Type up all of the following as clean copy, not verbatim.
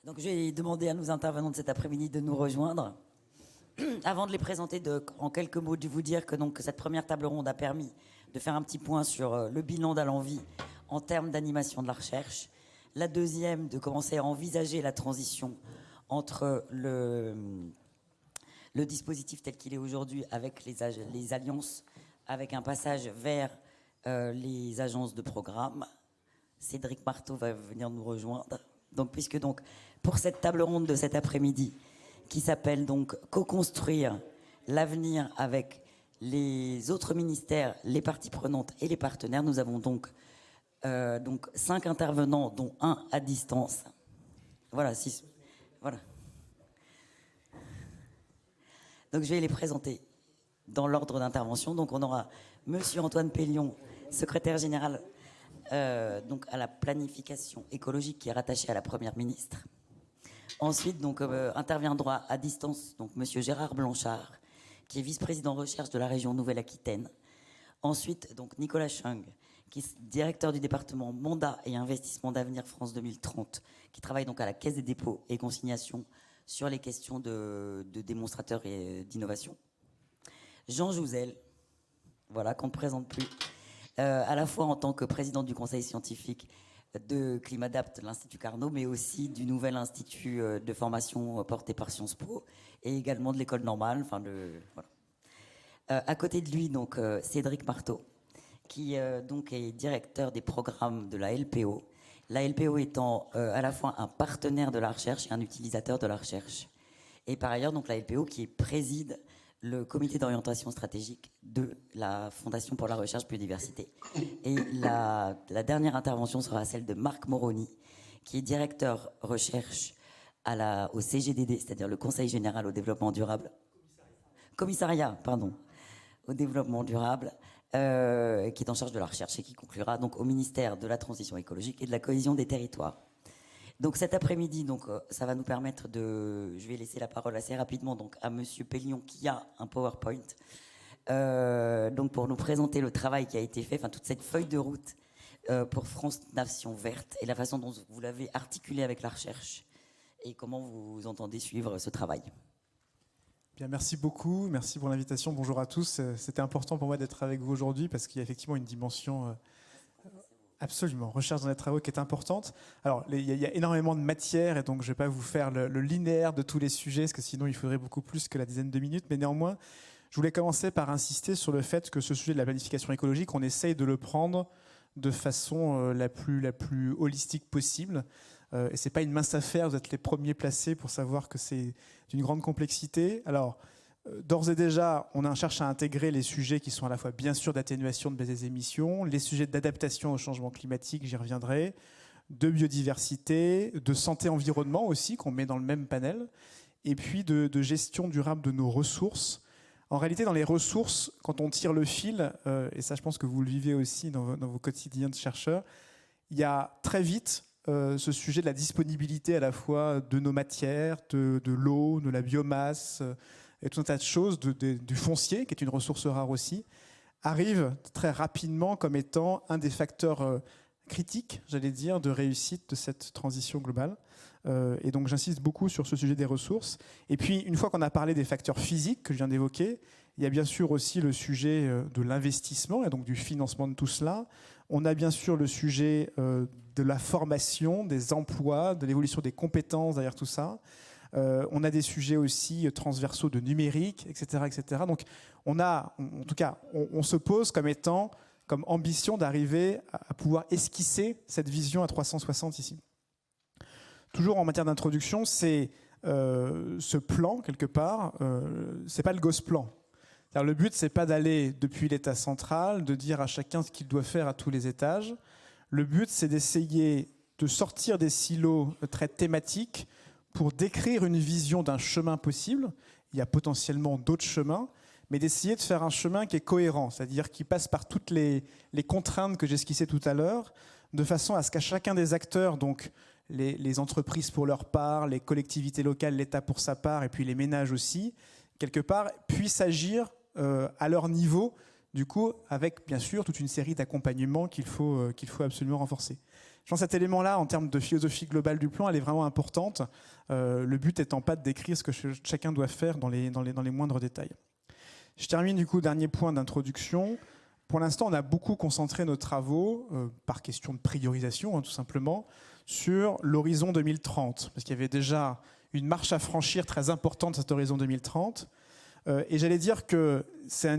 Donc je vais demander à nos intervenants de cet après-midi de nous rejoindre. Avant de les présenter, en quelques mots, de vous dire que donc, cette première table ronde a permis de faire un petit point sur le bilan d'Allenvie en termes d'animation de la recherche. La deuxième, de commencer à envisager la transition entre le dispositif tel qu'il est aujourd'hui avec les alliances, avec un passage vers les agences de programme. Cédric Marteau va venir nous rejoindre. Donc, puisque donc, pour cette table ronde de cet après-midi, qui s'appelle donc Co-construire l'avenir avec les autres ministères, les parties prenantes et les partenaires, nous avons donc 5 intervenants, dont un à distance. Voilà, 6. Voilà. Donc je vais les présenter dans l'ordre d'intervention. Donc on aura Monsieur Antoine Pellion, secrétaire général donc à la planification écologique, qui est rattaché à la Première ministre. Ensuite, donc, interviendra à distance donc, Monsieur Gérard Blanchard, qui est vice-président recherche de la région Nouvelle-Aquitaine. Ensuite, donc, Nicolas Chung, qui est directeur du département Mandat et Investissement d'Avenir France 2030, qui travaille donc à la Caisse des dépôts et consignations sur les questions de démonstrateurs et d'innovation. Jean Jouzel, voilà, qu'on ne présente plus, à la fois en tant que président du conseil scientifique de Climadapt, l'Institut Carnot, mais aussi du nouvel institut de formation porté par Sciences Po et également de l'école normale. Voilà. À côté de lui, donc, Cédric Marteau, qui donc est directeur des programmes de la LPO. La LPO étant à la fois un partenaire de la recherche et un utilisateur de la recherche. Et par ailleurs, donc, la LPO qui préside le comité d'orientation stratégique de la Fondation pour la recherche biodiversité. Et la dernière intervention sera celle de Marc Moroni, qui est directeur recherche au CGDD, c'est-à-dire le Conseil général au développement durable. Commissariat, pardon, au développement durable, qui est en charge de la recherche et qui conclura donc au ministère de la Transition écologique et de la cohésion des territoires. Donc cet après-midi, donc, ça va nous permettre de... Je vais laisser la parole assez rapidement donc, à Monsieur Pellion, qui a un PowerPoint, donc pour nous présenter le travail qui a été fait, enfin toute cette feuille de route pour France Nation Verte et la façon dont vous l'avez articulée avec la recherche et comment vous entendez suivre ce travail. Bien, merci beaucoup, merci pour l'invitation. Bonjour à tous. C'était important pour moi d'être avec vous aujourd'hui parce qu'il y a effectivement une dimension... Absolument, recherche dans les travaux qui est importante. Alors, il y a énormément de matière et donc je ne vais pas vous faire le linéaire de tous les sujets parce que sinon il faudrait beaucoup plus que la dizaine de minutes. Mais néanmoins, je voulais commencer par insister sur le fait que ce sujet de la planification écologique, on essaye de le prendre de façon la plus holistique possible. Et ce n'est pas une mince affaire, vous êtes les premiers placés pour savoir que c'est d'une grande complexité. Alors, d'ores et déjà, on cherche à intégrer les sujets qui sont à la fois bien sûr d'atténuation de baisse des émissions, les sujets d'adaptation au changement climatique, j'y reviendrai, de biodiversité, de santé-environnement aussi, qu'on met dans le même panel, et puis de gestion durable de nos ressources. En réalité, dans les ressources, quand on tire le fil, et ça je pense que vous le vivez aussi dans vos quotidiens de chercheurs, il y a très vite ce sujet de la disponibilité à la fois de nos matières, de l'eau, de la biomasse, et tout un tas de choses, du foncier, qui est une ressource rare aussi, arrive très rapidement comme étant un des facteurs critiques, j'allais dire, de réussite de cette transition globale. Et donc j'insiste beaucoup sur ce sujet des ressources. Et puis, une fois qu'on a parlé des facteurs physiques que je viens d'évoquer, il y a bien sûr aussi le sujet de l'investissement et donc du financement de tout cela. On a bien sûr le sujet de la formation, des emplois, de l'évolution des compétences derrière tout ça. On a des sujets aussi transversaux de numérique, etc., etc. Donc, on se pose comme ambition d'arriver à pouvoir esquisser cette vision à 360 ici. Toujours en matière d'introduction, c'est ce plan, quelque part, c'est pas le Gosplan. Le but, c'est pas d'aller depuis l'État central, de dire à chacun ce qu'il doit faire à tous les étages. Le but, c'est d'essayer de sortir des silos très thématiques pour décrire une vision d'un chemin possible. Il y a potentiellement d'autres chemins, mais d'essayer de faire un chemin qui est cohérent, c'est-à-dire qui passe par toutes les contraintes que j'esquissais tout à l'heure, de façon à ce qu'à chacun des acteurs, donc les entreprises pour leur part, les collectivités locales, l'État pour sa part, et puis les ménages aussi, quelque part, puissent agir à leur niveau, du coup, avec bien sûr toute une série d'accompagnements qu'il faut absolument renforcer. Je pense que cet élément-là, en termes de philosophie globale du plan, elle est vraiment importante. Le but étant pas de décrire ce que chacun doit faire dans les moindres détails. Je termine du coup, dernier point d'introduction. Pour l'instant, on a beaucoup concentré nos travaux, par question de priorisation, tout simplement, sur l'horizon 2030. Parce qu'il y avait déjà une marche à franchir très importante, cet horizon 2030. Et j'allais dire que c'est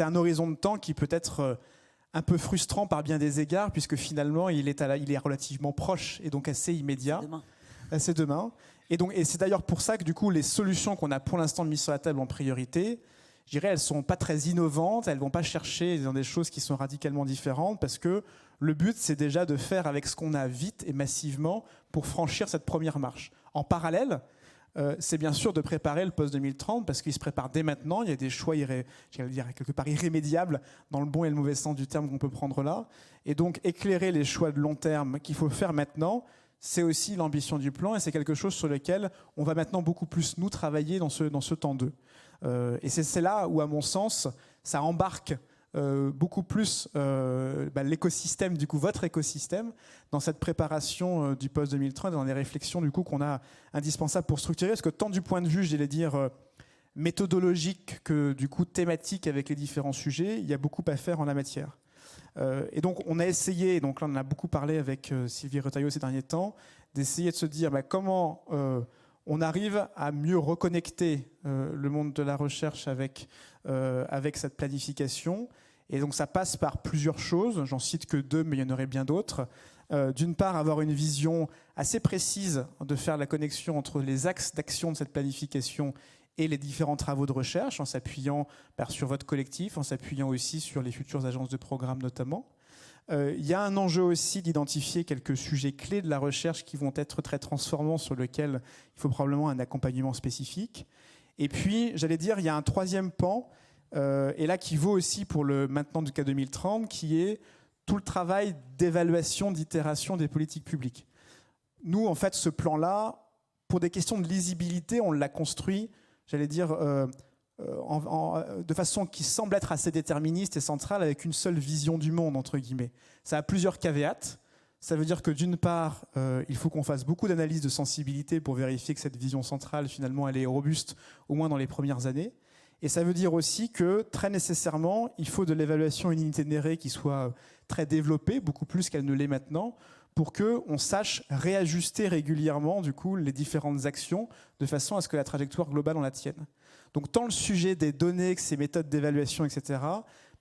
un horizon de temps qui peut être un peu frustrant par bien des égards, puisque finalement, il est relativement proche et donc assez immédiat. C'est demain. Et c'est d'ailleurs pour ça que du coup, les solutions qu'on a pour l'instant mises sur la table en priorité, je dirais, elles ne sont pas très innovantes, elles ne vont pas chercher dans des choses qui sont radicalement différentes, parce que le but, c'est déjà de faire avec ce qu'on a vite et massivement pour franchir cette première marche. En parallèle, c'est bien sûr de préparer le post-2030, parce qu'il se prépare dès maintenant. Il y a des choix, j'allais dire, quelque part irrémédiables, dans le bon et le mauvais sens du terme qu'on peut prendre là. Et donc, éclairer les choix de long terme qu'il faut faire maintenant, c'est aussi l'ambition du plan, et c'est quelque chose sur lequel on va maintenant beaucoup plus nous travailler dans ce temps 2. Et c'est là où, à mon sens, ça embarque beaucoup plus l'écosystème, du coup votre écosystème, dans cette préparation du post-2030, dans les réflexions du coup qu'on a indispensables pour structurer, parce que tant du point de vue, j'allais dire, méthodologique que du coup thématique avec les différents sujets, il y a beaucoup à faire en la matière. Et donc on a essayé, donc là on en a beaucoup parlé avec Sylvie Retailleau ces derniers temps, d'essayer de se dire comment on arrive à mieux reconnecter le monde de la recherche avec cette planification. Et donc ça passe par plusieurs choses, j'en cite que 2, mais il y en aurait bien d'autres. D'une part, avoir une vision assez précise de faire la connexion entre les axes d'action de cette planification et les différents travaux de recherche, en s'appuyant sur votre collectif, en s'appuyant aussi sur les futures agences de programme notamment. Il y a un enjeu aussi d'identifier quelques sujets clés de la recherche qui vont être très transformants, sur lesquels il faut probablement un accompagnement spécifique. Et puis, j'allais dire, il y a un troisième pan, et là qui vaut aussi pour le maintenant du cas 2030, qui est tout le travail d'évaluation, d'itération des politiques publiques. Nous, en fait, ce plan-là, pour des questions de lisibilité, on l'a construit, j'allais dire, de façon qui semble être assez déterministe et centrale, avec une seule vision du monde, entre guillemets. Ça a plusieurs caveats. Ça veut dire que d'une part, il faut qu'on fasse beaucoup d'analyses de sensibilité pour vérifier que cette vision centrale, finalement, elle est robuste, au moins dans les premières années. Et ça veut dire aussi que, très nécessairement, il faut de l'évaluation in itinere qui soit très développée, beaucoup plus qu'elle ne l'est maintenant, pour qu'on sache réajuster régulièrement, du coup, les différentes actions, de façon à ce que la trajectoire globale, on la tienne. Donc, tant le sujet des données, que ces méthodes d'évaluation, etc.,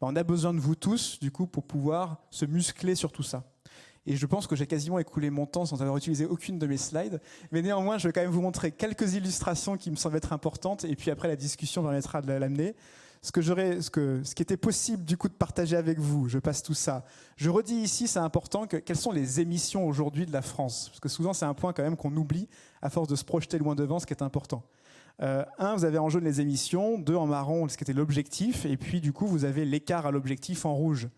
on a besoin de vous tous, du coup, pour pouvoir se muscler sur tout ça. Et je pense que j'ai quasiment écoulé mon temps sans avoir utilisé aucune de mes slides. Mais néanmoins, je vais quand même vous montrer quelques illustrations qui me semblent être importantes. Et puis après, la discussion permettra de l'amener. Ce qui était possible du coup de partager avec vous, je passe tout ça. Je redis ici, c'est important, quelles sont les émissions aujourd'hui de la France? Parce que souvent, c'est un point quand même qu'on oublie à force de se projeter loin devant, ce qui est important. 1, vous avez en jaune les émissions. 2, en marron, ce qui était l'objectif. Et puis, du coup, vous avez l'écart à l'objectif en rouge.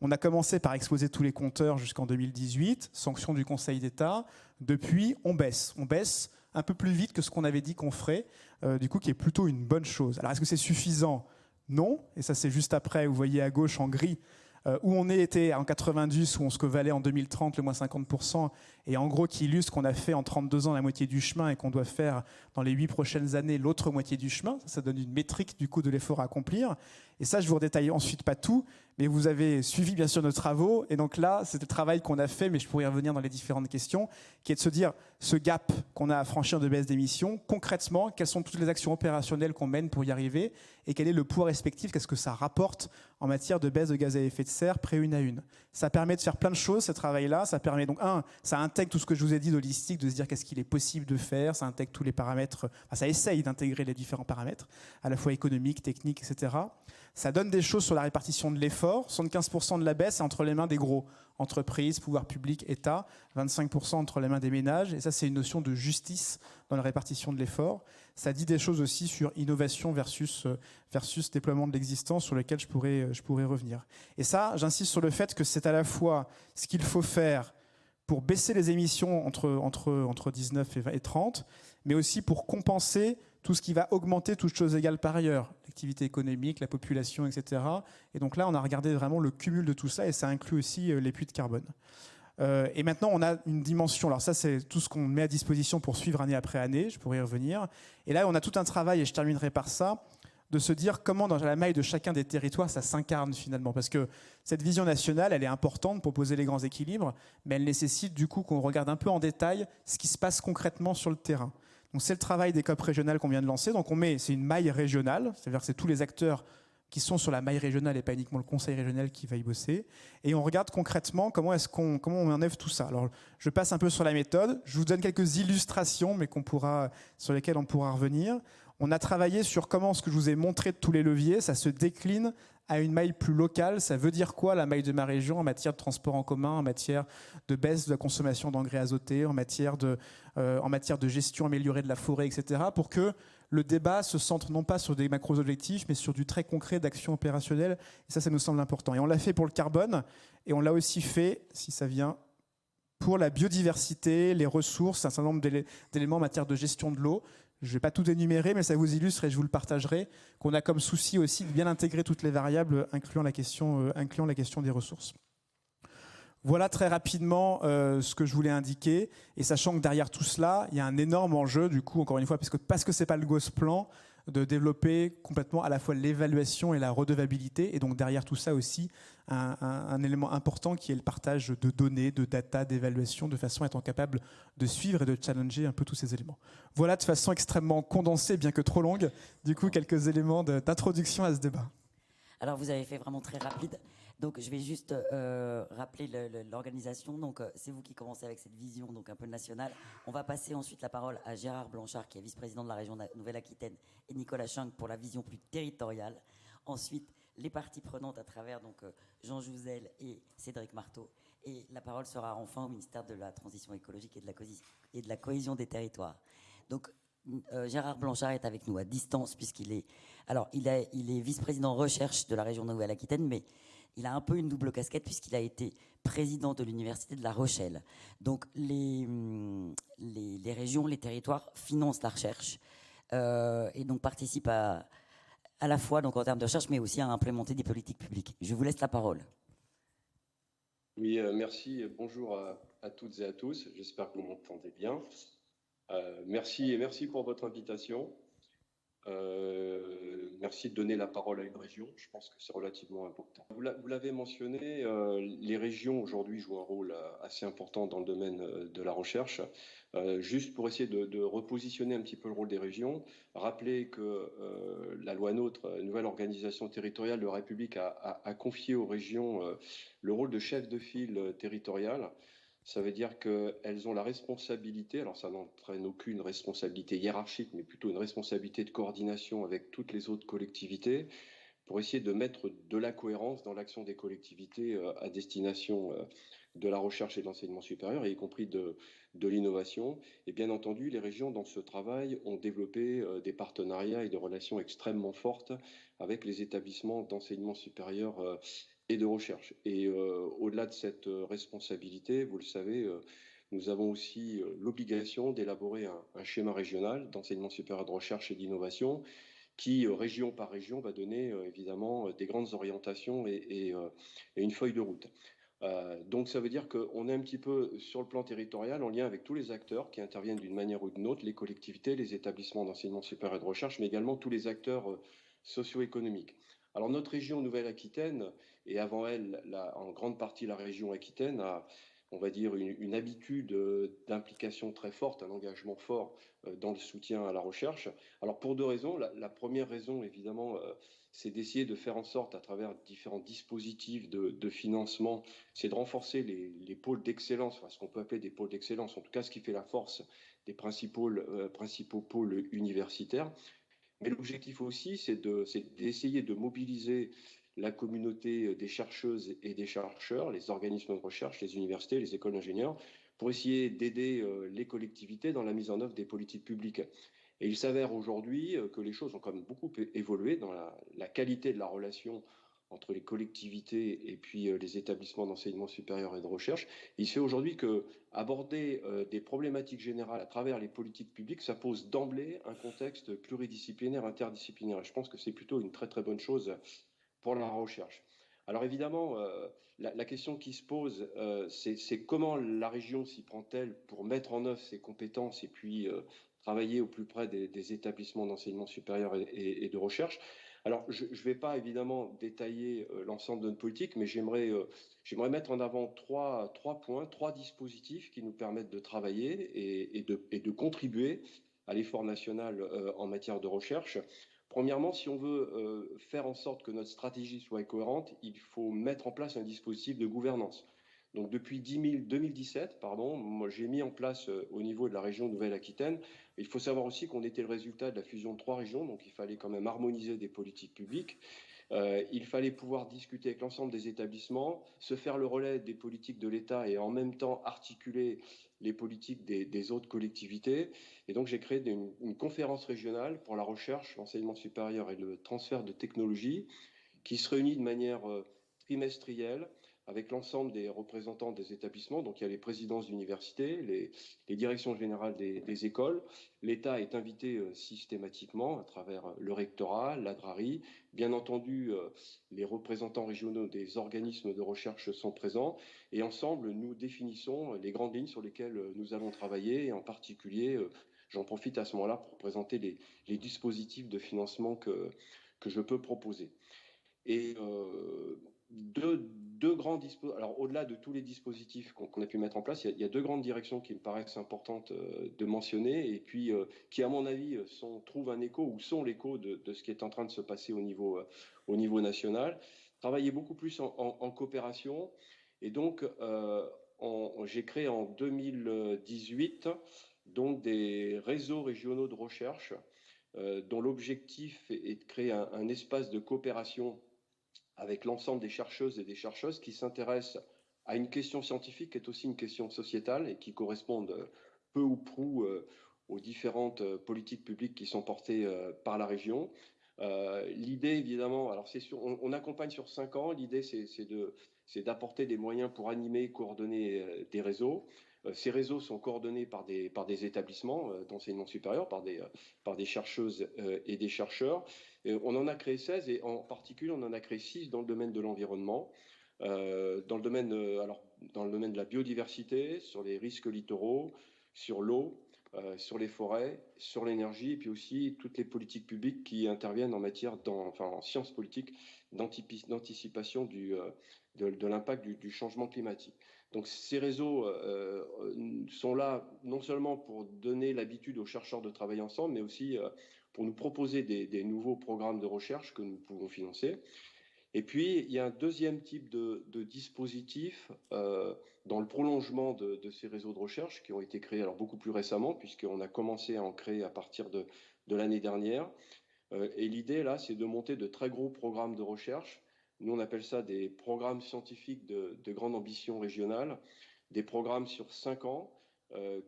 On a commencé par exposer tous les compteurs jusqu'en 2018, sanction du Conseil d'État. Depuis, on baisse. On baisse un peu plus vite que ce qu'on avait dit qu'on ferait, du coup, qui est plutôt une bonne chose. Alors, est-ce que c'est suffisant? Non. Et ça, c'est juste après, vous voyez à gauche en gris, où on était en 90, où on se valait en 2030 le moins 50%, et en gros qui illustre qu'on a fait en 32 ans la moitié du chemin et qu'on doit faire dans les 8 prochaines années l'autre moitié du chemin. Ça donne une métrique du coup de l'effort à accomplir. Et ça, je vous redétaille ensuite pas tout, mais vous avez suivi bien sûr nos travaux. Et donc là, c'est le travail qu'on a fait, mais je pourrais y revenir dans les différentes questions, qui est de se dire, ce gap qu'on a à franchir de baisse d'émissions, concrètement, quelles sont toutes les actions opérationnelles qu'on mène pour y arriver, et quel est le poids respectif, qu'est-ce que ça rapporte en matière de baisse de gaz à effet de serre pré-une à une. Ça permet de faire plein de choses, ce travail-là. Ça permet donc, ça intègre tout ce que je vous ai dit d'holistique, de se dire qu'est-ce qu'il est possible de faire, ça intègre tous les paramètres, ça essaye d'intégrer les différents paramètres, à la fois économiques, techniques, etc. Ça donne des choses sur la répartition de l'effort. 75% de la baisse est entre les mains des gros. Entreprises, pouvoir public, État. 25% entre les mains des ménages. Et ça, c'est une notion de justice dans la répartition de l'effort. Ça dit des choses aussi sur innovation versus déploiement de l'existant, sur lesquelles je pourrais revenir. Et ça, j'insiste sur le fait que c'est à la fois ce qu'il faut faire pour baisser les émissions entre 19 et 30, mais aussi pour compenser tout ce qui va augmenter toutes choses égales par ailleurs, l'activité économique, la population, etc. Et donc là, on a regardé vraiment le cumul de tout ça, et ça inclut aussi les puits de carbone. Et maintenant, on a une dimension. Alors ça, c'est tout ce qu'on met à disposition pour suivre année après année. Je pourrais y revenir. Et là, on a tout un travail, et je terminerai par ça, de se dire comment dans la maille de chacun des territoires ça s'incarne finalement. Parce que cette vision nationale, elle est importante pour poser les grands équilibres, mais elle nécessite du coup qu'on regarde un peu en détail ce qui se passe concrètement sur le terrain. Donc c'est le travail des COP régionales qu'on vient de lancer. Donc c'est une maille régionale, c'est-à-dire que c'est tous les acteurs qui sont sur la maille régionale et pas uniquement le conseil régional qui va y bosser. Et on regarde concrètement comment on enlève tout ça. Alors je passe un peu sur la méthode, je vous donne quelques illustrations, mais sur lesquelles on pourra revenir. On a travaillé sur comment ce que je vous ai montré de tous les leviers, ça se décline à une maille plus locale. Ça veut dire quoi la maille de ma région en matière de transport en commun, en matière de baisse de la consommation d'engrais azotés, en matière de gestion améliorée de la forêt, etc. pour que le débat se centre non pas sur des macro-objectifs, mais sur du très concret d'action opérationnelle. Et ça nous semble important. Et on l'a fait pour le carbone, et on l'a aussi fait, si ça vient, pour la biodiversité, les ressources, un certain nombre d'éléments en matière de gestion de l'eau. Je ne vais pas tout énumérer, mais ça vous illustre et je vous le partagerai, qu'on a comme souci aussi de bien intégrer toutes les variables, incluant la question des ressources. Voilà très rapidement ce que je voulais indiquer. Et sachant que derrière tout cela, il y a un énorme enjeu, du coup, encore une fois, parce que ce n'est pas le Gosplan, de développer complètement à la fois l'évaluation et la redevabilité. Et donc derrière tout ça aussi, un élément important qui est le partage de données, de data, d'évaluation, de façon à être capable de suivre et de challenger un peu tous ces éléments. Voilà de façon extrêmement condensée, bien que trop longue, du coup, quelques éléments d'introduction à ce débat. Alors, vous avez fait vraiment très rapide. Donc, je vais juste rappeler l'organisation. Donc, c'est vous qui commencez avec cette vision donc un peu nationale. On va passer ensuite la parole à Gérard Blanchard, qui est vice-président de la région Nouvelle-Aquitaine, et Nicolas Chung pour la vision plus territoriale. Ensuite, les parties prenantes à travers donc Jean Jouzel et Cédric Marteau. Et la parole sera enfin au ministère de la Transition écologique et de la cohésion des territoires. Donc, Gérard Blanchard est avec nous à distance puisqu'il est, il est vice-président recherche de la région Nouvelle-Aquitaine, mais il a un peu une double casquette puisqu'il a été président de l'université de La Rochelle. Donc les régions, les territoires financent la recherche et donc participent à la fois donc en termes de recherche, mais aussi à implémenter des politiques publiques. Je vous laisse la parole. Oui, merci. Bonjour à toutes et à tous. J'espère que vous m'entendez bien. Merci pour votre invitation. Merci de donner la parole à une région. Je pense que c'est relativement important. Vous l'avez mentionné, les régions aujourd'hui jouent un rôle assez important dans le domaine de la recherche. Juste pour essayer de repositionner un petit peu le rôle des régions, rappeler que la loi NOTRe, nouvelle organisation territoriale de la République, a confié aux régions le rôle de chef de file territorial. Ça veut dire qu'elles ont la responsabilité, alors ça n'entraîne aucune responsabilité hiérarchique, mais plutôt une responsabilité de coordination avec toutes les autres collectivités pour essayer de mettre de la cohérence dans l'action des collectivités à destination de la recherche et de l'enseignement supérieur, y compris de l'innovation. Et bien entendu, les régions, dans ce travail, ont développé des partenariats et des relations extrêmement fortes avec les établissements d'enseignement supérieur et de recherche. Et au-delà de cette responsabilité, vous le savez, nous avons aussi l'obligation d'élaborer un schéma régional d'enseignement supérieur de recherche et d'innovation qui, région par région, va donner évidemment des grandes orientations et une feuille de route. Donc ça veut dire qu'on est un petit peu sur le plan territorial en lien avec tous les acteurs qui interviennent d'une manière ou d'une autre, les collectivités, les établissements d'enseignement supérieur et de recherche, mais également tous les acteurs socio-économiques. Alors notre région Nouvelle-Aquitaine, et avant elle, en grande partie la région Aquitaine, a, on va dire, une habitude d'implication très forte, un engagement fort dans le soutien à la recherche. Alors pour deux raisons. La première raison, évidemment, c'est d'essayer de faire en sorte, à travers différents dispositifs de financement, c'est de renforcer les pôles d'excellence, enfin, ce qu'on peut appeler des pôles d'excellence, en tout cas ce qui fait la force des principaux pôles universitaires. Mais l'objectif aussi, c'est d'essayer de mobiliser la communauté des chercheuses et des chercheurs, les organismes de recherche, les universités, les écoles d'ingénieurs, pour essayer d'aider les collectivités dans la mise en œuvre des politiques publiques. Et il s'avère aujourd'hui que les choses ont quand même beaucoup évolué dans la qualité de la relation entre les collectivités et puis les établissements d'enseignement supérieur et de recherche. Il se fait aujourd'hui qu'aborder des problématiques générales à travers les politiques publiques, ça pose d'emblée un contexte pluridisciplinaire, interdisciplinaire. Et je pense que c'est plutôt une très très bonne chose pour la recherche. Alors évidemment, la question qui se pose, c'est comment la région s'y prend-elle pour mettre en œuvre ses compétences et puis travailler au plus près des établissements d'enseignement supérieur et de recherche. Alors, je ne vais pas évidemment détailler l'ensemble de notre politique, mais j'aimerais mettre en avant trois points, trois dispositifs qui nous permettent de travailler et de contribuer à l'effort national en matière de recherche. Premièrement, si on veut faire en sorte que notre stratégie soit cohérente, il faut mettre en place un dispositif de gouvernance. Donc depuis 2017, moi j'ai mis en place au niveau de la région Nouvelle-Aquitaine. Il faut savoir aussi qu'on était le résultat de la fusion de 3 régions, donc il fallait quand même harmoniser des politiques publiques. Il fallait pouvoir discuter avec l'ensemble des établissements, se faire le relais des politiques de l'État et en même temps articuler les politiques des autres collectivités. Et donc j'ai créé une conférence régionale pour la recherche, l'enseignement supérieur et le transfert de technologies qui se réunit de manière trimestrielle avec l'ensemble des représentants des établissements. Donc il y a les présidences d'universités, les directions générales des écoles. L'État est invité systématiquement à travers le rectorat, l'ADRARI. Bien entendu, les représentants régionaux des organismes de recherche sont présents. Et ensemble, nous définissons les grandes lignes sur lesquelles nous allons travailler. Et en particulier, j'en profite à ce moment-là pour présenter les dispositifs de financement que je peux proposer. Et deux grands dispositifs, alors au-delà de tous les dispositifs qu'on a pu mettre en place, il y a deux grandes directions qui me paraissent importantes de mentionner et puis qui, à mon avis, trouvent un écho ou sont l'écho de ce qui est en train de se passer au niveau national. Travailler beaucoup plus en coopération. Et donc, j'ai créé en 2018 donc, des réseaux régionaux de recherche dont l'objectif est de créer un espace de coopération avec l'ensemble des chercheuses et des chercheuses qui s'intéressent à une question scientifique qui est aussi une question sociétale et qui correspondent peu ou prou aux différentes politiques publiques qui sont portées par la région. L'idée, évidemment, alors on accompagne sur 5 ans. L'idée, c'est d'apporter des moyens pour animer et coordonner des réseaux. Ces réseaux sont coordonnés par des établissements d'enseignement supérieur, par des chercheuses et des chercheurs. On en a créé 16 et en particulier, on en a créé 6 dans le domaine de l'environnement, dans le domaine de la biodiversité, sur les risques littoraux, sur l'eau, sur les forêts, sur l'énergie, et puis aussi toutes les politiques publiques qui interviennent en matière, en sciences politiques, d'anticipation de l'impact du changement climatique. Donc ces réseaux sont là non seulement pour donner l'habitude aux chercheurs de travailler ensemble, mais aussi pour nous proposer des nouveaux programmes de recherche que nous pouvons financer. Et puis, il y a un deuxième type de dispositif dans le prolongement de ces réseaux de recherche qui ont été créés alors beaucoup plus récemment, puisqu'on a commencé à en créer à partir de l'année dernière. Et l'idée, là, c'est de monter de très gros programmes de recherche. Nous, on appelle ça des programmes scientifiques de grande ambition régionale, des programmes sur 5 ans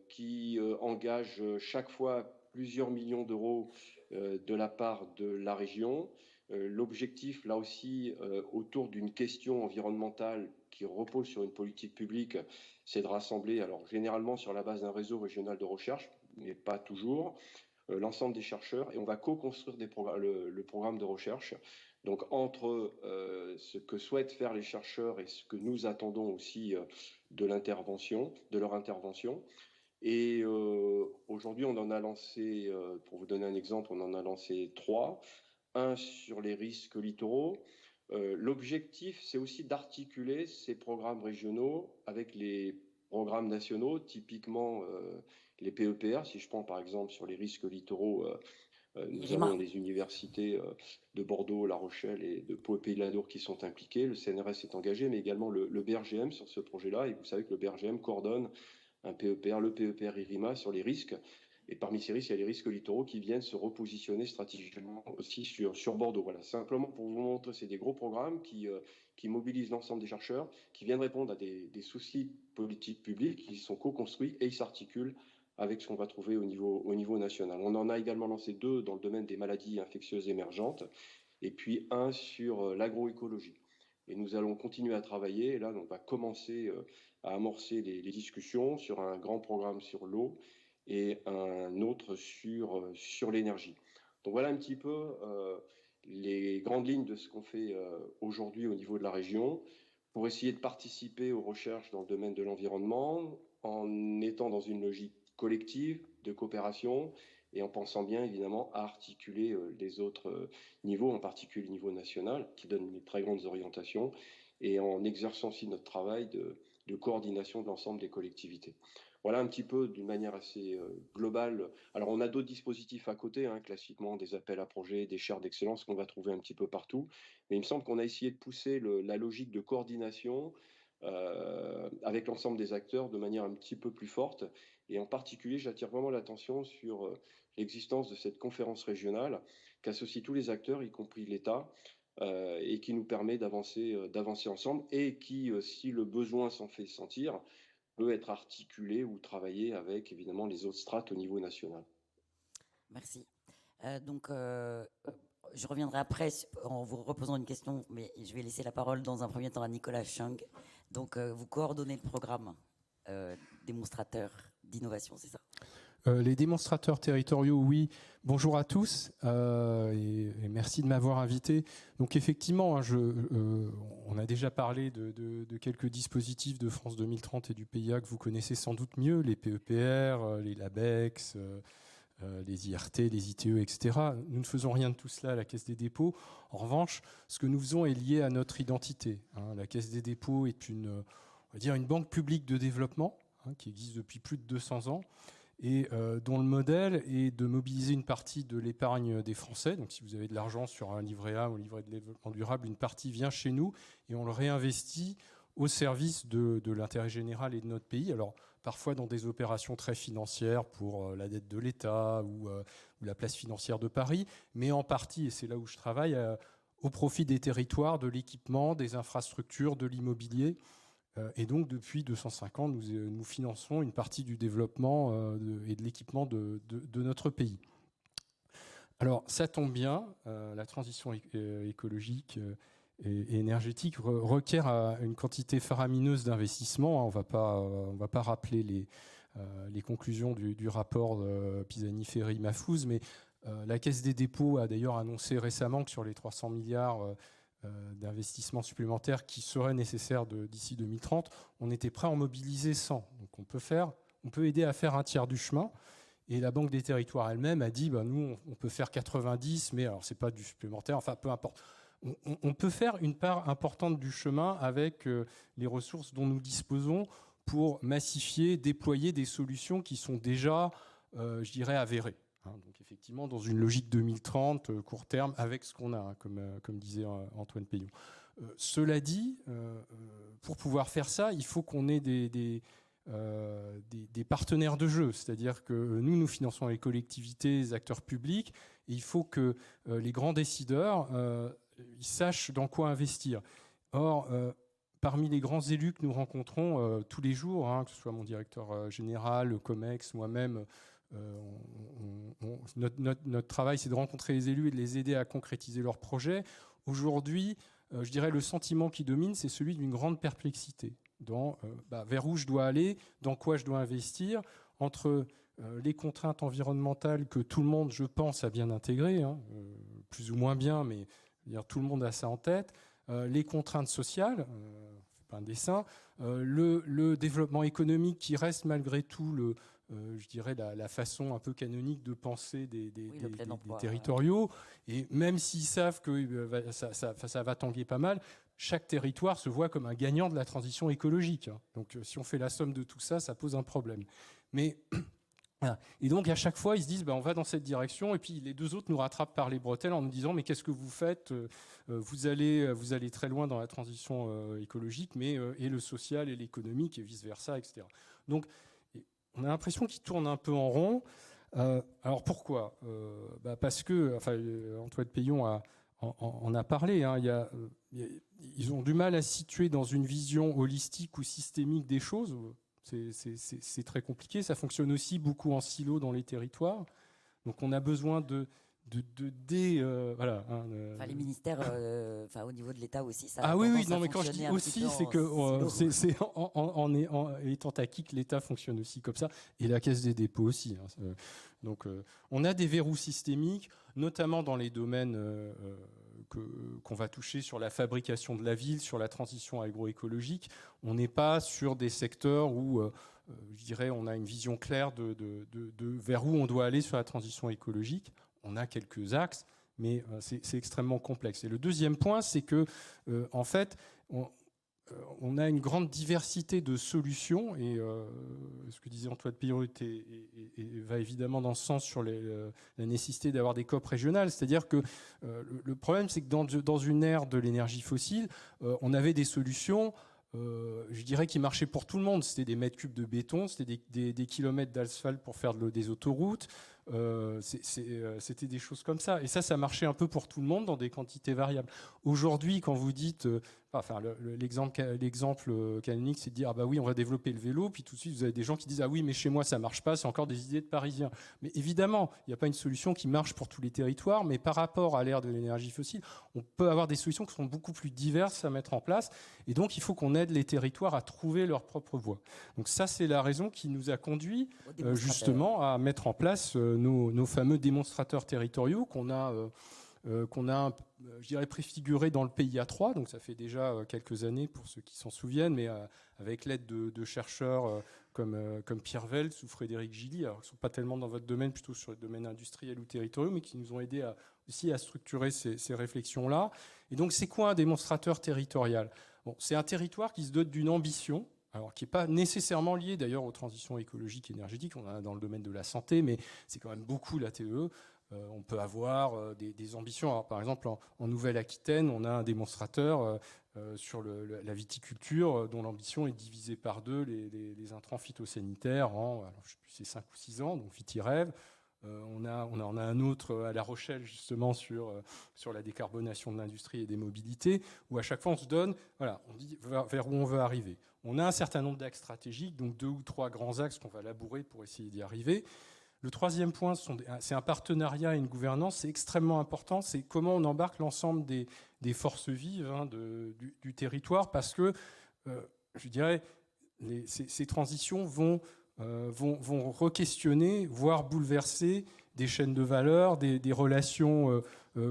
qui engagent chaque fois plusieurs millions d'euros de la part de la région. L'objectif, là aussi, autour d'une question environnementale qui repose sur une politique publique, c'est de rassembler, alors généralement sur la base d'un réseau régional de recherche, mais pas toujours, l'ensemble des chercheurs et on va co-construire le programme de recherche. Donc entre ce que souhaitent faire les chercheurs et ce que nous attendons aussi de leur intervention. Et aujourd'hui, on en a lancé, pour vous donner un exemple, on en a lancé 3. Un sur les risques littoraux. L'objectif, c'est aussi d'articuler ces programmes régionaux avec les programmes nationaux, typiquement les PEPR. Si je prends par exemple sur les risques littoraux, nous avons les universités de Bordeaux, La Rochelle et de Pau et Pays de la Loire qui sont impliquées. Le CNRS est engagé, mais également le BRGM sur ce projet-là. Et vous savez que le BRGM coordonne un PEPR, le PEPR IRIMA sur les risques. Et parmi ces risques, il y a les risques littoraux qui viennent se repositionner stratégiquement aussi sur Bordeaux. Voilà, simplement pour vous montrer, c'est des gros programmes qui mobilisent l'ensemble des chercheurs, qui viennent répondre à des soucis politiques publics, qui sont co-construits et ils s'articulent avec ce qu'on va trouver au niveau national. On en a également lancé 2 dans le domaine des maladies infectieuses émergentes et puis un sur l'agroécologie. Et nous allons continuer à travailler. Et là, on va commencer à amorcer les discussions sur un grand programme sur l'eau et un autre sur l'énergie. Donc voilà un petit peu les grandes lignes de ce qu'on fait aujourd'hui au niveau de la région, pour essayer de participer aux recherches dans le domaine de l'environnement, en étant dans une logique collective de coopération et en pensant bien évidemment à articuler les autres niveaux, en particulier le niveau national, qui donne une très grandes orientations, et en exerçant aussi notre travail de coordination de l'ensemble des collectivités. Voilà un petit peu d'une manière assez globale. Alors on a d'autres dispositifs à côté, hein, classiquement des appels à projets, des chaires d'excellence qu'on va trouver un petit peu partout, mais il me semble qu'on a essayé de pousser la logique de coordination avec l'ensemble des acteurs de manière un petit peu plus forte. Et en particulier, j'attire vraiment l'attention sur l'existence de cette conférence régionale qui associe tous les acteurs, y compris l'État, et qui nous permet d'avancer ensemble et qui, si le besoin s'en fait sentir, peut être articulé ou travaillé avec évidemment les autres strates au niveau national. Merci. Je reviendrai après en vous reposant une question, mais je vais laisser la parole dans un premier temps à Nicolas Chung. Donc, vous coordonnez le programme démonstrateur d'innovation, c'est ça ? Les démonstrateurs territoriaux, oui. Bonjour à tous et merci de m'avoir invité. Donc effectivement, hein, on a déjà parlé de quelques dispositifs de France 2030 et du PIA que vous connaissez sans doute mieux, les PEPR, les LABEX, les IRT, les ITE, etc. Nous ne faisons rien de tout cela à la Caisse des dépôts. En revanche, ce que nous faisons est lié à notre identité. Hein. La Caisse des dépôts est on va dire une banque publique de développement qui existe depuis plus de 200 ans et dont le modèle est de mobiliser une partie de l'épargne des Français. Donc si vous avez de l'argent sur un livret A ou un livret de développement durable, une partie vient chez nous et on le réinvestit au service de l'intérêt général et de notre pays. Alors parfois dans des opérations très financières pour la dette de l'État ou la place financière de Paris, mais en partie, et c'est là où je travaille, au profit des territoires, de l'équipement, des infrastructures, de l'immobilier. Et donc, depuis 205 ans, nous finançons une partie du développement et de l'équipement de notre pays. Alors, ça tombe bien, la transition écologique et énergétique requiert une quantité faramineuse d'investissement. On va pas rappeler les conclusions du rapport Pisani-Ferry-Mahfouz, mais la Caisse des dépôts a d'ailleurs annoncé récemment que sur les 300 milliards d'investissements supplémentaires qui seraient nécessaires d'ici 2030, on était prêt à en mobiliser 100. Donc on peut aider à faire un tiers du chemin. Et la Banque des territoires elle-même a dit, nous, on peut faire 90, mais alors c'est pas du supplémentaire, enfin peu importe. On peut faire une part importante du chemin avec les ressources dont nous disposons pour massifier, déployer des solutions qui sont déjà, je dirais, avérées. Donc effectivement, dans une logique 2030, court terme, avec ce qu'on a, comme disait Antoine Peillon. Cela dit, pour pouvoir faire ça, il faut qu'on ait des partenaires de jeu. C'est-à-dire que nous finançons les collectivités, les acteurs publics, et il faut que les grands décideurs ils sachent dans quoi investir. Or, parmi les grands élus que nous rencontrons tous les jours, que ce soit mon directeur général, le COMEX, moi-même, notre travail, c'est de rencontrer les élus et de les aider à concrétiser leurs projets. Aujourd'hui, je dirais le sentiment qui domine, c'est celui d'une grande perplexité dans vers où je dois aller, dans quoi je dois investir, entre les contraintes environnementales que tout le monde, je pense, a bien intégrées, plus ou moins bien, mais tout le monde a ça en tête, les contraintes sociales, pas un dessin, le développement économique qui reste malgré tout je dirais la façon un peu canonique de penser des territoriaux. Et même s'ils savent que ça va tanguer pas mal, chaque territoire se voit comme un gagnant de la transition écologique. Donc si on fait la somme de tout ça, ça pose un problème. Mais voilà. Et donc à chaque fois, ils se disent on va dans cette direction, et puis les deux autres nous rattrapent par les bretelles en nous disant mais qu'est-ce que vous faites, vous allez très loin dans la transition écologique, mais et le social et l'économique et vice-versa, etc. Donc on a l'impression qu'ils tournent un peu en rond. Alors pourquoi parce que, Antoine Peillon en a parlé, ils ont du mal à se situer dans une vision holistique ou systémique des choses. C'est très compliqué. Ça fonctionne aussi beaucoup en silo dans les territoires. Donc on a besoin voilà. Les ministères, au niveau de l'État aussi, ça. Ah oui, non, mais quand je dis aussi, c'est que c'est en étant acquis que l'État fonctionne aussi comme ça, et la Caisse des dépôts aussi. Donc on a des verrous systémiques, notamment dans les domaines qu'on va toucher sur la fabrication de la ville, sur la transition agroécologique. On n'est pas sur des secteurs où, je dirais, on a une vision claire de vers où on doit aller sur la transition écologique. On a quelques axes, mais c'est extrêmement complexe. Et le deuxième point, c'est que, en fait, on a une grande diversité de solutions, et ce que disait Antoine Peillon va évidemment dans ce sens sur la nécessité d'avoir des COP régionales. C'est-à-dire que le problème, c'est que dans une ère de l'énergie fossile, on avait des solutions, je dirais, qui marchaient pour tout le monde. C'était des mètres cubes de béton, c'était des kilomètres d'asphalte pour faire des autoroutes. C'était des choses comme ça. Et ça marchait un peu pour tout le monde dans des quantités variables. Aujourd'hui, quand vous dites... l'exemple canonique, c'est de dire, ah bah oui, on va développer le vélo, puis tout de suite, vous avez des gens qui disent, ah oui, mais chez moi, ça marche pas, c'est encore des idées de Parisiens. Mais évidemment, il n'y a pas une solution qui marche pour tous les territoires, mais par rapport à l'ère de l'énergie fossile, on peut avoir des solutions qui sont beaucoup plus diverses à mettre en place, et donc il faut qu'on aide les territoires à trouver leur propre voie. Donc ça, c'est la raison qui nous a conduit justement à mettre en place nos fameux démonstrateurs territoriaux qu'on a, je dirais, préfiguré dans le PIA 3, donc ça fait déjà quelques années pour ceux qui s'en souviennent, mais avec l'aide de chercheurs comme Pierre Veltz ou Frédéric Gilly, alors, qui ne sont pas tellement dans votre domaine, plutôt sur le domaine industriel ou territorial, mais qui nous ont aidés aussi à structurer ces réflexions-là. Et donc, c'est quoi un démonstrateur territorial ? Bon, c'est un territoire qui se dote d'une ambition, alors qui n'est pas nécessairement liée d'ailleurs aux transitions écologiques et énergétiques. On en a dans le domaine de la santé, mais c'est quand même beaucoup la TEE. On peut avoir des ambitions. Alors, par exemple, en Nouvelle-Aquitaine, on a un démonstrateur sur la viticulture dont l'ambition est divisée par 2 les intrants phytosanitaires en, alors, je sais plus, c'est 5 ou 6 ans, donc Vitirève. On a un autre à La Rochelle, justement, sur la décarbonation de l'industrie et des mobilités, où à chaque fois on se donne, voilà, on dit vers où on veut arriver. On a un certain nombre d'axes stratégiques, donc 2 ou 3 grands axes qu'on va labourer pour essayer d'y arriver. Le troisième point, c'est un partenariat et une gouvernance, c'est extrêmement important, c'est comment on embarque l'ensemble des forces vives du territoire, parce que, je dirais, ces transitions vont re-questionner, voire bouleverser des chaînes de valeur, des relations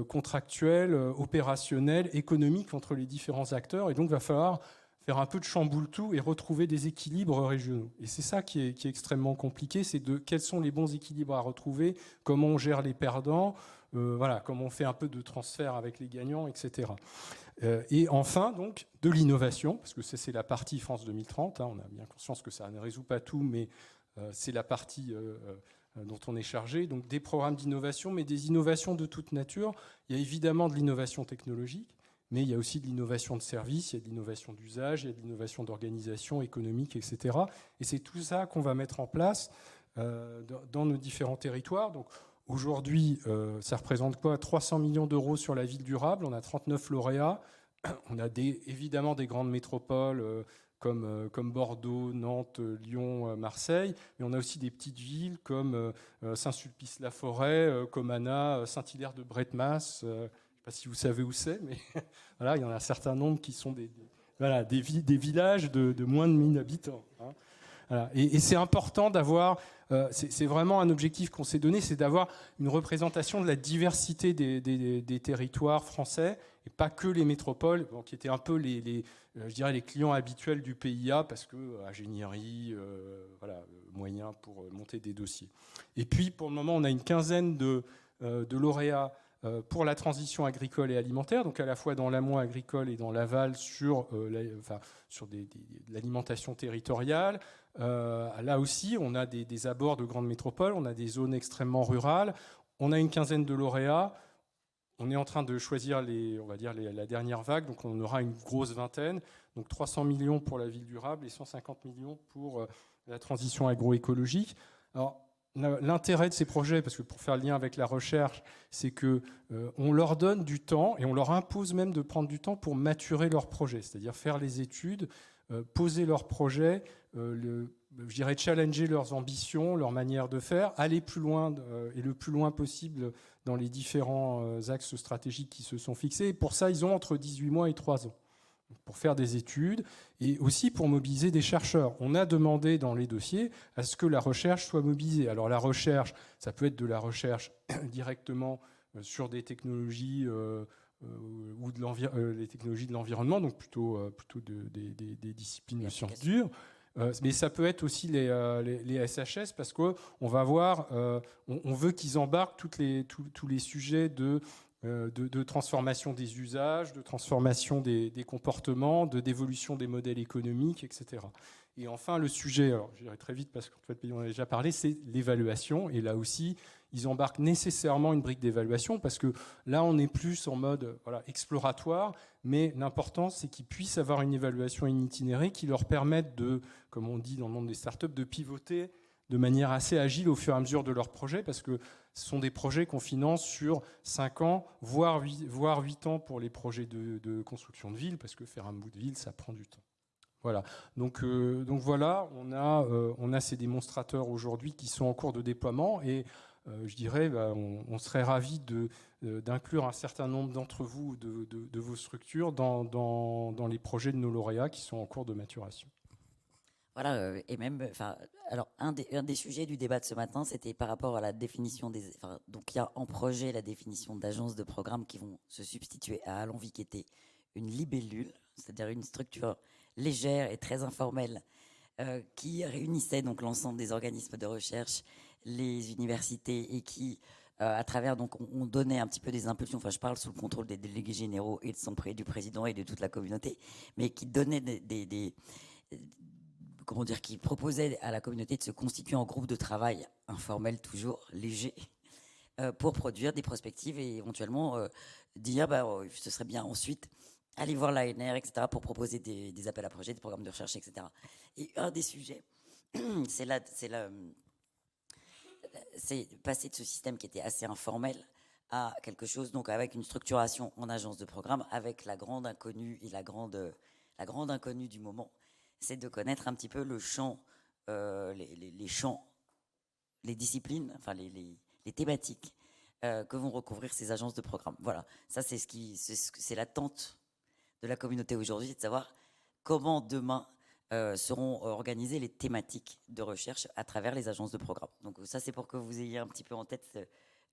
contractuelles, opérationnelles, économiques entre les différents acteurs, et donc il va falloir faire un peu de chamboule-tout et retrouver des équilibres régionaux. Et c'est ça qui est extrêmement compliqué, c'est quels sont les bons équilibres à retrouver, comment on gère les perdants, voilà, comment on fait un peu de transfert avec les gagnants, etc. Et enfin, donc, de l'innovation, parce que c'est la partie France 2030, on a bien conscience que ça ne résout pas tout, mais c'est la partie dont on est chargé, donc des programmes d'innovation, mais des innovations de toute nature. Il y a évidemment de l'innovation technologique, mais il y a aussi de l'innovation de service, il y a de l'innovation d'usage, il y a de l'innovation d'organisation économique, etc. Et c'est tout ça qu'on va mettre en place dans nos différents territoires. Donc aujourd'hui, ça représente quoi ? 300 millions d'euros sur la ville durable, on a 39 lauréats, on a évidemment des grandes métropoles comme Bordeaux, Nantes, Lyon, Marseille, mais on a aussi des petites villes comme Saint-Sulpice-la-Forêt, Comana, Saint-Hilaire-de-Bretmas, je ne sais pas si vous savez où c'est, mais voilà, il y en a un certain nombre qui sont des villages de moins de 1000 habitants. Hein. Voilà. Et c'est important d'avoir, c'est vraiment un objectif qu'on s'est donné, c'est d'avoir une représentation de la diversité des territoires français, et pas que les métropoles, qui étaient un peu je dirais les clients habituels du PIA, parce que ingénierie, voilà, moyens pour monter des dossiers. Et puis, pour le moment, on a une quinzaine de lauréats pour la transition agricole et alimentaire, donc à la fois dans l'amont agricole et dans l'aval sur l'alimentation territoriale. Là aussi, on a des abords de grandes métropoles, on a des zones extrêmement rurales, on a une quinzaine de lauréats. On est en train de choisir la dernière vague, donc on aura une grosse vingtaine, donc 300 millions pour la ville durable et 150 millions pour la transition agroécologique. Alors, l'intérêt de ces projets, parce que pour faire le lien avec la recherche, c'est qu'on leur donne du temps et on leur impose même de prendre du temps pour maturer leurs projets, c'est-à-dire faire les études, poser leurs projets, je dirais challenger leurs ambitions, leur manière de faire, aller plus loin et le plus loin possible dans les différents axes stratégiques qui se sont fixés. Et pour ça, ils ont entre 18 mois et 3 ans. pour faire des études et aussi pour mobiliser des chercheurs. On a demandé dans les dossiers à ce que la recherche soit mobilisée. Alors la recherche, ça peut être de la recherche directement sur des technologies ou les technologies de l'environnement, donc plutôt des disciplines de sciences dures. Mais ça peut être aussi les SHS parce qu'on va voir, on veut qu'ils embarquent tous les sujets de transformation des usages, de transformation des comportements, d'évolution des modèles économiques, etc. Et enfin, le sujet, alors je dirais très vite parce qu'en fait, on a déjà parlé, c'est l'évaluation. Et là aussi, ils embarquent nécessairement une brique d'évaluation parce que là, on est plus en mode exploratoire, mais l'important, c'est qu'ils puissent avoir une évaluation itinérée qui leur permette de, comme on dit dans le monde des startups, de pivoter de manière assez agile au fur et à mesure de leur projet, parce que ce sont des projets qu'on finance sur 5 ans, voire 8 ans pour les projets de construction de ville, parce que faire un bout de ville, ça prend du temps. Voilà. Donc voilà, on a ces démonstrateurs aujourd'hui qui sont en cours de déploiement, et je dirais, on serait ravis d'inclure un certain nombre d'entre vous, de vos structures, dans les projets de nos lauréats qui sont en cours de maturation. Voilà, et même, alors un des sujets du débat de ce matin, c'était par rapport à la définition donc il y a en projet la définition d'agences de programme qui vont se substituer à Allons-y, qui était une libellule, c'est-à-dire une structure légère et très informelle qui réunissait donc l'ensemble des organismes de recherche, les universités, et qui, à travers, donc on donnait un petit peu des impulsions, enfin je parle sous le contrôle des délégués généraux et du président et de toute la communauté, mais qui donnaient comment dire, qui proposait à la communauté de se constituer en groupe de travail informel, toujours léger, pour produire des prospectives et éventuellement dire ce serait bien ensuite aller voir l'ANR, etc., pour proposer des appels à projets, des programmes de recherche, etc. Et un des sujets, c'est passer de ce système qui était assez informel à quelque chose, donc avec une structuration en agence de programme, avec la grande inconnue et la grande inconnue du moment, c'est de connaître un petit peu le champ, les champs, les disciplines, enfin les thématiques que vont recouvrir ces agences de programme. Voilà, ça c'est l'attente de la communauté aujourd'hui, c'est de savoir comment demain seront organisées les thématiques de recherche à travers les agences de programme. Donc ça, c'est pour que vous ayez un petit peu en tête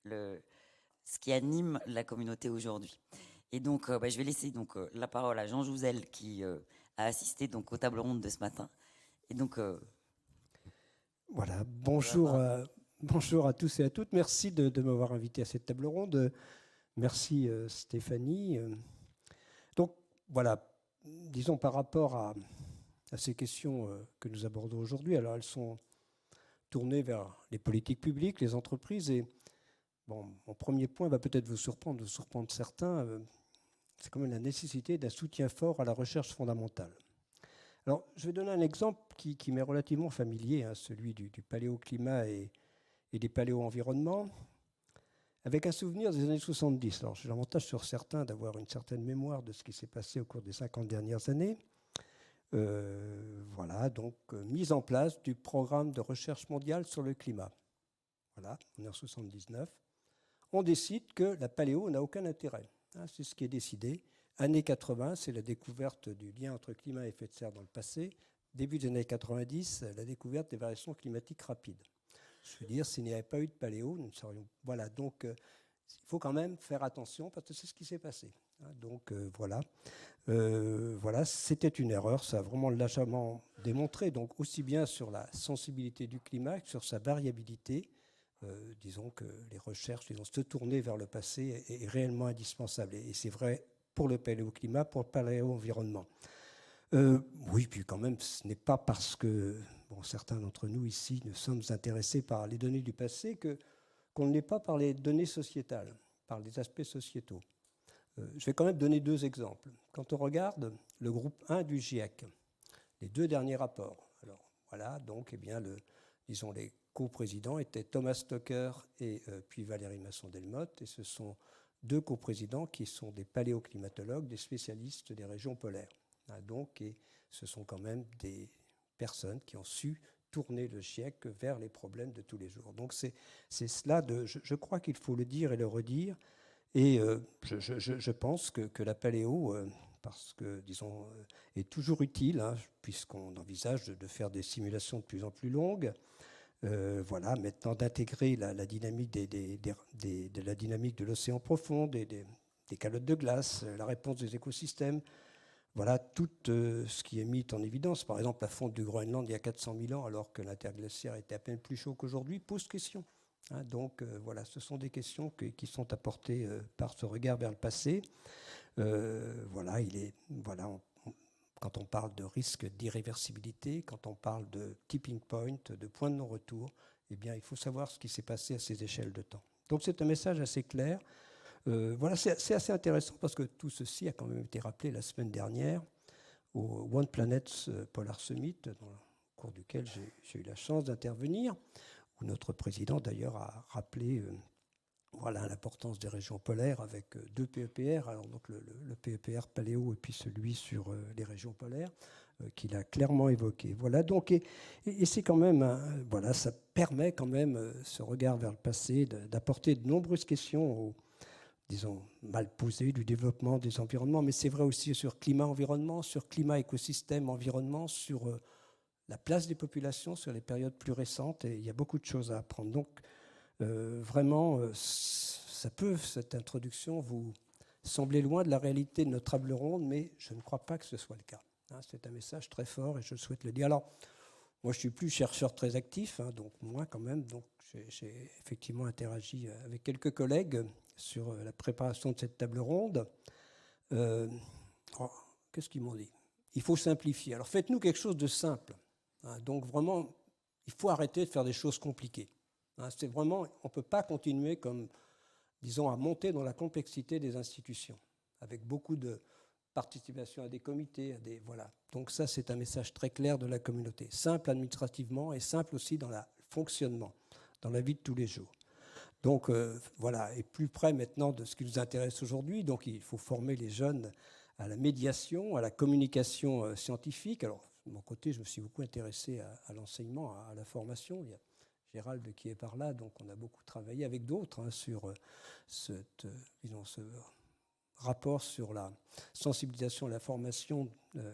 ce qui anime la communauté aujourd'hui. Et donc, je vais laisser la parole à Jean Jouzel qui a assisté donc aux tables rondes de ce matin. Et donc, voilà, bonjour, bonjour à tous et à toutes. Merci de m'avoir invité à cette table ronde. Merci Stéphanie. Donc voilà, disons par rapport à ces questions que nous abordons aujourd'hui, alors elles sont tournées vers les politiques publiques, les entreprises. Et bon, mon premier point va peut-être vous surprendre certains. C'est quand même la nécessité d'un soutien fort à la recherche fondamentale. Alors, je vais donner un exemple qui m'est relativement familier, celui du paléoclimat et des paléo-environnements, avec un souvenir des années 70. Alors, j'ai l'avantage sur certains d'avoir une certaine mémoire de ce qui s'est passé au cours des 50 dernières années. Voilà, donc mise en place du programme de recherche mondiale sur le climat. Voilà, en 1979. On décide que la paléo n'a aucun intérêt. C'est ce qui est décidé. Années 80, c'est la découverte du lien entre climat et effet de serre dans le passé. Début des années 90, la découverte des variations climatiques rapides. Je veux dire, s'il n'y avait pas eu de paléo, nous ne serions... Voilà, donc il faut quand même faire attention parce que c'est ce qui s'est passé. Donc voilà. Voilà, c'était une erreur, ça a vraiment largement démontré, donc aussi bien sur la sensibilité du climat que sur sa variabilité. Disons que les recherches, se tourner vers le passé est réellement indispensable. Et c'est vrai pour le paléoclimat, pour le paléo-environnement. Oui, puis quand même, ce n'est pas parce que certains d'entre nous ici ne sommes intéressés par les données du passé qu'on ne l'est pas par les données sociétales, par les aspects sociétaux. Je vais quand même donner 2 exemples. Quand on regarde le groupe 1 du GIEC, les 2 derniers rapports, alors voilà, donc les co-présidents étaient Thomas Stocker et puis Valérie Masson-Delmotte, et ce sont 2 co-présidents qui sont des paléoclimatologues, des spécialistes des régions polaires. Donc, et ce sont quand même des personnes qui ont su tourner le GIEC vers les problèmes de tous les jours. Donc c'est cela, je crois qu'il faut le dire et le redire, et je pense que la paléo, parce que, disons, est toujours utile, hein, puisqu'on envisage de faire des simulations de plus en plus longues. Voilà, maintenant d'intégrer la dynamique de la dynamique de l'océan profond, des calottes de glace, la réponse des écosystèmes. Voilà tout ce qui est mis en évidence. Par exemple, la fonte du Groenland il y a 400 000 ans, alors que l'interglaciaire était à peine plus chaud qu'aujourd'hui, pose question. Hein, donc voilà, ce sont des questions qui sont apportées par ce regard vers le passé. Voilà, quand on parle de risque d'irréversibilité, quand on parle de tipping point, de point de non-retour, eh bien, il faut savoir ce qui s'est passé à ces échelles de temps. Donc c'est un message assez clair. Voilà, c'est assez intéressant parce que tout ceci a quand même été rappelé la semaine dernière au One Planet Polar Summit, au cours duquel j'ai eu la chance d'intervenir, où notre président d'ailleurs a rappelé voilà, l'importance des régions polaires avec 2 PEPR, alors donc le PEPR paléo et puis celui sur les régions polaires, qu'il a clairement évoqué. Voilà, donc, et c'est quand même, voilà, ça permet quand même, ce regard vers le passé, d'apporter de nombreuses questions disons, mal posées du développement des environnements, mais c'est vrai aussi sur climat-environnement, sur climat-écosystème-environnement, sur la place des populations, sur les périodes plus récentes, et il y a beaucoup de choses à apprendre. Donc, vraiment, ça peut, cette introduction, vous sembler loin de la réalité de notre table ronde, mais je ne crois pas que ce soit le cas. Hein, c'est un message très fort et je souhaite le dire. Alors, moi, je ne suis plus chercheur très actif, hein, donc moi quand même, donc j'ai effectivement interagi avec quelques collègues sur la préparation de cette table ronde. Qu'est-ce qu'ils m'ont dit? Il faut simplifier. Alors, faites-nous quelque chose de simple. Hein, donc, vraiment, il faut arrêter de faire des choses compliquées. C'est vraiment, on ne peut pas continuer comme, disons, à monter dans la complexité des institutions, avec beaucoup de participation à des comités, voilà. Donc ça, c'est un message très clair de la communauté, simple administrativement et simple aussi dans le fonctionnement, dans la vie de tous les jours. Donc voilà, et plus près maintenant de ce qui nous intéresse aujourd'hui, donc il faut former les jeunes à la médiation, à la communication scientifique. Alors, de mon côté, je me suis beaucoup intéressé à l'enseignement, à la formation. Il y a Gérald qui est par là, donc on a beaucoup travaillé avec d'autres hein, sur ce rapport sur la sensibilisation à la formation,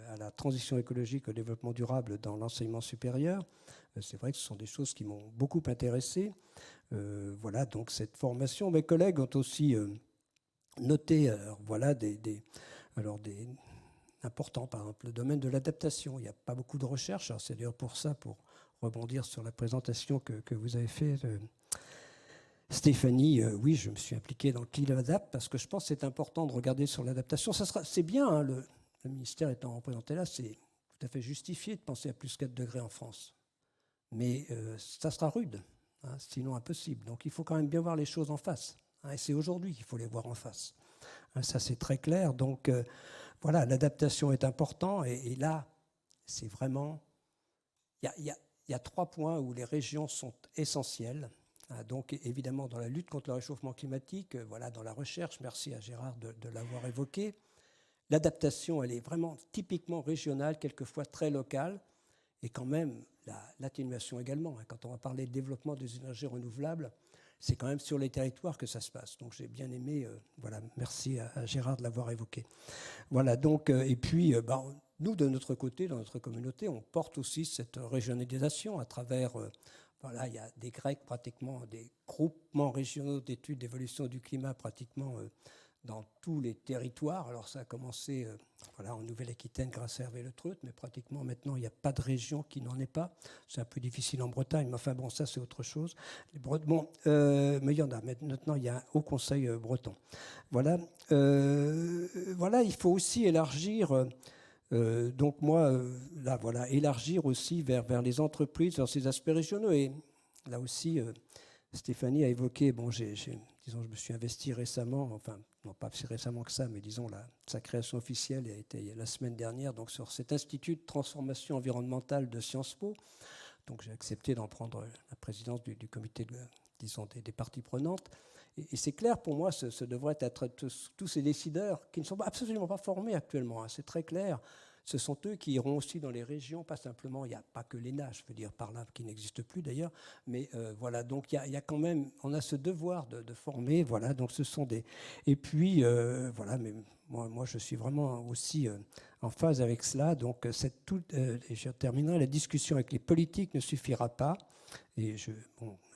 à la transition écologique, au développement durable dans l'enseignement supérieur. C'est vrai que ce sont des choses qui m'ont beaucoup intéressé. Voilà, donc cette formation. Mes collègues ont aussi noté voilà, importants, par exemple, le domaine de l'adaptation. Il n'y a pas beaucoup de recherche. C'est d'ailleurs pour ça, pour rebondir sur la présentation que vous avez faite, Stéphanie, oui, je me suis impliqué dans le ClimaDapt parce que je pense que c'est important de regarder sur l'adaptation. C'est bien, hein, le ministère étant représenté là, c'est tout à fait justifié de penser à plus 4 degrés en France. Mais ça sera rude, hein, sinon impossible. Donc il faut quand même bien voir les choses en face. Hein, et c'est aujourd'hui qu'il faut les voir en face. Hein, ça, c'est très clair. Donc voilà, l'adaptation est important. Et là, c'est vraiment... Il y a 3 points où les régions sont essentielles. Donc évidemment dans la lutte contre le réchauffement climatique, voilà, dans la recherche, merci à Gérard de l'avoir évoqué. L'adaptation, elle est vraiment typiquement régionale, quelquefois très locale, et quand même l'atténuation également. Quand on va parler de développement des énergies renouvelables, c'est quand même sur les territoires que ça se passe. Donc j'ai bien aimé, voilà, merci à Gérard de l'avoir évoqué. Voilà, donc, et puis nous de notre côté, dans notre communauté, on porte aussi cette régionalisation à travers... Voilà, il y a des GREC pratiquement, des groupements régionaux d'études d'évolution du climat pratiquement dans tous les territoires. Alors ça a commencé voilà, en Nouvelle-Aquitaine grâce à Hervé Le Treut, mais pratiquement maintenant il n'y a pas de région qui n'en est pas. C'est un peu difficile en Bretagne, mais enfin bon, ça c'est autre chose. Bon, mais il y en a. Maintenant il y a un haut conseil breton. Voilà, voilà, il faut aussi élargir... donc moi, là, voilà, élargir aussi vers les entreprises, vers ces aspects régionaux. Et là aussi, Stéphanie a évoqué, bon, disons, je me suis investi récemment, enfin, non pas si récemment que ça, mais disons, sa création officielle a été la semaine dernière, donc sur cet institut de transformation environnementale de Sciences Po. Donc j'ai accepté d'en prendre la présidence du comité, disons, des parties prenantes. Et c'est clair, pour moi, ce devrait être tous ces décideurs qui ne sont absolument pas formés actuellement. Hein, c'est très clair. Ce sont eux qui iront aussi dans les régions, pas simplement, il n'y a pas que l'ENA, je veux dire par là, qui n'existe plus d'ailleurs, mais voilà, donc il y a quand même, on a ce devoir de former, voilà, donc ce sont des... Et puis, voilà, mais moi je suis vraiment aussi en phase avec cela, donc et je terminerai, la discussion avec les politiques ne suffira pas, et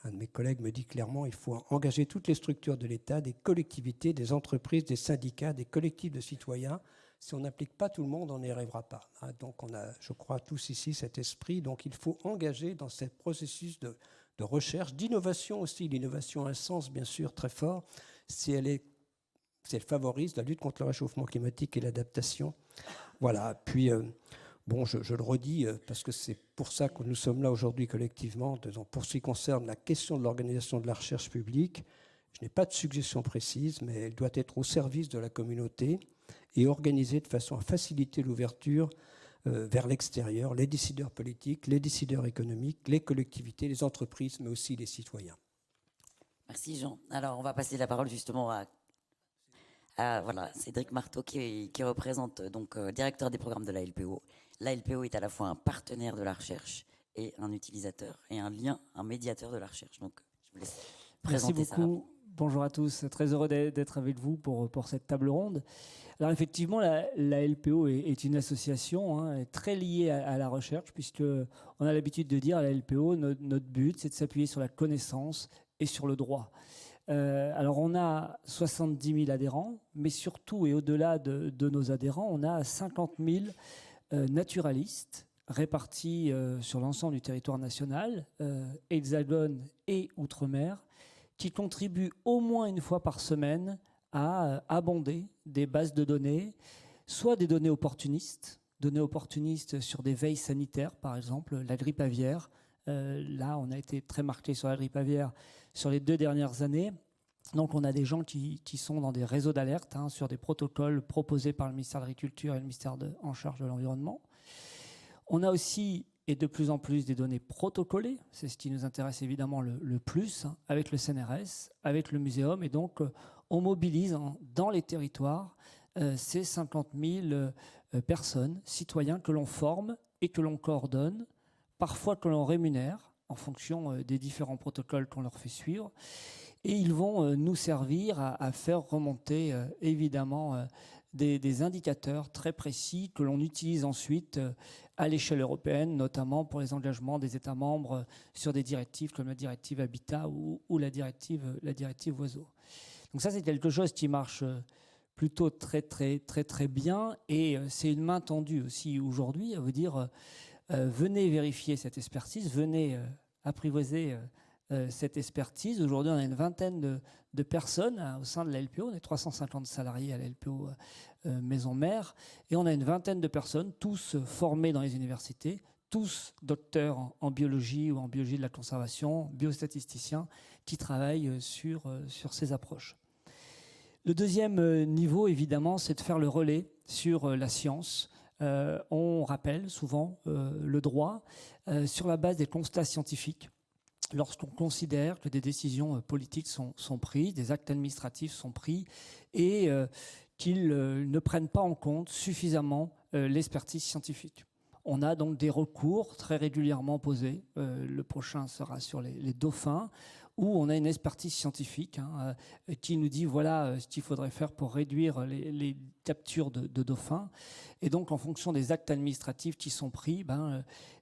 un de mes collègues me dit clairement, il faut engager toutes les structures de l'État, des collectivités, des entreprises, des syndicats, des collectifs de citoyens. Si on n'implique pas tout le monde, on n'y arrivera pas. Donc on a, je crois, tous ici cet esprit. Donc il faut engager dans ce processus de recherche, d'innovation aussi. L'innovation a un sens, bien sûr, très fort, si elle favorise la lutte contre le réchauffement climatique et l'adaptation. Voilà, puis... je le redis, parce que c'est pour ça que nous sommes là aujourd'hui collectivement. Pour ce qui concerne la question de l'organisation de la recherche publique, je n'ai pas de suggestion précise, mais elle doit être au service de la communauté et organisée de façon à faciliter l'ouverture vers l'extérieur, les décideurs politiques, les décideurs économiques, les collectivités, les entreprises, mais aussi les citoyens. Merci Jean. Alors on va passer la parole justement à voilà, Cédric Marteau qui représente donc directeur des programmes de la LPO. La LPO est à la fois un partenaire de la recherche et un utilisateur et un médiateur de la recherche. Donc je vous laisse présenter ça. Merci beaucoup. Bonjour à tous. Très heureux d'être avec vous pour cette table ronde. Alors effectivement, la LPO est une association très liée à la recherche, puisqu'on a l'habitude de dire à la LPO, notre but, c'est de s'appuyer sur la connaissance et sur le droit. Alors on a 70 000 adhérents, mais surtout et au-delà de nos adhérents, on a 50 000 naturalistes répartis sur l'ensemble du territoire national, hexagone et outre-mer, qui contribuent au moins une fois par semaine à abonder des bases de données, soit des données opportunistes sur des veilles sanitaires, par exemple la grippe aviaire. Là, on a été très marqué sur la grippe aviaire sur les 2 dernières années. Donc, on a des gens qui sont dans des réseaux d'alerte sur des protocoles proposés par le ministère de l'Agriculture et le ministère en charge de l'Environnement. On a aussi, et de plus en plus, des données protocolées. C'est ce qui nous intéresse évidemment le plus, avec le CNRS, avec le muséum. Et donc, on mobilise dans les territoires ces 50 000 personnes, citoyens que l'on forme et que l'on coordonne, parfois que l'on rémunère en fonction des différents protocoles qu'on leur fait suivre. Et ils vont nous servir à faire remonter évidemment des indicateurs très précis que l'on utilise ensuite à l'échelle européenne, notamment pour les engagements des États membres sur des directives comme la directive Habitat ou la directive Oiseaux. Donc ça, c'est quelque chose qui marche plutôt très bien, et c'est une main tendue aussi aujourd'hui à vous dire venez vérifier cette expertise, venez apprivoiser cette expertise. Aujourd'hui, on a une vingtaine de personnes au sein de la LPO. On est 350 salariés à la LPO Maison Mère. Et on a une vingtaine de personnes, tous formés dans les universités, tous docteurs en biologie ou en biologie de la conservation, biostatisticiens, qui travaillent sur ces approches. Le deuxième niveau, évidemment, c'est de faire le relais sur la science. On rappelle souvent le droit sur la base des constats scientifiques. Lorsqu'on considère que des décisions politiques sont prises, des actes administratifs sont pris et qu'ils ne prennent pas en compte suffisamment l'expertise scientifique. On a donc des recours très régulièrement posés. Le prochain sera sur les dauphins, où on a une expertise scientifique qui nous dit voilà ce qu'il faudrait faire pour réduire les captures de dauphins. Et donc, en fonction des actes administratifs qui sont pris,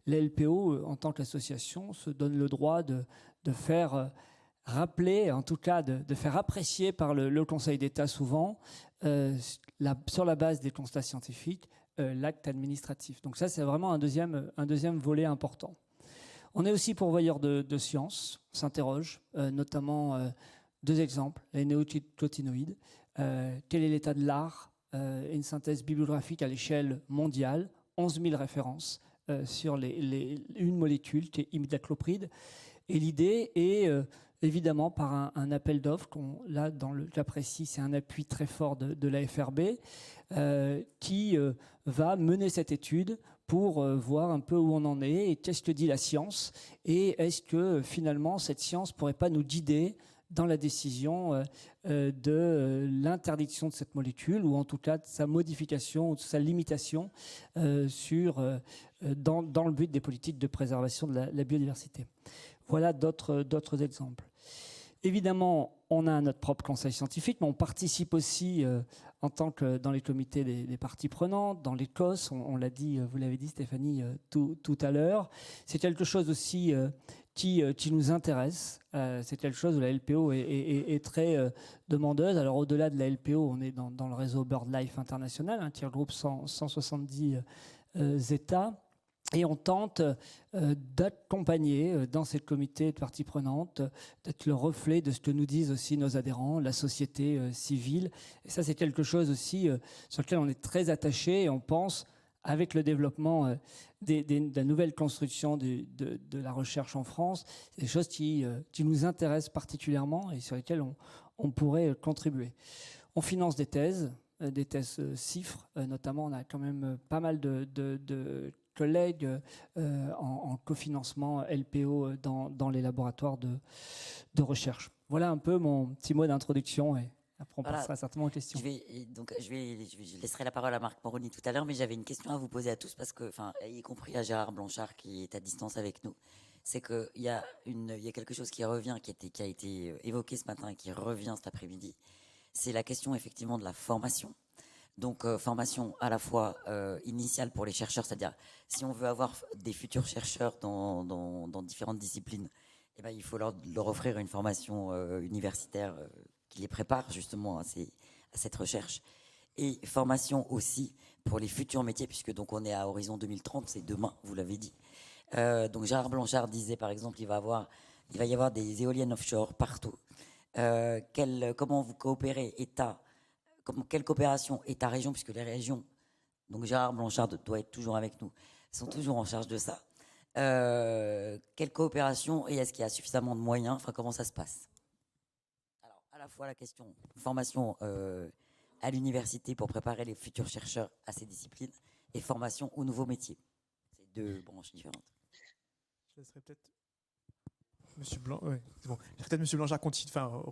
la LPO, en tant qu'association, se donne le droit de faire rappeler, en tout cas de faire apprécier par le Conseil d'État souvent, sur la base des constats scientifiques, l'acte administratif. Donc ça, c'est vraiment un deuxième volet important. On est aussi pourvoyeur de sciences, on s'interroge, notamment 2 exemples, les néonicotinoïdes. Quel est l'état de l'art? Une synthèse bibliographique à l'échelle mondiale, 11 000 références sur une molécule qui est imidaclopride. Et l'idée est évidemment par un appel d'offres, là dans le cas précis c'est un appui très fort de la FRB, qui va mener cette étude pour voir un peu où on en est et qu'est-ce que dit la science, et est-ce que finalement cette science ne pourrait pas nous guider dans la décision de l'interdiction de cette molécule, ou en tout cas de sa modification ou de sa limitation dans le but des politiques de préservation de la biodiversité. Voilà d'autres exemples. Évidemment, on a notre propre conseil scientifique, mais on participe aussi en tant que dans les comités des parties prenantes, dans les COS, on l'a dit, vous l'avez dit Stéphanie tout à l'heure. C'est quelque chose aussi qui nous intéresse. C'est quelque chose où la LPO est très demandeuse. Alors au-delà de la LPO, on est dans le réseau BirdLife International, qui regroupe 170 États. Et on tente d'accompagner dans ces comités de parties prenantes, d'être le reflet de ce que nous disent aussi nos adhérents, la société civile. Et ça, c'est quelque chose aussi sur lequel on est très attaché, et on pense, avec le développement de la nouvelle construction de la recherche en France, c'est des choses qui nous intéressent particulièrement et sur lesquelles on pourrait contribuer. On finance des thèses CIFRE, notamment. On a quand même pas mal de collègues en cofinancement LPO dans les laboratoires de recherche. Voilà un peu mon petit mot d'introduction, et après on passera certainement aux questions. Je laisserai la parole à Marc Moroni tout à l'heure, mais j'avais une question à vous poser à tous, parce que, y compris à Gérard Blanchard qui est à distance avec nous. C'est qu'il y a quelque chose qui revient, qui a été évoqué ce matin et qui revient cet après-midi. C'est la question effectivement de la formation. Donc formation à la fois initiale pour les chercheurs, c'est-à-dire si on veut avoir des futurs chercheurs dans différentes disciplines, eh ben, il faut leur offrir une formation universitaire qui les prépare justement à cette recherche. Et formation aussi pour les futurs métiers, puisque donc on est à horizon 2030, c'est demain, vous l'avez dit. Donc Gérard Blanchard disait par exemple il va y avoir des éoliennes offshore partout. Comment vous coopérez État? Quelle coopération État-région, puisque les régions, donc Gérard Blanchard doit être toujours avec nous, sont toujours en charge de ça. Quelle coopération, et est-ce qu'il y a suffisamment de moyens? Comment ça se passe? Alors, à la fois la question formation à l'université pour préparer les futurs chercheurs à ces disciplines, et formation aux nouveaux métiers. C'est deux branches différentes. Je laisserai peut-être Monsieur Blanc, ouais, c'est bon. Peut-être Monsieur Blanchard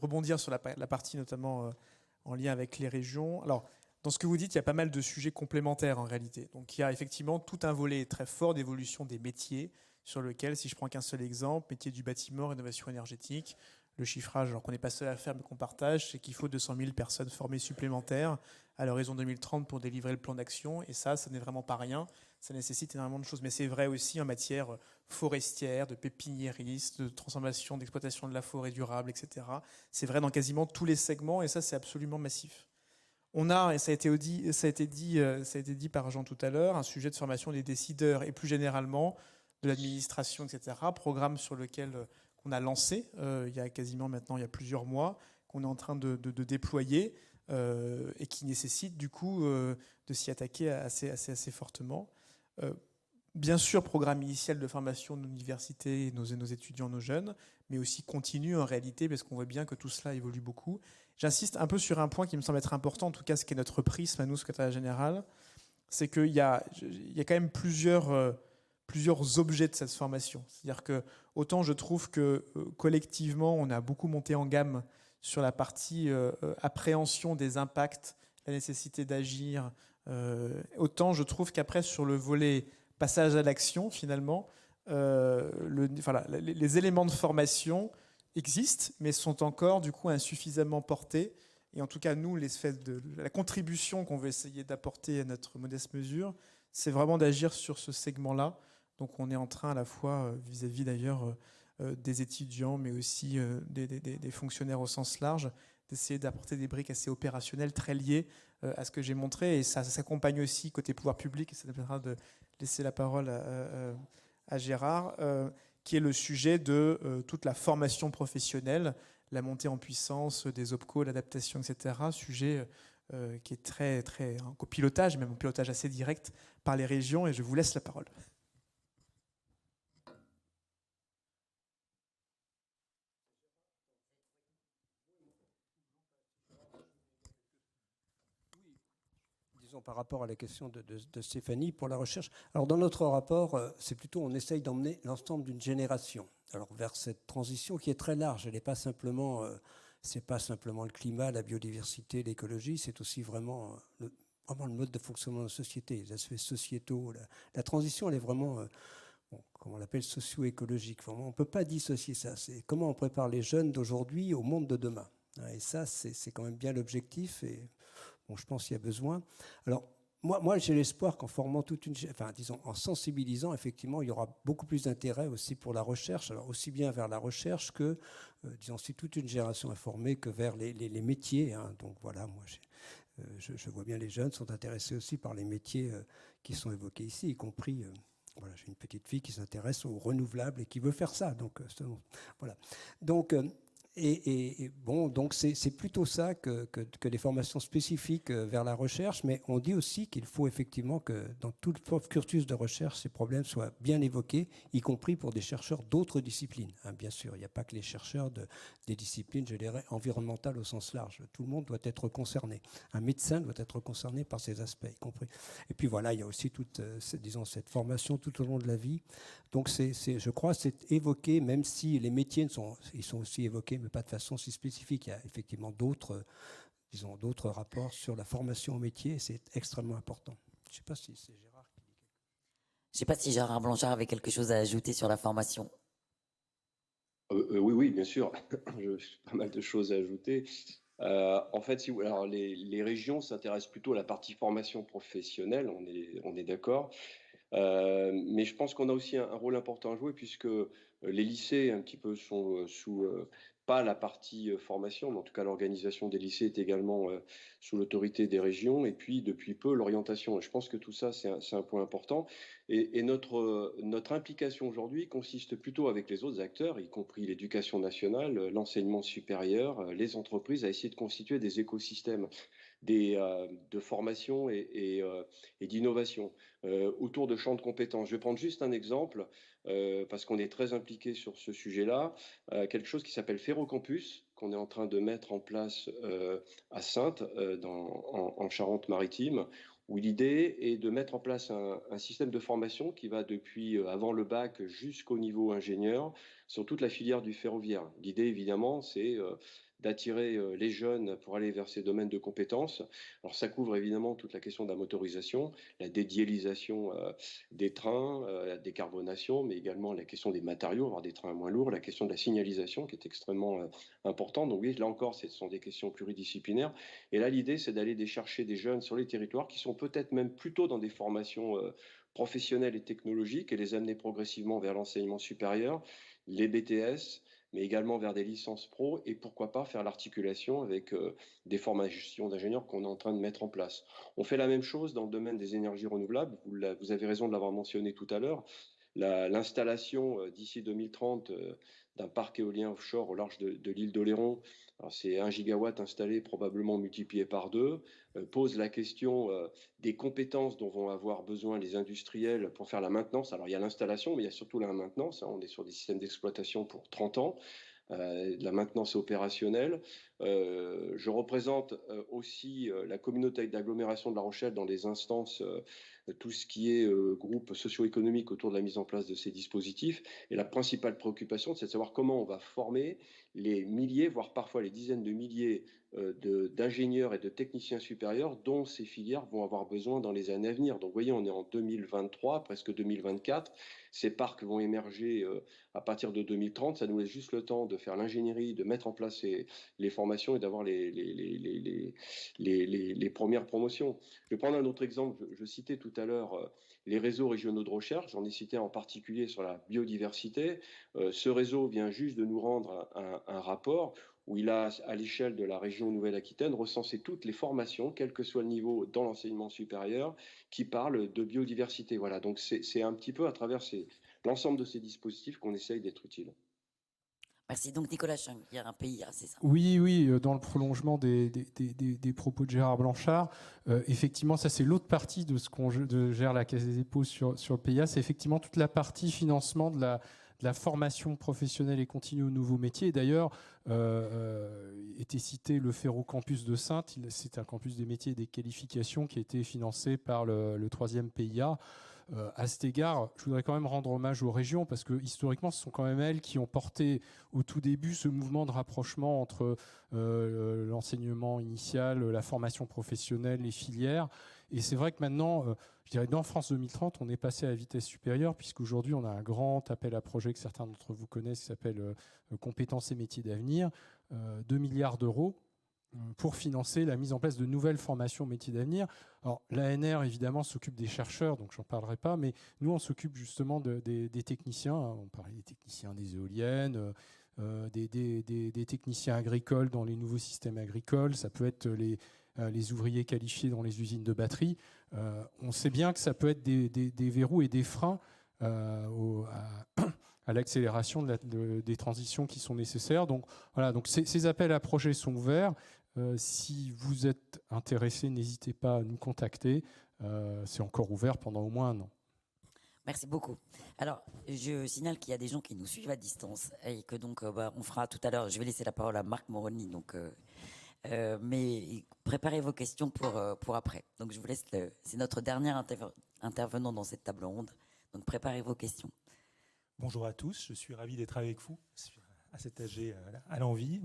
rebondir sur la partie notamment en lien avec les régions. Alors, dans ce que vous dites, il y a pas mal de sujets complémentaires en réalité. Donc, il y a effectivement tout un volet très fort d'évolution des métiers sur lequel, si je prends qu'un seul exemple, métier du bâtiment, rénovation énergétique, le chiffrage, alors qu'on n'est pas seul à le faire mais qu'on partage, c'est qu'il faut 200 000 personnes formées supplémentaires à l'horizon 2030 pour délivrer le plan d'action. Et ça n'est vraiment pas rien. Ça nécessite énormément de choses. Mais c'est vrai aussi en matière forestière, de pépiniériste, de transformation, d'exploitation de la forêt durable, etc. C'est vrai dans quasiment tous les segments, et ça, c'est absolument massif. On a, et ça a été dit par Jean tout à l'heure, un sujet de formation des décideurs et plus généralement de l'administration, etc. Programme sur lequel qu'on a lancé il y a plusieurs mois, qu'on est en train de déployer et qui nécessite du coup de s'y attaquer assez fortement. Bien sûr, programme initial de formation de l'université, nos étudiants, nos jeunes, mais aussi continu en réalité, parce qu'on voit bien que tout cela évolue beaucoup. J'insiste un peu sur un point qui me semble être important, en tout cas ce qui est notre prisme à nous, secrétaire général, c'est qu'il y a quand même plusieurs objets de cette formation. C'est-à-dire que autant je trouve que collectivement, on a beaucoup monté en gamme sur la partie appréhension des impacts, la nécessité d'agir, autant je trouve qu'après, sur le volet passage à l'action, finalement, les éléments de formation existent, mais sont encore du coup insuffisamment portés. Et en tout cas, nous, la contribution qu'on veut essayer d'apporter à notre modeste mesure, c'est vraiment d'agir sur ce segment-là. Donc on est en train à la fois, vis-à-vis d'ailleurs des étudiants, mais aussi des fonctionnaires au sens large, d'essayer d'apporter des briques assez opérationnelles, très liées à ce que j'ai montré. Et ça s'accompagne aussi côté pouvoir public, et ça permettra de laisser la parole à Gérard, qui est le sujet de toute la formation professionnelle, la montée en puissance des OPCO, l'adaptation, etc. Sujet qui est très, très au pilotage, même au pilotage assez direct par les régions. Et je vous laisse la parole. Par rapport à la question de Stéphanie pour la recherche. Alors dans notre rapport, c'est plutôt on essaye d'emmener l'ensemble d'une génération. vers cette transition qui est très large. Elle n'est pas simplement, c'est pas simplement le climat, la biodiversité, l'écologie, c'est aussi vraiment le mode de fonctionnement de la société, les aspects sociétaux. La transition, elle est vraiment, comment on l'appelle, socio-écologique. Vraiment, on ne peut pas dissocier ça. C'est comment on prépare les jeunes d'aujourd'hui au monde de demain. Et ça, c'est quand même bien l'objectif. Et bon, je pense qu'il y a besoin. Alors, moi, j'ai l'espoir qu'en formant en sensibilisant, effectivement, il y aura beaucoup plus d'intérêt aussi pour la recherche. Alors, aussi bien vers la recherche que, si toute une génération est formée, que vers les métiers. Hein. Donc voilà, moi, je vois bien les jeunes sont intéressés aussi par les métiers qui sont évoqués ici, y compris. Voilà, j'ai une petite fille qui s'intéresse aux renouvelables et qui veut faire ça. Donc, voilà. Donc, donc c'est plutôt ça que des formations spécifiques vers la recherche, mais on dit aussi qu'il faut effectivement que dans tout le cursus de recherche, ces problèmes soient bien évoqués, y compris pour des chercheurs d'autres disciplines. Hein, bien sûr, il n'y a pas que les chercheurs des disciplines, je dirais, environnementales au sens large. Tout le monde doit être concerné. Un médecin doit être concerné par ces aspects, y compris. Et puis voilà, il y a aussi toute, cette formation tout au long de la vie. Donc, je crois, c'est évoqué, même si les métiers ils sont aussi évoqués, mais pas de façon si spécifique. Il y a effectivement d'autres rapports sur la formation au métier, et c'est extrêmement important. Je ne sais pas si c'est Gérard qui dit quelque chose. Je ne sais pas si Gérard Blanchard avait quelque chose à ajouter sur la formation. Oui, bien sûr. J'ai pas mal de choses à ajouter. En fait, alors les régions s'intéressent plutôt à la partie formation professionnelle, on est d'accord. Mais je pense qu'on a aussi un rôle important à jouer puisque les lycées un petit peu sont sous pas la partie formation, mais en tout cas l'organisation des lycées est également sous l'autorité des régions et puis depuis peu l'orientation. Et je pense que tout ça c'est un point important. Et notre implication aujourd'hui consiste plutôt avec les autres acteurs, y compris l'éducation nationale, l'enseignement supérieur, les entreprises, à essayer de constituer des écosystèmes de formation et d'innovation autour de champs de compétences. Je vais prendre juste un exemple, parce qu'on est très impliqué sur ce sujet-là, quelque chose qui s'appelle Ferrocampus, qu'on est en train de mettre en place à Saintes, en Charente-Maritime, où l'idée est de mettre en place un système de formation qui va depuis avant le bac jusqu'au niveau ingénieur sur toute la filière du ferroviaire. L'idée, évidemment, c'est d'attirer les jeunes pour aller vers ces domaines de compétences. Alors ça couvre évidemment toute la question de la motorisation, la dédiélisation des trains, la décarbonation, mais également la question des matériaux, avoir des trains moins lourds, la question de la signalisation qui est extrêmement importante. Donc oui, là encore, ce sont des questions pluridisciplinaires. Et là, l'idée, c'est d'aller chercher des jeunes sur les territoires qui sont peut-être même plutôt dans des formations professionnelles et technologiques et les amener progressivement vers l'enseignement supérieur, les BTS, mais également vers des licences pro et pourquoi pas faire l'articulation avec des formations d'ingénieurs qu'on est en train de mettre en place. On fait la même chose dans le domaine des énergies renouvelables. Vous avez raison de l'avoir mentionné tout à l'heure. L'installation d'ici 2030 d'un parc éolien offshore au large de l'île d'Oléron, c'est 1 gigawatt installé, probablement multiplié par 2, pose la question des compétences dont vont avoir besoin les industriels pour faire la maintenance. Alors il y a l'installation, mais il y a surtout la maintenance. On est sur des systèmes d'exploitation pour 30 ans. De la maintenance opérationnelle. Je représente aussi la communauté d'agglomération de La Rochelle dans les instances, tout ce qui est groupe socio-économique autour de la mise en place de ces dispositifs. Et la principale préoccupation, c'est de savoir comment on va former les milliers, voire parfois les dizaines de milliers d'ingénieurs et de techniciens supérieurs dont ces filières vont avoir besoin dans les années à venir. Donc vous voyez, on est en 2023, presque 2024. Ces parcs vont émerger à partir de 2030. Ça nous laisse juste le temps de faire l'ingénierie, de mettre en place les formations et d'avoir les premières promotions. Je vais prendre un autre exemple. Je citais tout à l'heure les réseaux régionaux de recherche. J'en ai cité en particulier sur la biodiversité. Ce réseau vient juste de nous rendre un rapport où il a, à l'échelle de la région Nouvelle-Aquitaine, recensé toutes les formations, quel que soit le niveau dans l'enseignement supérieur, qui parlent de biodiversité. Voilà, donc c'est un petit peu à travers l'ensemble de ces dispositifs qu'on essaye d'être utile. Merci. Donc Nicolas Chung, il y a un PIA, c'est ça? Oui, dans le prolongement des propos de Gérard Blanchard, effectivement, ça c'est l'autre partie de ce qu'on gère la Caisse des dépôts sur le PIA, c'est effectivement toute la partie financement de la formation professionnelle et continue aux nouveaux métiers. Et d'ailleurs, était cité le Ferrocampus de Saintes. C'est un campus des métiers et des qualifications qui a été financé par le 3e PIA. À cet égard, je voudrais quand même rendre hommage aux régions parce que historiquement, ce sont quand même elles qui ont porté au tout début ce mouvement de rapprochement entre l'enseignement initial, la formation professionnelle, les filières. Et c'est vrai que maintenant, je dirais dans France 2030, on est passé à la vitesse supérieure puisqu'aujourd'hui, on a un grand appel à projet que certains d'entre vous connaissent qui s'appelle Compétences et métiers d'avenir, 2 milliards d'euros pour financer la mise en place de nouvelles formations métiers d'avenir. Alors, l'ANR, évidemment, s'occupe des chercheurs, donc j'en parlerai pas, mais nous, on s'occupe justement des techniciens. On parlait des techniciens des éoliennes, des techniciens agricoles dans les nouveaux systèmes agricoles. Ça peut être les ouvriers qualifiés dans les usines de batterie. On sait bien que ça peut être des verrous et des freins à l'accélération des transitions qui sont nécessaires. Donc, voilà, donc ces appels à projets sont ouverts. Si vous êtes intéressé, n'hésitez pas à nous contacter. C'est encore ouvert pendant au moins 1 an. Merci beaucoup. Alors, je signale qu'il y a des gens qui nous suivent à distance et que donc on fera tout à l'heure. Je vais laisser la parole à Marc Moroni. Donc, mais préparez vos questions pour après. Donc, je vous laisse. C'est notre dernier intervenant dans cette table ronde. Donc, préparez vos questions. Bonjour à tous. Je suis ravi d'être avec vous à cet AG à l'envie.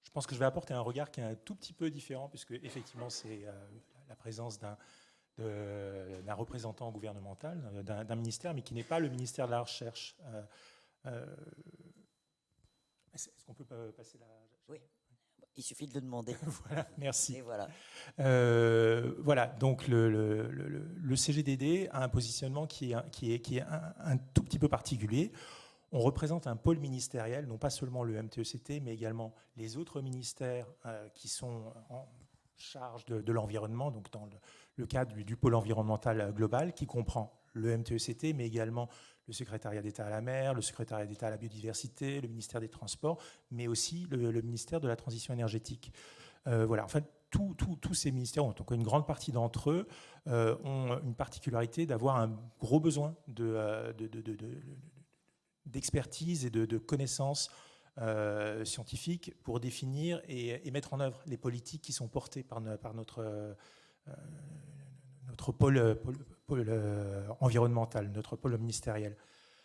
Je pense que je vais apporter un regard qui est un tout petit peu différent, puisque effectivement c'est la présence d'un représentant gouvernemental, d'un ministère, mais qui n'est pas le ministère de la Recherche. Est-ce qu'on peut passer la... Oui, il suffit de le demander. Voilà, merci. Et voilà. Voilà, donc le CGDD a un positionnement qui est un tout petit peu particulier. On représente un pôle ministériel, non pas seulement le MTECT, mais également les autres ministères qui sont en charge de l'environnement, donc dans le cadre du pôle environnemental global, qui comprend le MTECT, mais également le secrétariat d'État à la mer, le secrétariat d'État à la biodiversité, le ministère des Transports, mais aussi le ministère de la Transition énergétique. Voilà, en fait, tous ces ministères, en tout cas une grande partie d'entre eux, ont une particularité d'avoir un gros besoin d'expertise et de connaissances scientifiques pour définir et mettre en œuvre les politiques qui sont portées par notre pôle environnemental, notre pôle ministériel.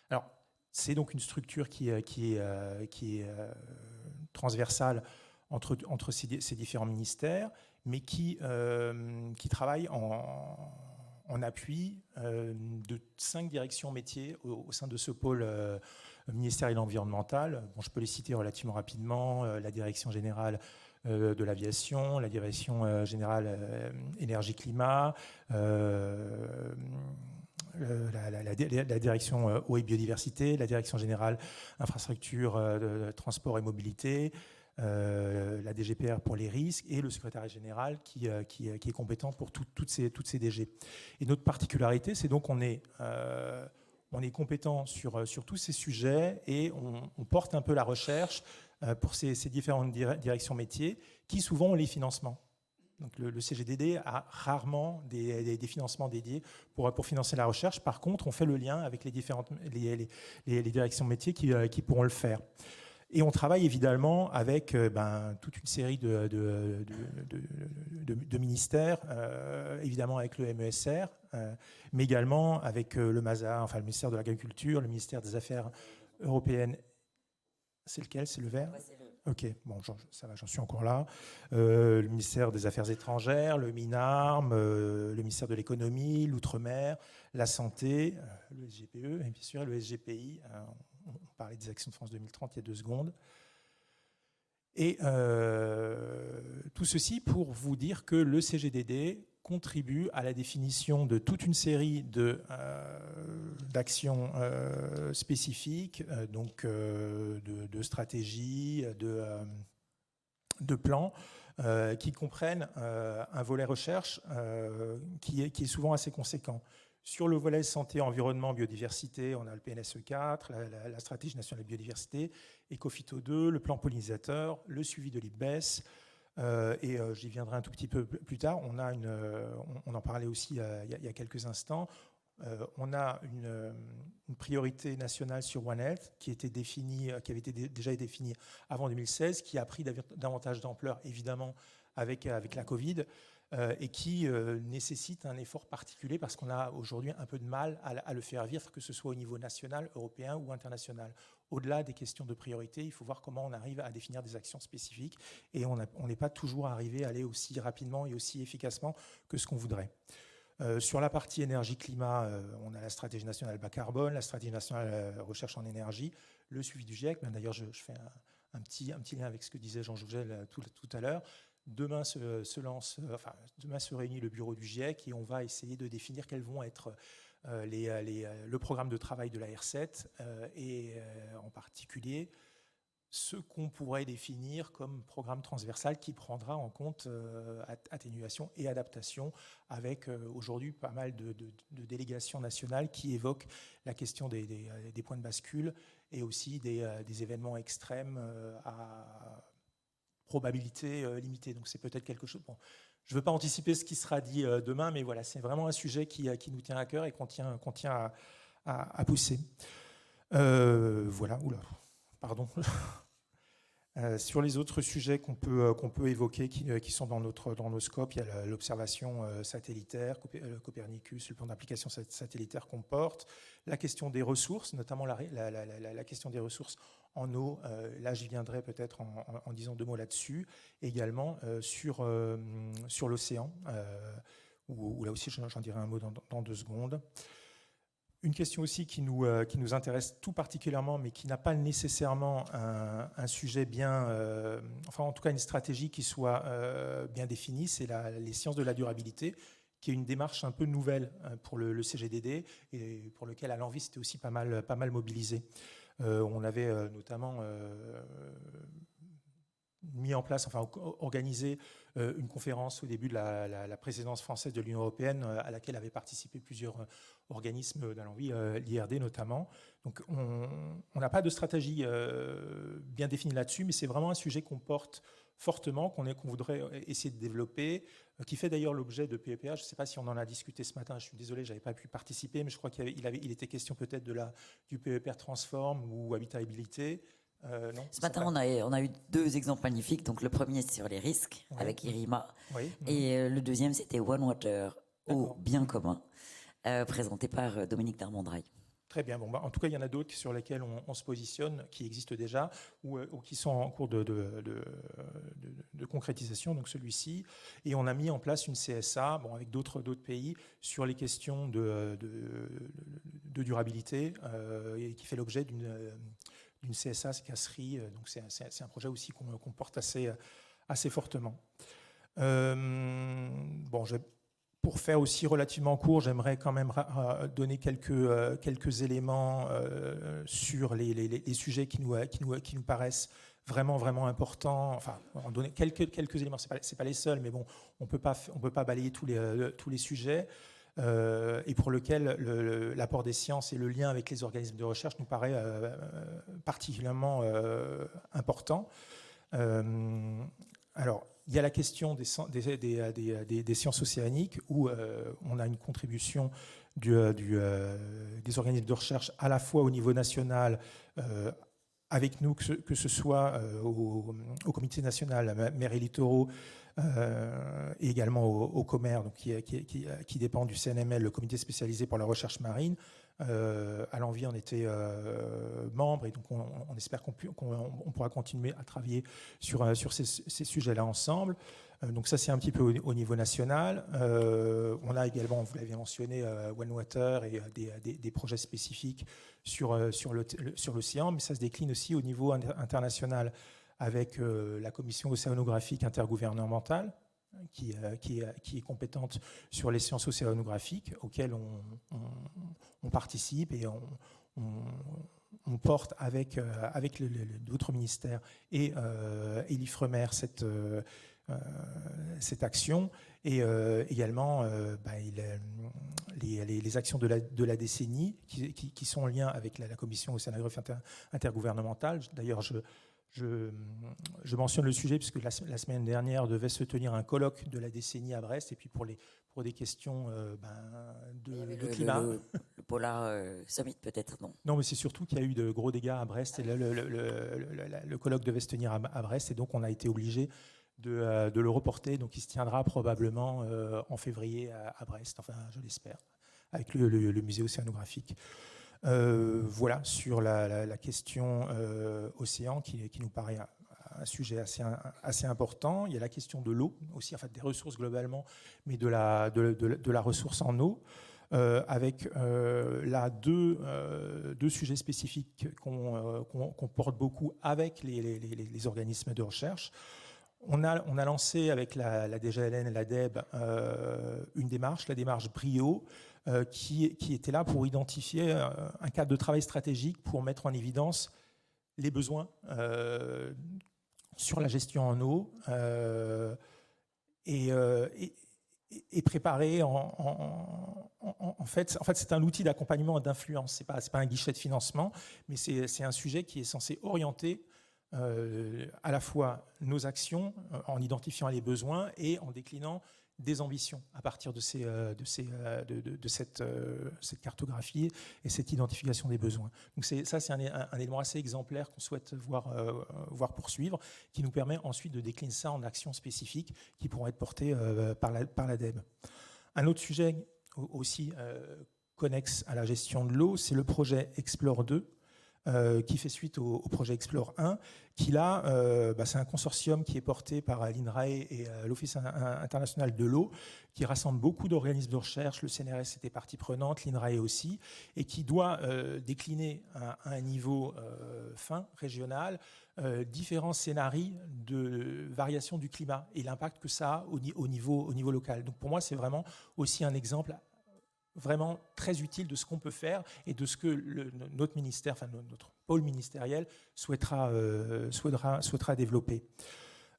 Alors, c'est donc une structure qui est transversale entre ces différents ministères, mais qui travaille en appui de 5 directions métiers au sein de ce pôle ministériel environnemental. Bon, je peux les citer relativement rapidement. La direction générale de l'aviation, la direction générale énergie-climat, la direction eau et biodiversité, la direction générale infrastructure, transport et mobilité, la DGPR pour les risques et le secrétariat général qui est compétent pour toutes ces DG. Et notre particularité, c'est donc on est compétent sur tous ces sujets et on porte un peu la recherche pour ces différentes directions métiers qui souvent ont les financements. Donc le CGDD a rarement des financements dédiés pour financer la recherche. Par contre, on fait le lien avec les directions métiers qui pourront le faire. Et on travaille évidemment avec toute une série de ministères, évidemment avec le MESR, mais également avec le MASA, enfin le ministère de l'Agriculture, le ministère des Affaires européennes. C'est lequel? C'est le vert? Ouais, c'est le... Ok, bon, ça va, j'en suis encore là. Le ministère des Affaires étrangères, le MINARM, le ministère de l'Économie, l'Outre-mer, la Santé, le SGPE, et bien sûr le SGPI. On parlait des actions de France 2030 il y a 2 secondes. Et tout ceci pour vous dire que le CGDD contribue à la définition de toute une série d'actions spécifiques, donc de stratégies, de plans, qui comprennent un volet recherche qui est souvent assez conséquent. Sur le volet santé, environnement, biodiversité, on a le PNSE 4, la stratégie nationale de biodiversité, Ecophyto 2, le plan pollinisateur, le suivi de l'IPBES, et j'y viendrai un tout petit peu plus tard. On en parlait aussi il y a quelques instants. On a une priorité nationale sur One Health qui avait été déjà définie avant 2016, qui a pris davantage d'ampleur, évidemment, avec la Covid, et qui nécessite un effort particulier parce qu'on a aujourd'hui un peu de mal à le faire vivre, que ce soit au niveau national, européen ou international. Au-delà des questions de priorité, il faut voir comment on arrive à définir des actions spécifiques, et on n'est pas toujours arrivé à aller aussi rapidement et aussi efficacement que ce qu'on voudrait. Sur la partie énergie-climat, on a la stratégie nationale bas carbone, la stratégie nationale recherche en énergie, le suivi du GIEC. D'ailleurs, je fais un petit lien avec ce que disait Jean Jougel tout à l'heure. Demain demain se réunit le bureau du GIEC et on va essayer de définir quels vont être le programme de travail de la R7 et en particulier ce qu'on pourrait définir comme programme transversal qui prendra en compte atténuation et adaptation, avec aujourd'hui pas mal de délégations nationales qui évoquent la question des points de bascule et aussi des événements extrêmes à probabilité limitée. Donc c'est peut-être quelque chose... Bon, je ne veux pas anticiper ce qui sera dit demain, mais voilà, c'est vraiment un sujet qui nous tient à cœur et qu'on tient à pousser. Voilà, oula, pardon. Sur les autres sujets qu'on peut évoquer qui sont dans nos scopes, il y a l'observation satellitaire, Copernicus, le plan d'application satellitaire qu'on porte, la question des ressources, notamment la question des ressources en eau. Là, j'y viendrai peut-être en disant 2 mots là-dessus. Également sur l'océan, où là aussi j'en dirai un mot dans 2 secondes. Une question aussi qui nous intéresse tout particulièrement, mais qui n'a pas nécessairement un sujet enfin en tout cas une stratégie qui soit bien définie, c'est les sciences de la durabilité, qui est une démarche un peu nouvelle pour le CGDD et pour lequel à l'envie c'était aussi pas mal mobilisé. On avait notamment mis en place, enfin organisé une conférence au début de la présidence française de l'Union européenne à laquelle avaient participé plusieurs organismes de l'envie, l'IRD notamment. Donc on n'a pas de stratégie bien définie là-dessus, mais c'est vraiment un sujet qu'on porte fortement, qu'on voudrait essayer de développer, qui fait d'ailleurs l'objet de PEPA. Je ne sais pas si on en a discuté ce matin, je suis désolé, je n'avais pas pu participer, mais je crois qu'il était question peut-être du PEPR Transform ou Habitabilité. Non, ce matin, on a eu 2 exemples magnifiques. Donc, le premier, c'est sur les risques, oui, avec IRIMA. Oui. Et le deuxième, c'était One Water, au bien commun, présenté par Dominique Darmondrail. Très bien. Bon, en tout cas, il y en a d'autres sur lesquels on se positionne, qui existent déjà ou qui sont en cours de concrétisation, donc celui-ci. Et on a mis en place une CSA, avec d'autres pays, sur les questions de durabilité, et qui fait l'objet d'une CSA, c'est CASRI. Donc c'est un projet aussi qu'on porte assez fortement. Pour faire aussi relativement court, j'aimerais quand même donner quelques éléments sur les sujets qui nous paraissent vraiment importants. Enfin, en donner quelques éléments. C'est pas les seuls, mais bon, on peut pas balayer tous les sujets. Et pour lequel l'apport des sciences et le lien avec les organismes de recherche nous paraît particulièrement important. Alors, il y a la question des sciences océaniques, où on a une contribution des organismes de recherche à la fois au niveau national, avec nous, que ce soit au comité national mer et littoraux, et également au COMER, donc qui dépend du CNML, le comité spécialisé pour la recherche marine. À l'envie, on était membre, et donc on espère qu'on pourra continuer à travailler sur ces sujets-là ensemble. Donc ça, c'est un petit peu au niveau national. On a également, vous l'avez mentionné, One Water et des projets spécifiques sur l'océan, mais ça se décline aussi au niveau international, avec la commission océanographique intergouvernementale, qui est compétente sur les sciences océanographiques, auxquelles on participe et on porte avec d'autres ministères et l'IFREMER cette action, et également les actions de la décennie qui sont en lien avec la commission océanographique intergouvernementale. D'ailleurs, Je mentionne le sujet puisque la semaine dernière devait se tenir un colloque de la décennie à Brest, et puis pour des questions de climat. Le Polar Summit peut-être, non? Non, mais c'est surtout qu'il y a eu de gros dégâts à Brest, et le colloque devait se tenir à Brest, et donc on a été obligé de le reporter. Donc il se tiendra probablement en février à Brest, enfin je l'espère, avec le musée océanographique. Voilà, sur la question océan qui nous paraît un sujet assez important. Il y a la question de l'eau aussi, en fait des ressources globalement, mais de la ressource en eau, avec là deux sujets spécifiques qu'on porte beaucoup avec les organismes de recherche. On a lancé avec la DGLN et la DEB une démarche, la démarche BRIO, qui était là pour identifier un cadre de travail stratégique pour mettre en évidence les besoins sur la gestion en eau et préparer en fait c'est un outil d'accompagnement et d'influence. C'est pas un guichet de financement, mais c'est un sujet qui est censé orienter à la fois nos actions en identifiant les besoins et en déclinant des ambitions à partir de cette cartographie et cette identification des besoins. Donc c'est un élément assez exemplaire qu'on souhaite voir poursuivre, qui nous permet ensuite de décliner ça en actions spécifiques qui pourront être portées par la DEB. Un autre sujet aussi connexe à la gestion de l'eau, c'est le projet Explore 2, qui fait suite au projet Explore 1, qui là, c'est un consortium qui est porté par l'INRAE et l'Office international de l'eau, qui rassemble beaucoup d'organismes de recherche. Le CNRS était partie prenante, l'INRAE aussi, et qui doit décliner à un niveau fin, régional, différents scénarios de variation du climat et l'impact que ça a au niveau local. Donc pour moi, c'est vraiment aussi un exemple vraiment très utile de ce qu'on peut faire et de ce que notre ministère, enfin notre pôle ministériel souhaitera développer.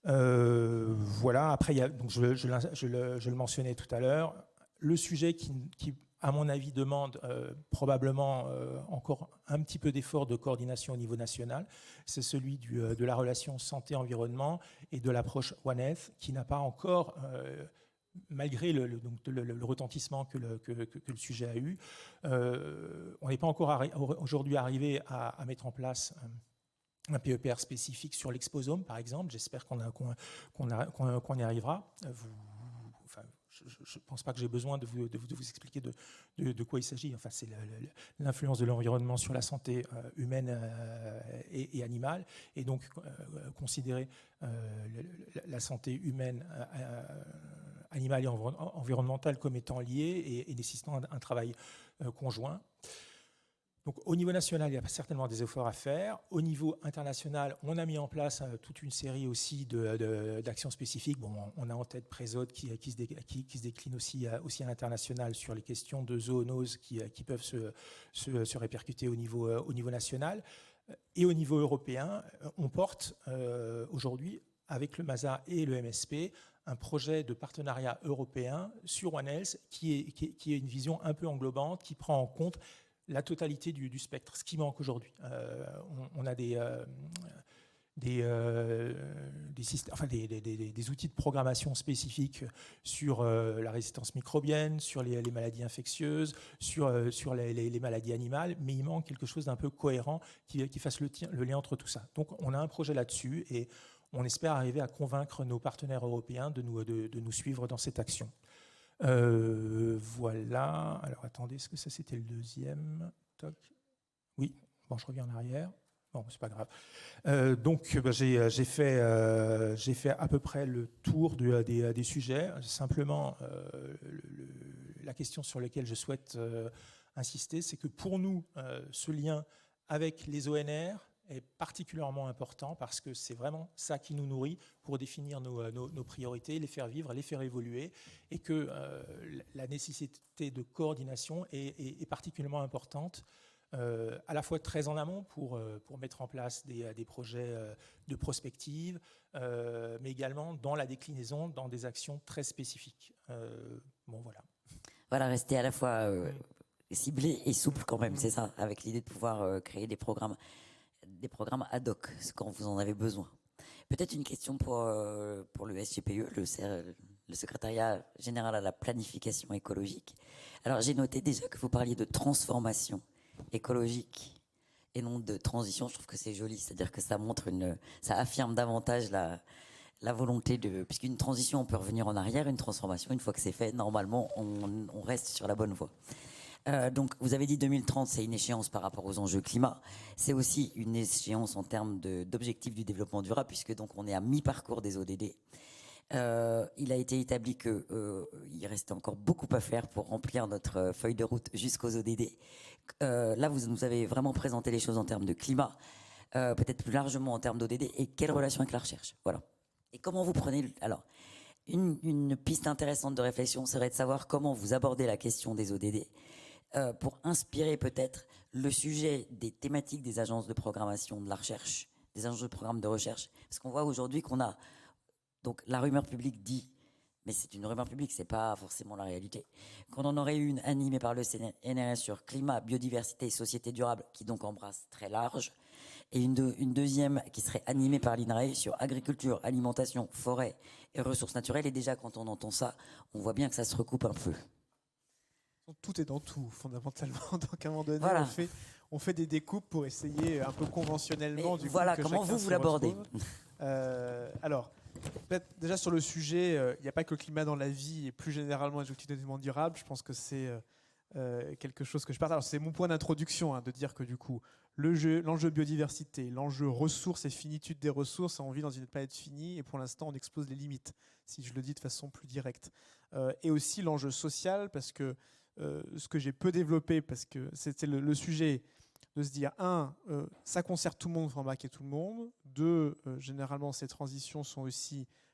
Voilà. Après, donc je le mentionnais tout à l'heure, le sujet qui à mon avis demande probablement encore un petit peu d'effort de coordination au niveau national, c'est celui de la relation santé-environnement et de l'approche One Health, qui n'a pas encore malgré le retentissement que le sujet a eu, on n'est pas encore aujourd'hui arrivé à mettre en place un PEPR spécifique sur l'exposome, par exemple. J'espère qu'on y arrivera. Je ne pense pas que j'ai besoin de vous expliquer de quoi il s'agit. Enfin, c'est l'influence de l'environnement sur la santé humaine et animale, et donc considérer la santé humaine, animale et environnementale comme étant liées et nécessitant un travail conjoint. Donc, au niveau national, il y a certainement des efforts à faire. Au niveau international, on a mis en place toute une série aussi d'actions spécifiques. Bon, on a en tête Présode qui se décline aussi à l'international sur les questions de zoonoses qui peuvent se répercuter au niveau national. Et au niveau européen, on porte aujourd'hui, avec le MASA et le MSP, un projet de partenariat européen sur One Health qui est une vision un peu englobante, qui prend en compte la totalité du spectre, ce qui manque aujourd'hui. On a des outils de programmation spécifiques sur la résistance microbienne, sur les maladies infectieuses, sur les maladies animales, mais il manque quelque chose d'un peu cohérent qui fasse le lien entre tout ça. Donc on a un projet là-dessus et on espère arriver à convaincre nos partenaires européens de nous suivre dans cette action. Voilà. Alors attendez, est-ce que ça c'était le deuxième? Toc. Oui. Bon, je reviens en arrière. Bon, c'est pas grave. Donc, j'ai fait à peu près le tour des sujets. Simplement, la question sur laquelle je souhaite insister, c'est que pour nous, ce lien avec les ONR est particulièrement important parce que c'est vraiment ça qui nous nourrit pour définir nos priorités, les faire vivre, les faire évoluer, et que la nécessité de coordination est particulièrement importante, à la fois très en amont pour mettre en place des projets de prospective, mais également dans la déclinaison dans des actions très spécifiques. Bon, voilà. Voilà, rester à la fois ciblé et souple quand même, c'est ça, avec l'idée de pouvoir créer des programmes des programmes ad hoc quand vous en avez besoin. Peut-être une question pour le SGPE, le secrétariat général à la planification écologique. Alors j'ai noté déjà que vous parliez de transformation écologique et non de transition. Je trouve que c'est joli, c'est-à-dire que ça affirme davantage la volonté puisqu'une transition on peut revenir en arrière, une transformation une fois que c'est fait, normalement on reste sur la bonne voie. Donc vous avez dit 2030, c'est une échéance par rapport aux enjeux climat. C'est aussi une échéance en termes d'objectifs du développement durable, puisque donc on est à mi-parcours des ODD. Il a été établi qu'il restait encore beaucoup à faire pour remplir notre feuille de route jusqu'aux ODD. Là, vous nous avez vraiment présenté les choses en termes de climat, peut-être plus largement en termes d'ODD, et quelle relation avec la recherche. Voilà. Et comment vous prenez... Alors, une piste intéressante de réflexion serait de savoir comment vous abordez la question des ODD pour inspirer peut-être le sujet des thématiques des agences de programmation de la recherche, des agences de programme de recherche. Parce qu'on voit aujourd'hui qu'on a... Donc la rumeur publique dit, mais c'est une rumeur publique, c'est pas forcément la réalité, qu'on en aurait une animée par le CNRS sur climat, biodiversité et société durable, qui donc embrasse très large, et une deuxième qui serait animée par l'INRAE sur agriculture, alimentation, forêt et ressources naturelles. Et déjà, quand on entend ça, on voit bien que ça se recoupe un peu. Tout est dans tout, fondamentalement. Donc, à un moment donné, voilà. on fait des découpes pour essayer un peu conventionnellement. Mais voilà, comment vous l'abordez? Alors, peut-être déjà sur le sujet, il n'y a pas que le climat dans la vie et plus généralement les objectifs de développement durable. Je pense que c'est quelque chose que je partage. Alors, c'est mon point d'introduction, de dire que du coup, l'enjeu biodiversité, l'enjeu ressources et finitude des ressources, on vit dans une planète finie et pour l'instant, on explose les limites, si je le dis de façon plus directe. Et aussi l'enjeu social, parce que ce que j'ai peu développé, parce que c'était le sujet de se dire, ça concerne tout le monde, il faut embarquer tout le monde. 2, généralement, ces transitions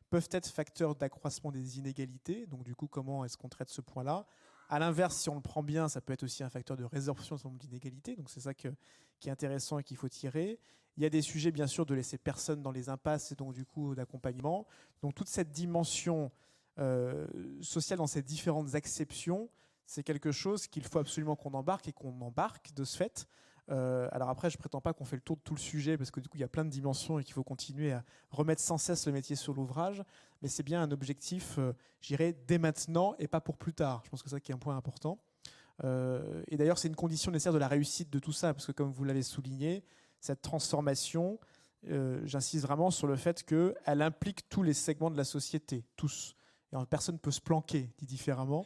peuvent être facteurs d'accroissement des inégalités. Donc, du coup, comment est-ce qu'on traite ce point-là? À l'inverse, si on le prend bien, ça peut être aussi un facteur de résorption de ce nombre d'inégalités. Donc, c'est ça qui est intéressant et qu'il faut tirer. Il y a des sujets, bien sûr, de laisser personne dans les impasses et donc, du coup, d'accompagnement. Donc, toute cette dimension sociale dans ces différentes acceptions, c'est quelque chose qu'il faut absolument qu'on embarque et qu'on embarque de ce fait. Alors après, je ne prétends pas qu'on fait le tour de tout le sujet parce que du coup, il y a plein de dimensions et qu'il faut continuer à remettre sans cesse le métier sur l'ouvrage. Mais c'est bien un objectif, j'irais, dès maintenant et pas pour plus tard. Je pense que c'est ça qui est un point important. Et d'ailleurs, c'est une condition nécessaire de la réussite de tout ça parce que comme vous l'avez souligné, cette transformation, j'insiste vraiment sur le fait qu'elle implique tous les segments de la société, tous. Et personne ne peut se planquer, dit différemment.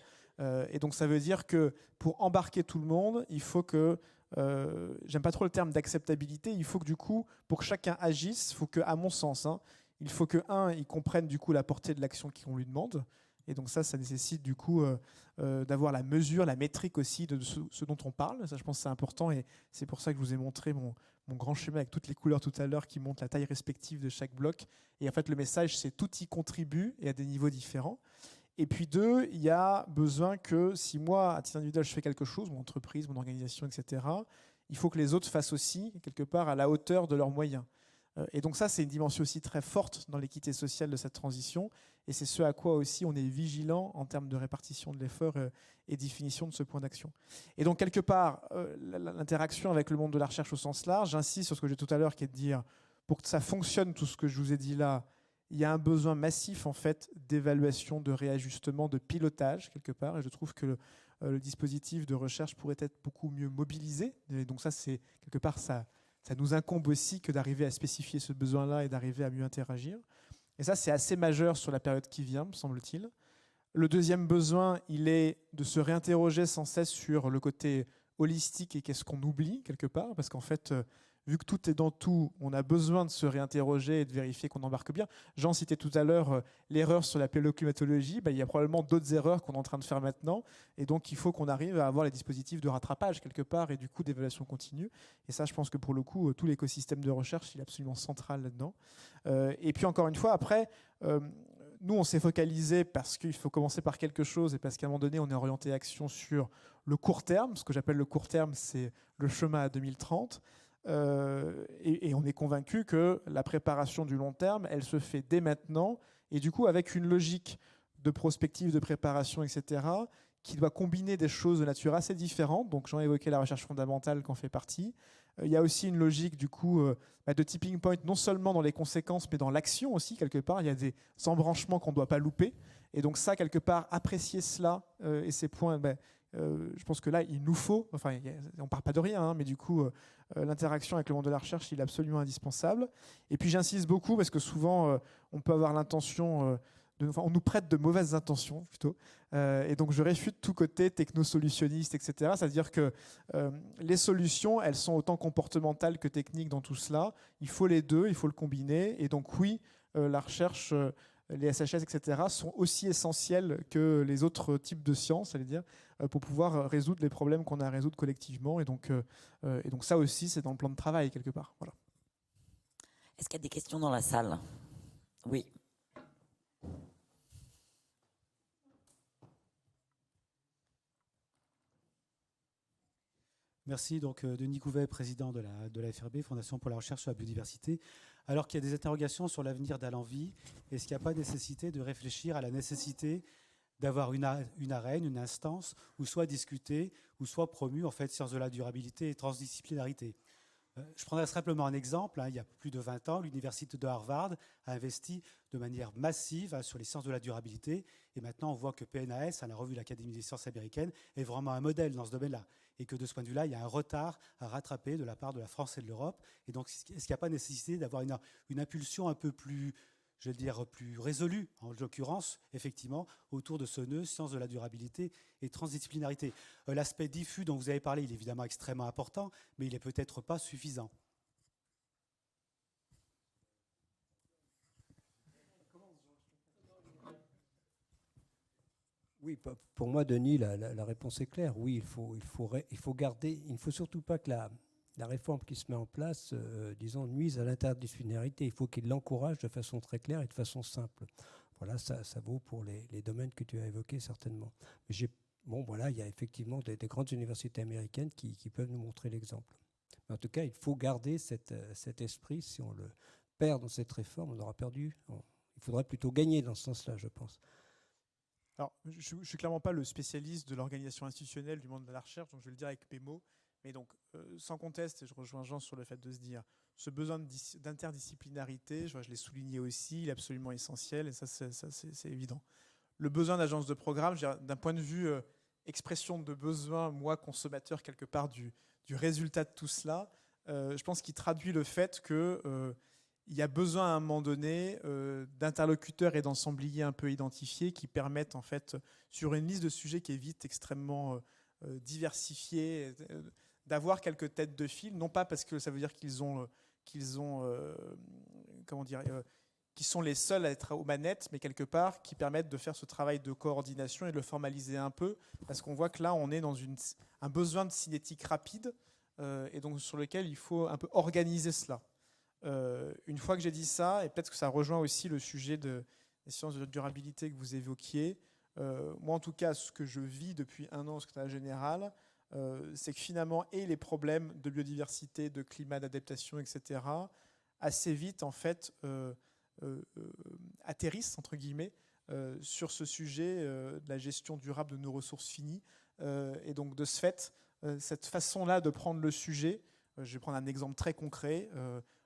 Et donc ça veut dire que pour embarquer tout le monde, il faut que, j'aime pas trop le terme d'acceptabilité, il faut que du coup, pour que chacun agisse, il faut que, à mon sens, il faut que, il comprenne du coup la portée de l'action qu'on lui demande. Et donc ça nécessite du coup d'avoir la mesure, la métrique aussi de ce dont on parle. Ça, je pense que c'est important et c'est pour ça que je vous ai montré mon grand schéma avec toutes les couleurs tout à l'heure qui montrent la taille respective de chaque bloc. Et en fait, le message, c'est tout y contribue et à des niveaux différents. Et puis 2, il y a besoin que si moi, à titre individuel, je fais quelque chose, mon entreprise, mon organisation, etc., il faut que les autres fassent aussi, quelque part, à la hauteur de leurs moyens. Et donc ça, c'est une dimension aussi très forte dans l'équité sociale de cette transition. Et c'est ce à quoi aussi on est vigilant en termes de répartition de l'effort et définition de ce point d'action. Et donc, quelque part, l'interaction avec le monde de la recherche au sens large, j'insiste sur ce que j'ai dit tout à l'heure, qui est de dire, pour que ça fonctionne, tout ce que je vous ai dit là, il y a un besoin massif en fait d'évaluation, de réajustement, de pilotage quelque part. Et je trouve que le dispositif de recherche pourrait être beaucoup mieux mobilisé. Et donc ça, c'est quelque part ça nous incombe aussi que d'arriver à spécifier ce besoin-là et d'arriver à mieux interagir. Et ça, c'est assez majeur sur la période qui vient, me semble-t-il. Le deuxième besoin, il est de se réinterroger sans cesse sur le côté holistique et qu'est-ce qu'on oublie quelque part, parce qu'en fait, vu que tout est dans tout, on a besoin de se réinterroger et de vérifier qu'on embarque bien. Jean citait tout à l'heure l'erreur sur la paléoclimatologie. Il y a probablement d'autres erreurs qu'on est en train de faire maintenant. Et donc, il faut qu'on arrive à avoir les dispositifs de rattrapage quelque part et du coup d'évaluation continue. Et ça, je pense que pour le coup, tout l'écosystème de recherche, il est absolument central là-dedans. Et puis, encore une fois, après, nous, on s'est focalisé parce qu'il faut commencer par quelque chose et parce qu'à un moment donné, on est orienté action sur le court terme. Ce que j'appelle le court terme, c'est le chemin à 2030. Et on est convaincu que la préparation du long terme, elle se fait dès maintenant, et du coup avec une logique de prospective, de préparation, etc., qui doit combiner des choses de nature assez différentes. Donc j'en ai évoqué la recherche fondamentale qui en fait partie, Il y a aussi une logique du coup de tipping point, non seulement dans les conséquences, mais dans l'action aussi, quelque part. Il y a des embranchements qu'on ne doit pas louper. Et donc ça, quelque part, apprécier cela et ces points, je pense que là, il nous faut, enfin, on ne part pas de rien, hein, mais du coup, l'interaction avec le monde de la recherche, il est absolument indispensable. Et puis j'insiste beaucoup, parce que souvent, on peut avoir l'intention... on nous prête de mauvaises intentions, plutôt. Et donc, je réfute tout côté technosolutionniste, etc. C'est-à-dire que les solutions, elles sont autant comportementales que techniques dans tout cela. Il faut les deux, il faut le combiner. Et donc, oui, la recherche, les SHS, etc., sont aussi essentielles que les autres types de sciences, allez dire, pour pouvoir résoudre les problèmes qu'on a à résoudre collectivement. Et donc ça aussi, c'est dans le plan de travail, quelque part. Voilà. Est-ce qu'il y a des questions dans la salle? Oui. Merci. Donc, Denis Gouvet, président de la FRB, Fondation pour la recherche sur la biodiversité. Alors qu'il y a des interrogations sur l'avenir d'Allenvie, est-ce qu'il n'y a pas nécessité de réfléchir à la nécessité d'avoir une arène, une instance, où soit discuté, ou soit promu en fait sciences de la durabilité et transdisciplinarité? Je prendrai simplement un exemple. Il y a plus de 20 ans, l'université de Harvard a investi de manière massive sur les sciences de la durabilité. Et maintenant, on voit que PNAS, la revue de l'Académie des sciences américaines, est vraiment un modèle dans ce domaine-là. Et que de ce point de vue-là, il y a un retard à rattraper de la part de la France et de l'Europe. Et donc, est-ce qu'il n'y a pas nécessité d'avoir une impulsion un peu plus, je veux dire, plus résolue, en l'occurrence, effectivement, autour de ce nœud sciences de la durabilité et transdisciplinarité? L'aspect diffus dont vous avez parlé, il est évidemment extrêmement important, mais il n'est peut-être pas suffisant. Oui, pour moi, Denis, la réponse est claire. Oui, il faut garder, il ne faut surtout pas que la réforme qui se met en place, disons, nuise à l'interdisciplinarité. Il faut qu'il l'encourage de façon très claire et de façon simple. Voilà, ça vaut pour les domaines que tu as évoqués certainement. Mais voilà, il y a effectivement des grandes universités américaines qui peuvent nous montrer l'exemple. Mais en tout cas, il faut garder cet esprit. Si on le perd dans cette réforme, on aura perdu. Il faudrait plutôt gagner dans ce sens-là, je pense. Alors, je ne suis clairement pas le spécialiste de l'organisation institutionnelle du monde de la recherche, donc je vais le dire avec mes mots. Mais donc, sans conteste, et je rejoins Jean sur le fait de se dire, ce besoin d'interdisciplinarité, je l'ai souligné aussi, il est absolument essentiel, et ça c'est évident. Le besoin d'agence de programme, d'un point de vue expression de besoin, moi, consommateur, quelque part, du résultat de tout cela, je pense qu'il traduit le fait que... il y a besoin à un moment donné d'interlocuteurs et d'ensembliers un peu identifiés qui permettent, en fait, sur une liste de sujets qui est vite extrêmement diversifiée, d'avoir quelques têtes de file, non pas parce que ça veut dire qu'ils sont les seuls à être aux manettes, mais quelque part qui permettent de faire ce travail de coordination et de le formaliser un peu, parce qu'on voit que là, on est dans un besoin de cinétique rapide, et donc sur lequel il faut un peu organiser cela. Une fois que j'ai dit ça, et peut-être que ça rejoint aussi le sujet des sciences de durabilité que vous évoquiez, moi en tout cas, ce que je vis depuis 1 an au secrétariat général, c'est que finalement, et les problèmes de biodiversité, de climat, d'adaptation, etc., assez vite, en fait, atterrissent, entre guillemets, sur ce sujet de la gestion durable de nos ressources finies. Et donc, de ce fait, cette façon-là de prendre le sujet, je vais prendre un exemple très concret,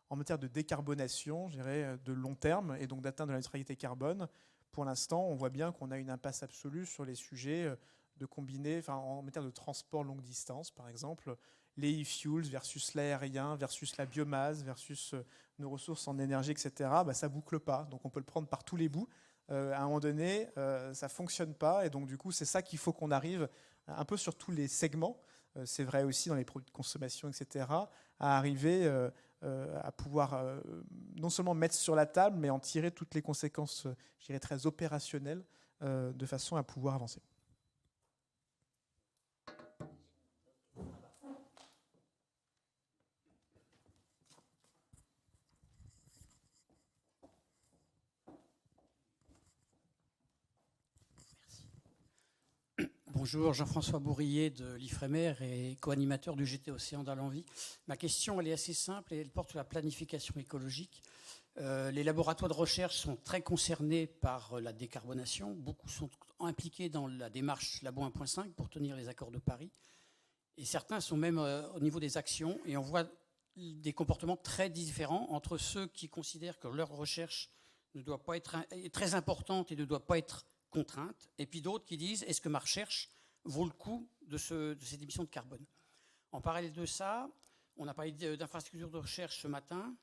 en matière de décarbonation, je dirais, de long terme, et donc d'atteindre la neutralité carbone. Pour l'instant, on voit bien qu'on a une impasse absolue sur les sujets de combiner, en matière de transport longue distance, par exemple, les e-fuels versus l'aérien, versus la biomasse, versus nos ressources en énergie, etc., ça ne boucle pas. Donc on peut le prendre par tous les bouts. À un moment donné, ça ne fonctionne pas. Et donc du coup, c'est ça qu'il faut qu'on arrive, un peu sur tous les segments, c'est vrai aussi dans les produits de consommation, etc., à arriver à pouvoir non seulement mettre sur la table, mais en tirer toutes les conséquences, je dirais, très opérationnelles, de façon à pouvoir avancer. Bonjour, Jean-François Bourrier de l'IFREMER et co-animateur du GT Océan d'Allenvie. Ma question, elle est assez simple et elle porte sur la planification écologique. Les laboratoires de recherche sont très concernés par la décarbonation. Beaucoup sont impliqués dans la démarche Labo 1.5 pour tenir les accords de Paris. Et certains sont même au niveau des actions. Et on voit des comportements très différents entre ceux qui considèrent que leur recherche ne doit pas être est très importante et ne doit pas être contrainte, et puis d'autres qui disent est-ce que ma recherche vaut le coup de cette émission de carbone. En parallèle de ça, on a parlé d'infrastructures de recherche ce matin.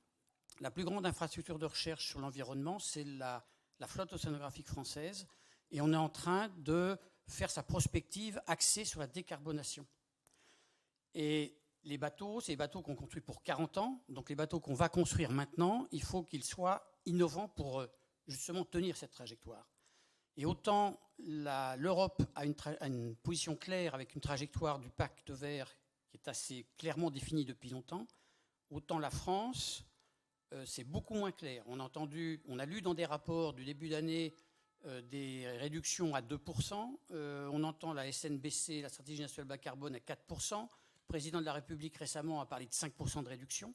La plus grande infrastructure de recherche sur l'environnement, c'est la flotte océanographique française, et on est en train de faire sa prospective axée sur la décarbonation. Et les bateaux, c'est des bateaux qu'on construit pour 40 ans, donc les bateaux qu'on va construire maintenant, il faut qu'ils soient innovants pour justement tenir cette trajectoire. Et autant l'Europe a une position claire avec une trajectoire du pacte vert qui est assez clairement définie depuis longtemps, autant la France, c'est beaucoup moins clair. On a lu dans des rapports du début d'année des réductions à 2%. On entend la SNBC, la stratégie nationale bas carbone, à 4%. Le président de la République récemment a parlé de 5% de réduction.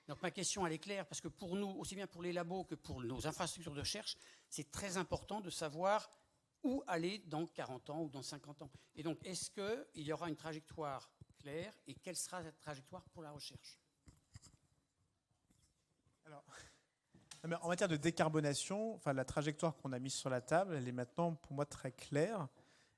Donc ma question, elle est claire, parce que pour nous, aussi bien pour les labos que pour nos infrastructures de recherche, c'est très important de savoir où aller dans 40 ans ou dans 50 ans. Et donc, est-ce qu'il y aura une trajectoire claire, et quelle sera cette trajectoire pour la recherche ? Alors, en matière de décarbonation, enfin, la trajectoire qu'on a mise sur la table, elle est maintenant pour moi très claire.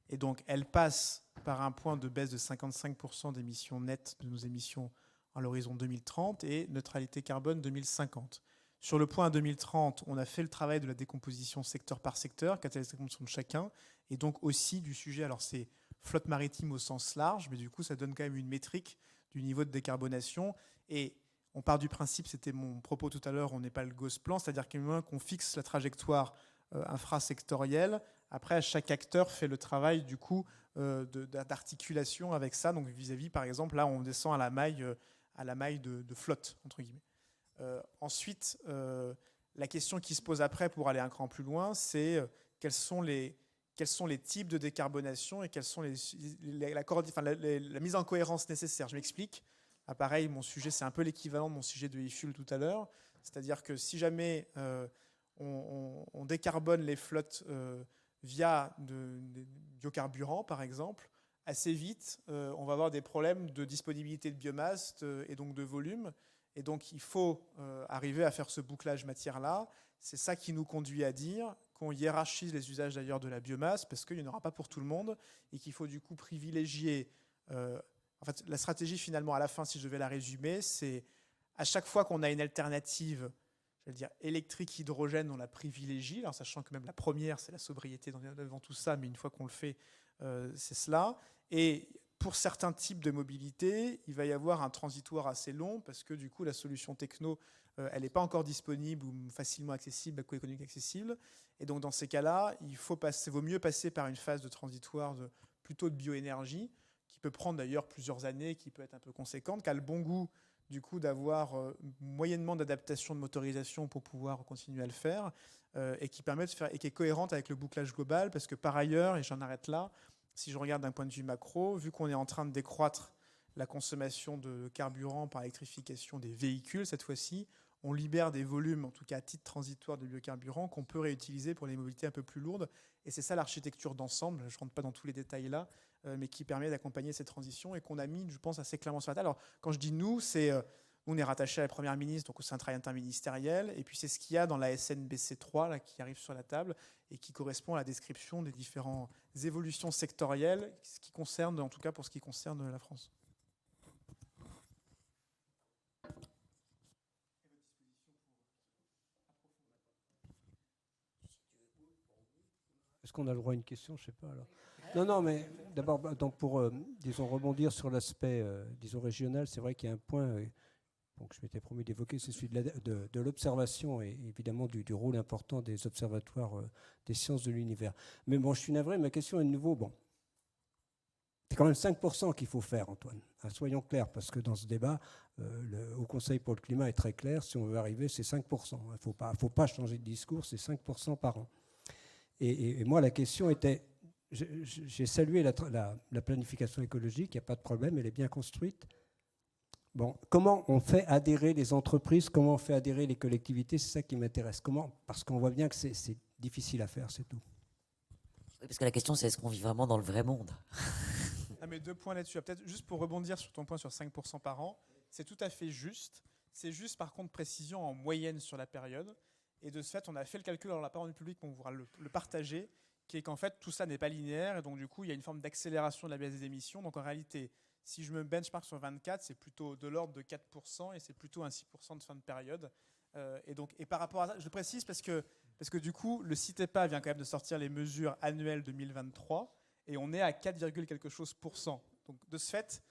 Et donc, elle passe par un point de baisse de 55% d'émissions nettes de nos émissions à l'horizon 2030 et neutralité carbone 2050. Sur le point 2030, on a fait le travail de la décomposition secteur par secteur, quelle est la décomposition de chacun, et donc aussi du sujet, alors c'est flotte maritime au sens large, mais du coup, ça donne quand même une métrique du niveau de décarbonation. Et on part du principe, c'était mon propos tout à l'heure, on n'est pas le ghost plan, c'est-à-dire qu'on fixe la trajectoire infrasectorielle. Après, chaque acteur fait le travail du coup d'articulation avec ça. Donc vis-à-vis, par exemple, là, on descend à la maille de flotte, entre guillemets. Ensuite, la question qui se pose après pour aller un cran plus loin, c'est quels sont les types de décarbonation et quelles sont la mise en cohérence nécessaire. Je m'explique. Ah, pareil, mon sujet, c'est un peu l'équivalent de mon sujet de e-fuel tout à l'heure. C'est-à-dire que si jamais on décarbone les flottes via des biocarburants, par exemple, assez vite, on va avoir des problèmes de disponibilité de biomasse et donc de volume. Et donc, il faut arriver à faire ce bouclage matière-là. C'est ça qui nous conduit à dire qu'on hiérarchise les usages d'ailleurs de la biomasse parce qu'il n'y en aura pas pour tout le monde et qu'il faut du coup privilégier... En fait, la stratégie, finalement, à la fin, si je devais la résumer, c'est à chaque fois qu'on a une alternative, je veux dire, électrique, hydrogène, on la privilégie, alors sachant que même la première, c'est la sobriété devant tout ça, mais une fois qu'on le fait, c'est cela. Et pour certains types de mobilité, il va y avoir un transitoire assez long parce que du coup, la solution techno, elle n'est pas encore disponible ou facilement accessible, économique accessible. Et donc, dans ces cas-là, il vaut mieux passer par une phase de transitoire plutôt de bioénergie, qui peut prendre d'ailleurs plusieurs années, qui peut être un peu conséquente, qui a le bon goût du coup d'avoir moyennement d'adaptation de motorisation pour pouvoir continuer à le faire, et qui permet de faire et qui est cohérente avec le bouclage global, parce que par ailleurs, et j'en arrête là, si je regarde d'un point de vue macro, vu qu'on est en train de décroître la consommation de carburant par électrification des véhicules, cette fois-ci, on libère des volumes, en tout cas à titre transitoire de biocarburants, qu'on peut réutiliser pour les mobilités un peu plus lourdes. Et c'est ça l'architecture d'ensemble, je ne rentre pas dans tous les détails là, mais qui permet d'accompagner ces transitions et qu'on a mis, je pense, assez clairement sur la table. Alors, quand je dis nous, on est rattaché à la Première ministre, donc c'est un travail interministériel, et puis c'est ce qu'il y a dans la SNBC 3 là, qui arrive sur la table et qui correspond à la description des différentes évolutions sectorielles, ce qui concerne, en tout cas pour ce qui concerne la France. Est-ce qu'on a le droit à une question? Je ne sais pas. Alors. Non, mais d'abord, pour disons, rebondir sur l'aspect régional, c'est vrai qu'il y a un point que je m'étais promis d'évoquer, c'est celui de l'observation et évidemment du rôle important des observatoires des sciences de l'univers. Mais bon, je suis navré, ma question est de nouveau, c'est quand même 5% qu'il faut faire, Antoine. Soyons clairs, parce que dans ce débat, le Haut Conseil pour le climat est très clair, si on veut arriver, c'est 5%. Il ne faut pas changer de discours, c'est 5% par an. Et moi, la question était, j'ai salué la planification écologique, il n'y a pas de problème, elle est bien construite. Bon, comment on fait adhérer les entreprises, comment on fait adhérer les collectivités, c'est ça qui m'intéresse. Parce qu'on voit bien que c'est difficile à faire, c'est tout. Oui, parce que la question, c'est est-ce qu'on vit vraiment dans le vrai monde? Ah, mais 2 points là-dessus. Peut-être juste pour rebondir sur ton point sur 5% par an, c'est tout à fait juste. C'est juste, par contre, précision en moyenne sur la période. Et de ce fait, on a fait le calcul, alors on l'a pas rendu public, mais on pourra le partager, qui est qu'en fait, tout ça n'est pas linéaire. Et donc, du coup, il y a une forme d'accélération de la baisse des émissions. Donc, en réalité, si je me benchmark sur 24, c'est plutôt de l'ordre de 4% et c'est plutôt un 6% de fin de période. Et par rapport à ça, je le précise parce que du coup, le CITEPA vient quand même de sortir les mesures annuelles 2023 et on est à 4, quelque chose %. Donc, de ce fait,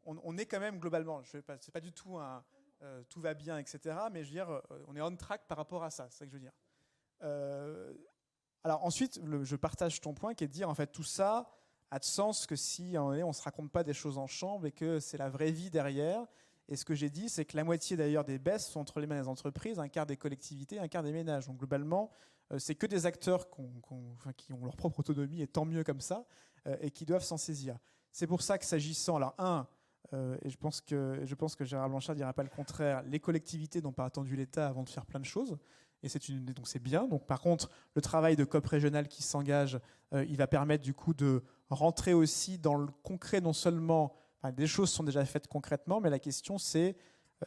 on est quand même globalement, c'est pas du tout un tout va bien, etc. Mais je veux dire, on est on track par rapport à ça, c'est ça que je veux dire. Alors ensuite, je partage ton point qui est de dire en fait tout ça a de sens que si on ne se raconte pas des choses en chambre et que c'est la vraie vie derrière. Et ce que j'ai dit, c'est que la moitié d'ailleurs des baisses sont entre les mains des entreprises, un quart des collectivités, un quart des ménages. Donc globalement, c'est que des acteurs qui ont leur propre autonomie, et tant mieux comme ça, et qui doivent s'en saisir. C'est pour ça que s'agissant, alors et je pense que Gérard Blanchard ne dira pas le contraire, les collectivités n'ont pas attendu l'État avant de faire plein de choses. Et donc c'est bien. Donc par contre, le travail de COP régional qui s'engage, il va permettre du coup de rentrer aussi dans le concret, non seulement des choses sont déjà faites concrètement, mais la question c'est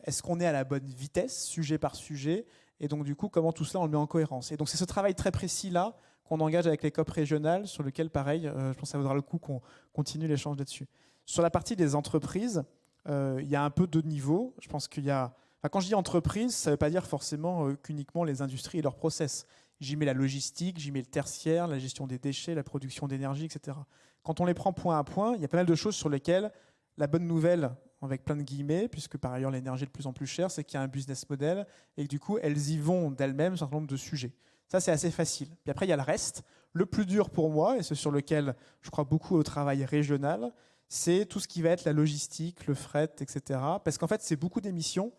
est-ce qu'on est à la bonne vitesse, sujet par sujet, et donc du coup comment tout cela on le met en cohérence. Et donc c'est ce travail très précis là qu'on engage avec les COP régionales, sur lequel pareil, je pense que ça vaudra le coup qu'on continue l'échange là-dessus. Sur la partie des entreprises, il y a un peu de niveaux. Je pense qu'il y a quand je dis entreprise, ça ne veut pas dire forcément qu'uniquement les industries et leurs process. J'y mets la logistique, j'y mets le tertiaire, la gestion des déchets, la production d'énergie, etc. Quand on les prend point à point, il y a pas mal de choses sur lesquelles la bonne nouvelle, avec plein de guillemets, puisque par ailleurs l'énergie est de plus en plus chère, c'est qu'il y a un business model et que du coup elles y vont d'elles-mêmes sur un certain nombre de sujets. Ça c'est assez facile. Puis après il y a le reste. Le plus dur pour moi, et c'est sur lequel je crois beaucoup au travail régional, c'est tout ce qui va être la logistique, le fret, etc. Parce qu'en fait c'est beaucoup d'émissions.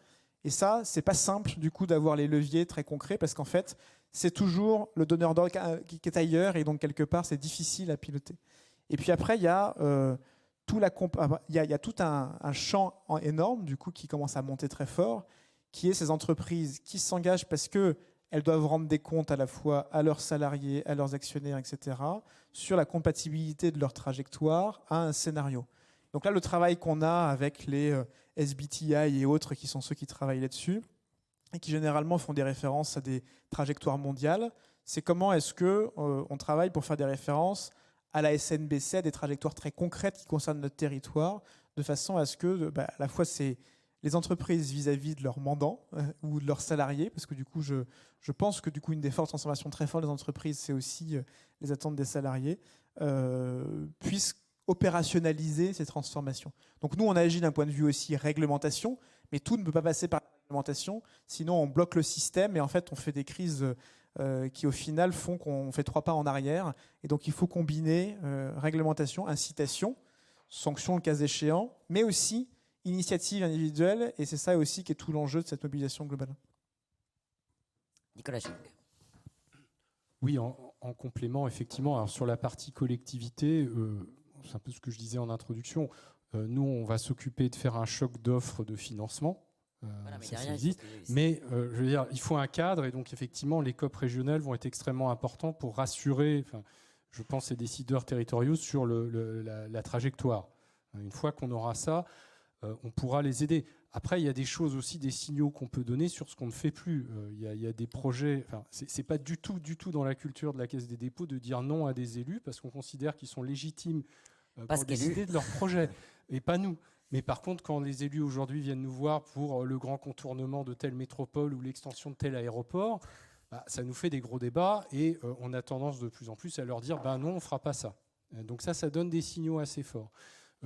Et ça, c'est pas simple du coup d'avoir les leviers très concrets parce qu'en fait, c'est toujours le donneur d'ordre qui est ailleurs et donc quelque part, c'est difficile à piloter. Et puis après, il y a tout un champ énorme du coup qui commence à monter très fort, qui est ces entreprises qui s'engagent parce que elles doivent rendre des comptes à la fois à leurs salariés, à leurs actionnaires, etc., sur la compatibilité de leur trajectoire à un scénario. Donc là, le travail qu'on a avec les SBTI et autres, qui sont ceux qui travaillent là-dessus, et qui généralement font des références à des trajectoires mondiales, c'est comment est-ce qu'on travaille pour faire des références à la SNBC, à des trajectoires très concrètes qui concernent notre territoire, de façon à ce que, à la fois, c'est les entreprises vis-à-vis de leurs mandants ou de leurs salariés, parce que du coup, je pense que du coup, une des forces de transformation très fortes des entreprises, c'est aussi les attentes des salariés, puissent opérationnaliser ces transformations. Donc nous, on agit d'un point de vue aussi réglementation, mais tout ne peut pas passer par la réglementation, sinon on bloque le système et en fait on fait des crises qui au final font qu'on fait 3 pas en arrière. Et donc il faut combiner réglementation, incitation, sanctions le cas échéant, mais aussi initiative individuelle, et c'est ça aussi qui est tout l'enjeu de cette mobilisation globale. Nicolas Chung. Oui, en complément, effectivement, alors sur la partie collectivité, c'est un peu ce que je disais en introduction. Nous, on va s'occuper de faire un choc d'offres de financement. Voilà, mais ça existe. Mais je veux dire, il faut un cadre, et donc effectivement, les COP régionales vont être extrêmement importants pour rassurer, je pense, les décideurs territoriaux sur la trajectoire. Une fois qu'on aura ça, on pourra les aider. Après, il y a des choses aussi, des signaux qu'on peut donner sur ce qu'on ne fait plus. Il y a des projets. C'est pas du tout dans la culture de la Caisse des dépôts de dire non à des élus parce qu'on considère qu'ils sont légitimes pour décider de leur projet, et pas nous. Mais par contre, quand les élus aujourd'hui viennent nous voir pour le grand contournement de telle métropole ou l'extension de tel aéroport, ça nous fait des gros débats et on a tendance de plus en plus à leur dire non, on ne fera pas ça. Donc ça donne des signaux assez forts.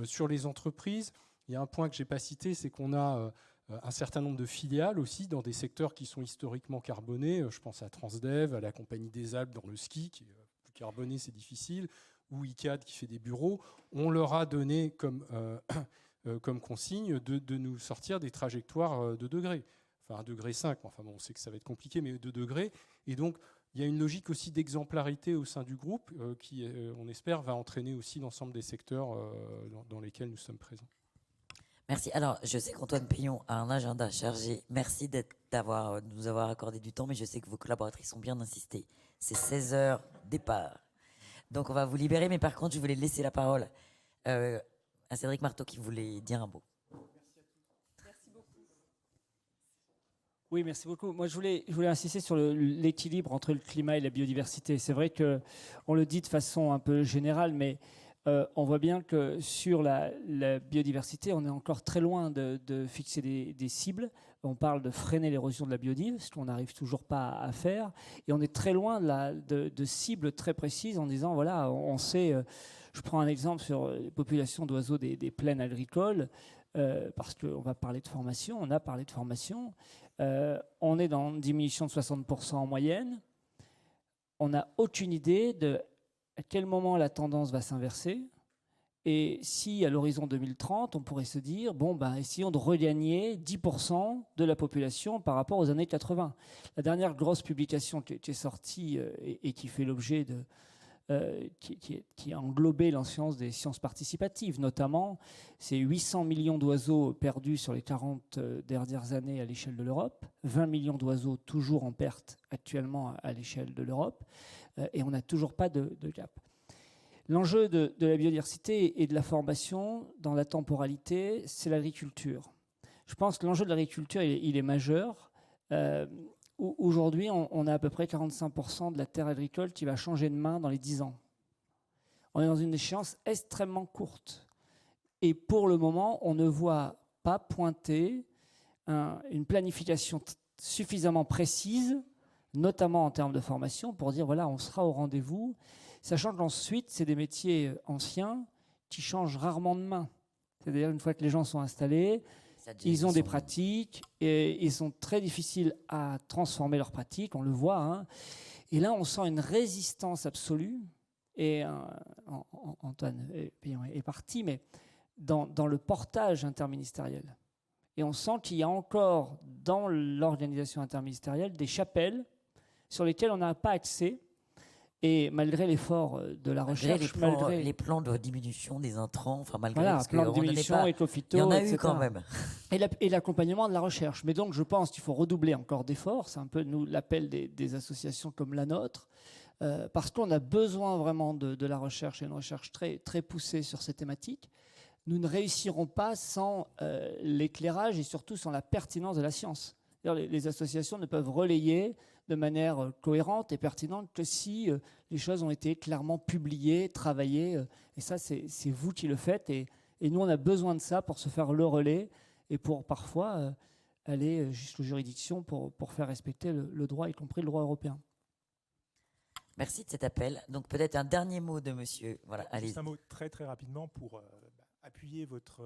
Sur les entreprises, il y a un point que je n'ai pas cité, c'est qu'on a un certain nombre de filiales aussi dans des secteurs qui sont historiquement carbonés. Je pense à Transdev, à la Compagnie des Alpes dans le ski, qui est plus carboné, c'est difficile, ou ICAD qui fait des bureaux. On leur a donné comme consigne de nous sortir des trajectoires de degrés. Enfin, 1,5 degré, on sait que ça va être compliqué, mais 2 degrés. Et donc, il y a une logique aussi d'exemplarité au sein du groupe qui, on espère, va entraîner aussi l'ensemble des secteurs dans lesquels nous sommes présents. Merci. Alors, je sais qu'Antoine Peillon a un agenda chargé. Merci de nous avoir accordé du temps, mais je sais que vos collaboratrices ont bien insisté. C'est 16h départ. Donc, on va vous libérer, mais par contre, je voulais laisser la parole à Cédric Marteau qui voulait dire un mot. Merci beaucoup. Oui, merci beaucoup. Moi, je voulais insister sur l'équilibre entre le climat et la biodiversité. C'est vrai qu'on le dit de façon un peu générale, mais on voit bien que sur la biodiversité, on est encore très loin de fixer des cibles. On parle de freiner l'érosion de la biodiversité, ce qu'on n'arrive toujours pas à faire. Et on est très loin de cibles très précises en disant, voilà, on sait... je prends un exemple sur les populations d'oiseaux des plaines agricoles, parce qu'on va parler de formation, on a parlé de formation. On est dans une diminution de 60% en moyenne. On n'a aucune idée de à quel moment la tendance va s'inverser. Et si, à l'horizon 2030, on pourrait se dire, bon, ben, essayons de regagner 10% de la population par rapport aux années 80. La dernière grosse publication qui est sortie et qui fait l'objet de... qui a englobé l'ensemble des sciences participatives, notamment ces 800 millions d'oiseaux perdus sur les 40 dernières années à l'échelle de l'Europe, 20 millions d'oiseaux toujours en perte actuellement à l'échelle de l'Europe, et on n'a toujours pas de cap. L'enjeu de la biodiversité et de la formation dans la temporalité, c'est l'agriculture. Je pense que l'enjeu de l'agriculture, il est majeur. Aujourd'hui, on a à peu près 45% de la terre agricole qui va changer de main dans les 10 ans. On est dans une échéance extrêmement courte. Et pour le moment, on ne voit pas pointer une planification suffisamment précise, notamment en termes de formation, pour dire, voilà, on sera au rendez-vous, sachant qu'ensuite, c'est des métiers anciens qui changent rarement de main. C'est-à-dire, une fois que les gens sont installés, ils ont des pratiques et ils sont très difficiles à transformer leurs pratiques, on le voit. Hein. Et là, on sent une résistance absolue. Et Antoine est parti, mais dans le portage interministériel. Et on sent qu'il y a encore dans l'organisation interministérielle des chapelles sur lesquelles on n'a pas accès. Et malgré l'effort de la recherche, malgré les plans de diminution des intrants, enfin malgré voilà, plans de diminution, éco-phyto, il y en a etc. eu quand même. Et l'accompagnement de la recherche. Mais donc je pense qu'il faut redoubler encore d'efforts. C'est un peu l'appel des associations comme la nôtre, parce qu'on a besoin vraiment de la recherche et une recherche très, très poussée sur ces thématiques. Nous ne réussirons pas sans l'éclairage et surtout sans la pertinence de la science. Les associations ne peuvent relayer de manière cohérente et pertinente que si les choses ont été clairement publiées, travaillées. Et ça, c'est vous qui le faites. Et nous, on a besoin de ça pour se faire le relais et pour parfois aller jusqu'aux juridictions pour faire respecter le droit, y compris le droit européen. Merci de cet appel. Donc peut-être un dernier mot de monsieur. Voilà, allez. Juste un mot très très rapidement pour appuyer votre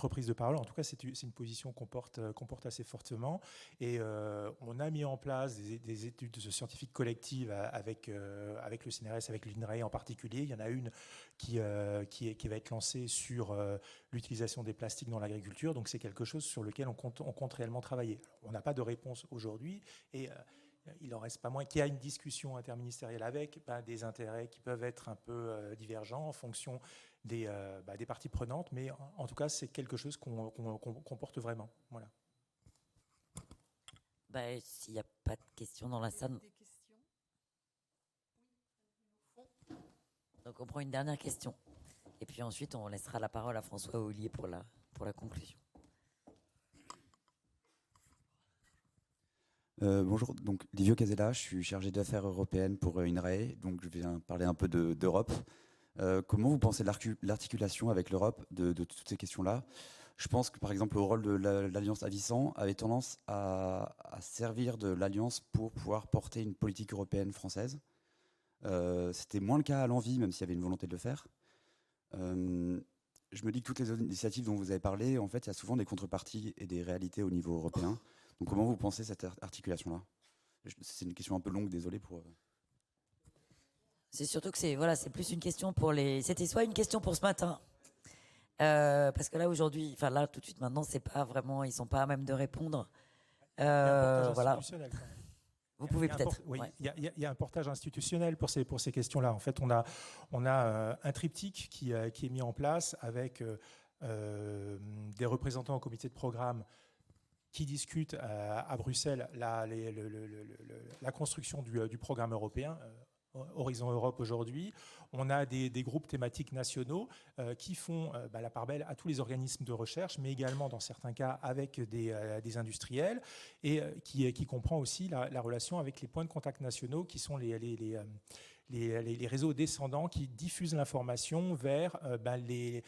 prise de parole. En tout cas, c'est une position qu'on porte assez fortement. Et on a mis en place des études scientifiques collectives avec le CNRS, avec l'INRAE en particulier. Il y en a une qui va être lancée sur l'utilisation des plastiques dans l'agriculture. Donc c'est quelque chose sur lequel on compte réellement travailler. Alors, on n'a pas de réponse aujourd'hui et il n'en reste pas moins qu'il y a une discussion interministérielle avec des intérêts qui peuvent être un peu divergents en fonction des parties prenantes, mais en tout cas, c'est quelque chose qu'on porte vraiment. Voilà. S'il n'y a pas de questions dans la salle. Donc on prend une dernière question. Et puis ensuite, on laissera la parole à François Ollier pour la conclusion. Bonjour, donc Livio Casella, je suis chargé d'affaires européennes pour INRAE, donc je viens parler un peu d'Europe. Comment vous pensez l'articulation avec l'Europe de toutes ces questions-là? Je pense que par exemple le rôle de l'Alliance Avicent avait tendance à servir de l'Alliance pour pouvoir porter une politique européenne française. C'était moins le cas à l'envie, même s'il y avait une volonté de le faire. Je me dis que toutes les initiatives dont vous avez parlé, en fait, il y a souvent des contreparties et des réalités au niveau européen. Donc comment vous pensez cette articulation-là? C'est une question un peu longue, désolé pour... C'est surtout que c'est plus une question pour les... C'était soit une question pour ce matin, parce que là aujourd'hui, enfin là tout de suite maintenant, c'est pas vraiment, ils sont pas à même de répondre. Voilà. Vous pouvez peut-être. Oui, il y a un portage institutionnel pour ces questions-là. En fait, on a un triptyque qui est mis en place avec des représentants au comité de programme qui discutent à Bruxelles la construction du programme européen. Horizon Europe aujourd'hui. On a des groupes thématiques nationaux qui font la part belle à tous les organismes de recherche, mais également dans certains cas avec des industriels, et qui comprend aussi la relation avec les points de contact nationaux qui sont les réseaux descendants qui diffusent l'information vers les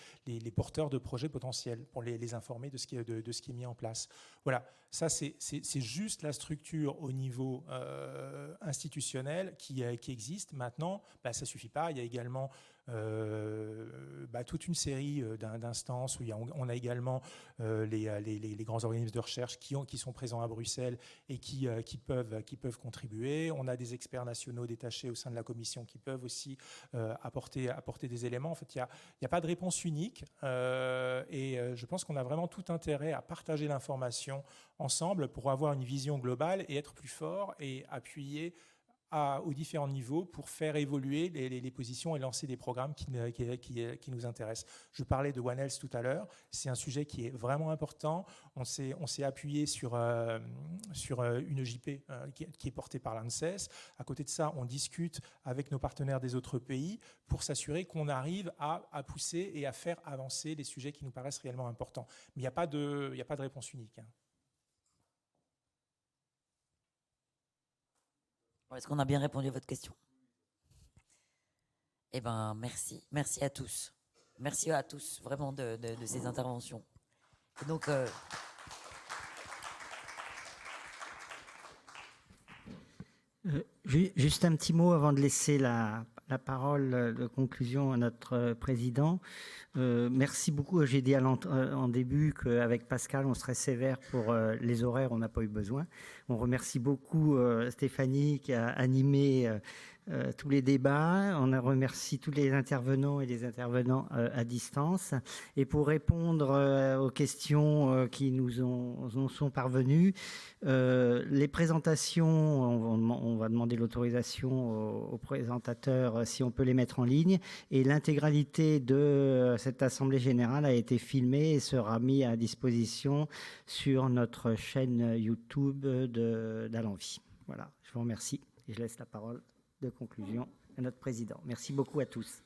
porteurs de projets potentiels pour les informer de ce qui est mis en place. Voilà, ça c'est juste la structure au niveau institutionnel qui existe. Maintenant, ça ne suffit pas. Il y a également toute une série d'instances où on a également les grands organismes de recherche qui sont présents à Bruxelles et qui peuvent contribuer. On a des experts nationaux détachés au sein de la commission qui peuvent aussi apporter des éléments. En fait, il n'y a pas de réponse unique et je pense qu'on a vraiment tout intérêt à partager l'information ensemble pour avoir une vision globale et être plus fort et appuyer aux différents niveaux pour faire évoluer les positions et lancer des programmes qui nous intéressent. Je parlais de One Health tout à l'heure, c'est un sujet qui est vraiment important. On s'est appuyé sur une EJP qui est portée par l'ANSES. À côté de ça, on discute avec nos partenaires des autres pays pour s'assurer qu'on arrive à pousser et à faire avancer les sujets qui nous paraissent réellement importants. Mais il n'y a pas de réponse unique. Est-ce qu'on a bien répondu à votre question? Eh bien, merci. Merci à tous. Merci à tous, vraiment, de ces interventions. Et donc, juste un petit mot avant de laisser la parole de conclusion à notre président. Merci beaucoup. J'ai dit en début qu'avec Pascal, on serait sévère pour les horaires, on n'a pas eu besoin. On remercie beaucoup Stéphanie qui a animé tous les débats. On remercie tous les intervenants et les intervenants à distance. Et pour répondre aux questions qui nous sont parvenues, les présentations, on va demander l'autorisation aux présentateurs si on peut les mettre en ligne. Et l'intégralité de cette Assemblée générale a été filmée et sera mise à disposition sur notre chaîne YouTube d'Alenvie. Voilà, je vous remercie et je laisse la parole de conclusion à notre président. Merci beaucoup à tous.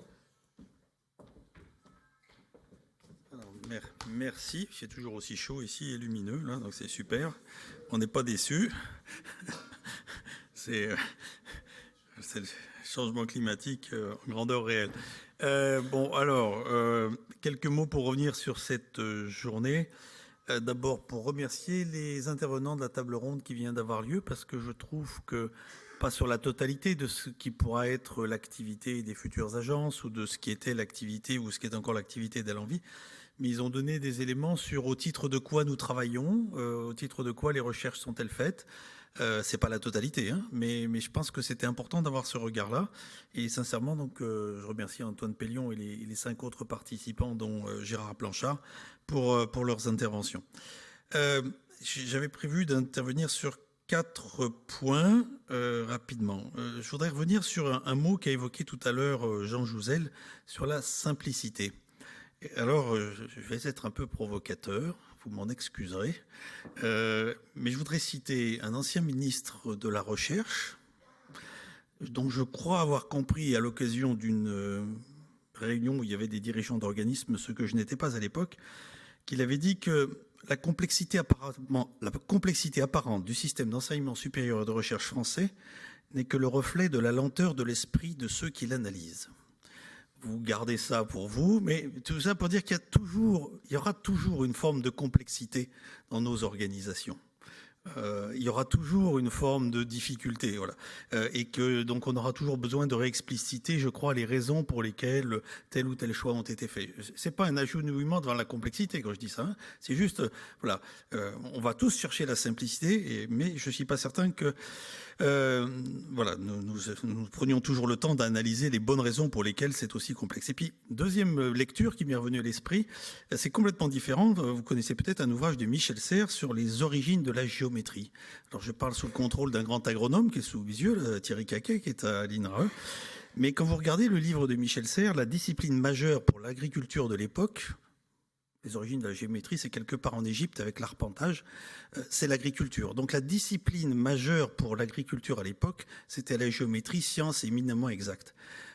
Alors, merci, c'est toujours aussi chaud ici et lumineux, là, donc c'est super. On n'est pas déçus. C'est le changement climatique en grandeur réelle. Quelques mots pour revenir sur cette journée. D'abord, pour remercier les intervenants de la table ronde qui vient d'avoir lieu, parce que je trouve que, pas sur la totalité de ce qui pourra être l'activité des futures agences ou de ce qui était l'activité ou ce qui est encore l'activité d'Alenvie, mais ils ont donné des éléments sur au titre de quoi nous travaillons, au titre de quoi les recherches sont-elles faites. C'est pas la totalité, hein, mais je pense que c'était important d'avoir ce regard-là. Et sincèrement, donc, je remercie Antoine Pellion et les 5 autres participants, dont Gérard Planchard, pour leurs interventions. J'avais prévu d'intervenir sur 4 points rapidement. Je voudrais revenir sur un mot qu'a évoqué tout à l'heure Jean Jouzel, sur la simplicité. Alors, je vais être un peu provocateur, vous m'en excuserez, mais je voudrais citer un ancien ministre de la Recherche, dont je crois avoir compris à l'occasion d'une réunion où il y avait des dirigeants d'organismes, ce que je n'étais pas à l'époque, qu'il avait dit que la complexité apparente du système d'enseignement supérieur et de recherche français n'est que le reflet de la lenteur de l'esprit de ceux qui l'analysent. Vous gardez ça pour vous, mais tout ça pour dire qu'il y aura toujours une forme de complexité dans nos organisations. Il y aura toujours une forme de difficulté, voilà, et que donc on aura toujours besoin de réexpliciter, je crois, les raisons pour lesquelles tel ou tel choix ont été faits. C'est pas un agenouillement devant la complexité quand je dis ça, hein. C'est juste, voilà, on va tous chercher la simplicité, mais je suis pas certain que voilà, nous prenions toujours le temps d'analyser les bonnes raisons pour lesquelles c'est aussi complexe. Et puis, deuxième lecture qui m'est revenue à l'esprit, c'est complètement différent. Vous connaissez peut-être un ouvrage de Michel Serres sur les origines de la géométrie. Alors, je parle sous le contrôle d'un grand agronome qui est sous mes yeux, Thierry Caquet, qui est à l'INRAE. Mais quand vous regardez le livre de Michel Serres, la discipline majeure pour l'agriculture de l'époque, les origines de la géométrie, c'est quelque part en Égypte avec l'arpentage, c'est l'agriculture. Donc la discipline majeure pour l'agriculture à l'époque, c'était la géométrie, science éminemment exacte.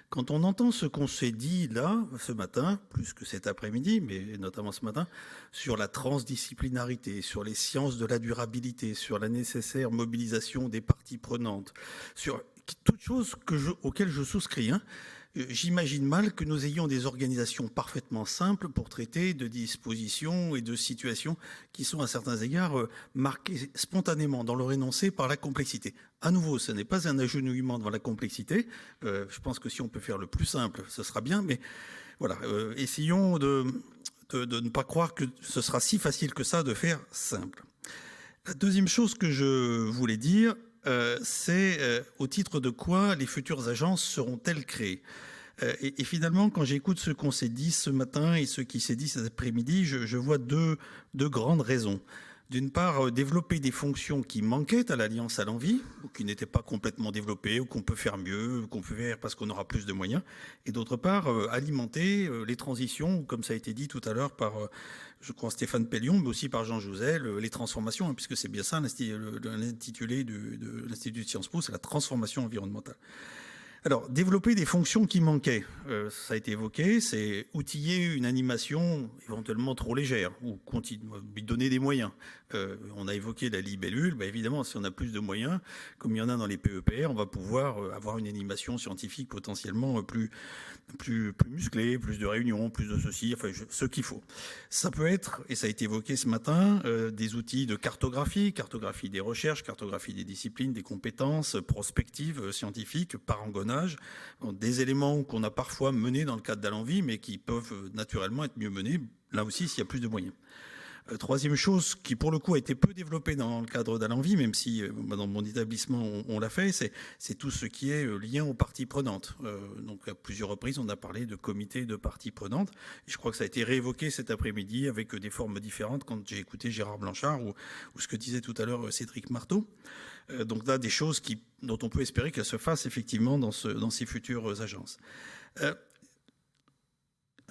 Quand on entend ce qu'on s'est dit là, ce matin, plus que cet après-midi, mais notamment ce matin, sur la transdisciplinarité, sur les sciences de la durabilité, sur la nécessaire mobilisation des parties prenantes, sur toutes choses auxquelles je souscris, hein, j'imagine mal que nous ayons des organisations parfaitement simples pour traiter de dispositions et de situations qui sont à certains égards marquées spontanément dans leur énoncé par la complexité. À nouveau, ce n'est pas un agenouillement devant la complexité. Je pense que si on peut faire le plus simple, ce sera bien, mais voilà, essayons de ne pas croire que ce sera si facile que ça de faire simple. La deuxième chose que je voulais dire, c'est au titre de quoi les futures agences seront-elles créées. Et finalement, quand j'écoute ce qu'on s'est dit ce matin et ce qui s'est dit cet après-midi, je vois deux grandes raisons. D'une part, développer des fonctions qui manquaient à l'Alliance à l'envie, ou qui n'étaient pas complètement développées, ou qu'on peut faire mieux, ou qu'on peut faire parce qu'on aura plus de moyens. Et d'autre part, alimenter les transitions, comme ça a été dit tout à l'heure par, je crois, Stéphane Pellion, mais aussi par Jean Jouzel, les transformations, hein, puisque c'est bien ça l'intitulé de l'Institut de Sciences Po, c'est la transformation environnementale. Alors, développer des fonctions qui manquaient, ça a été évoqué, c'est outiller une animation éventuellement trop légère, ou lui donner des moyens. On a évoqué la libellule, bah évidemment, si on a plus de moyens, comme il y en a dans les PEPR, on va pouvoir avoir une animation scientifique potentiellement plus musclée, plus de réunions, plus de ceci, enfin ce qu'il faut. Ça peut être, et ça a été évoqué ce matin, des outils de cartographie des recherches, cartographie des disciplines, des compétences, prospectives scientifiques, parangonnage, des éléments qu'on a parfois menés dans le cadre d'Alenvie, mais qui peuvent naturellement être mieux menés, là aussi, s'il y a plus de moyens. Troisième chose qui, pour le coup, a été peu développée dans le cadre d'Alenvie, même si dans mon établissement, on l'a fait, c'est tout ce qui est lien aux parties prenantes. Donc, à plusieurs reprises, on a parlé de comités de parties prenantes. Et je crois que ça a été réévoqué cet après-midi avec des formes différentes quand j'ai écouté Gérard Blanchard ou ce que disait tout à l'heure Cédric Marteau. Donc là, des choses dont on peut espérer qu'elles se fassent effectivement dans ces futures agences.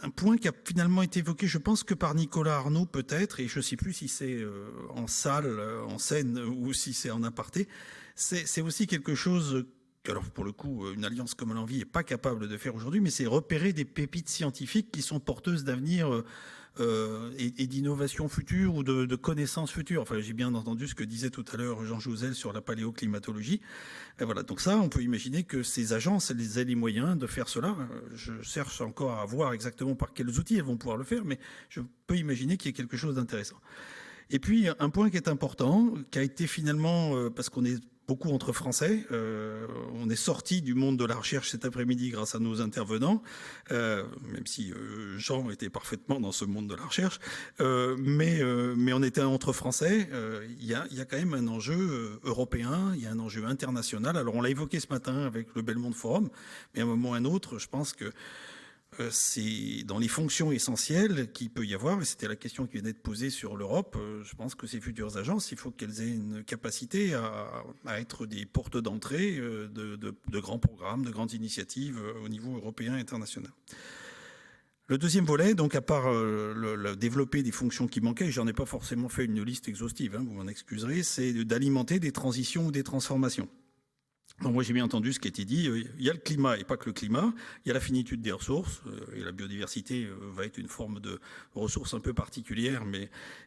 Un point qui a finalement été évoqué, je pense que par Nicolas Arnaud peut-être, et je ne sais plus si c'est en salle, en scène, ou si c'est en aparté, c'est aussi quelque chose, alors pour le coup, une alliance comme Alenvie n'est pas capable de faire aujourd'hui, mais c'est repérer des pépites scientifiques qui sont porteuses d'avenir et d'innovation future ou de connaissances futures. Enfin, j'ai bien entendu ce que disait tout à l'heure Jean Jouzel sur la paléoclimatologie. Et voilà. Donc ça, on peut imaginer que ces agences, elles aient les moyens de faire cela. Je cherche encore à voir exactement par quels outils elles vont pouvoir le faire, mais je peux imaginer qu'il y ait quelque chose d'intéressant. Et puis, un point qui est important, qui a été finalement, parce qu'on est beaucoup entre Français. On est sorti du monde de la recherche cet après-midi grâce à nos intervenants, même si Jean était parfaitement dans ce monde de la recherche. Mais on était entre Français. Il y a quand même un enjeu européen, il y a un enjeu international. Alors on l'a évoqué ce matin avec le Belmont Forum, mais à un moment ou à un autre, je pense que c'est dans les fonctions essentielles qu'il peut y avoir, et c'était la question qui venait de poser sur l'Europe, je pense que ces futures agences, il faut qu'elles aient une capacité à être des portes d'entrée de grands programmes, de grandes initiatives au niveau européen et international. Le deuxième volet, donc à part le développer des fonctions qui manquaient, j'en ai pas forcément fait une liste exhaustive, hein, vous m'en excuserez, c'est d'alimenter des transitions ou des transformations. Donc moi j'ai bien entendu ce qui a été dit, il y a le climat et pas que le climat, il y a la finitude des ressources, et la biodiversité va être une forme de ressource un peu particulière,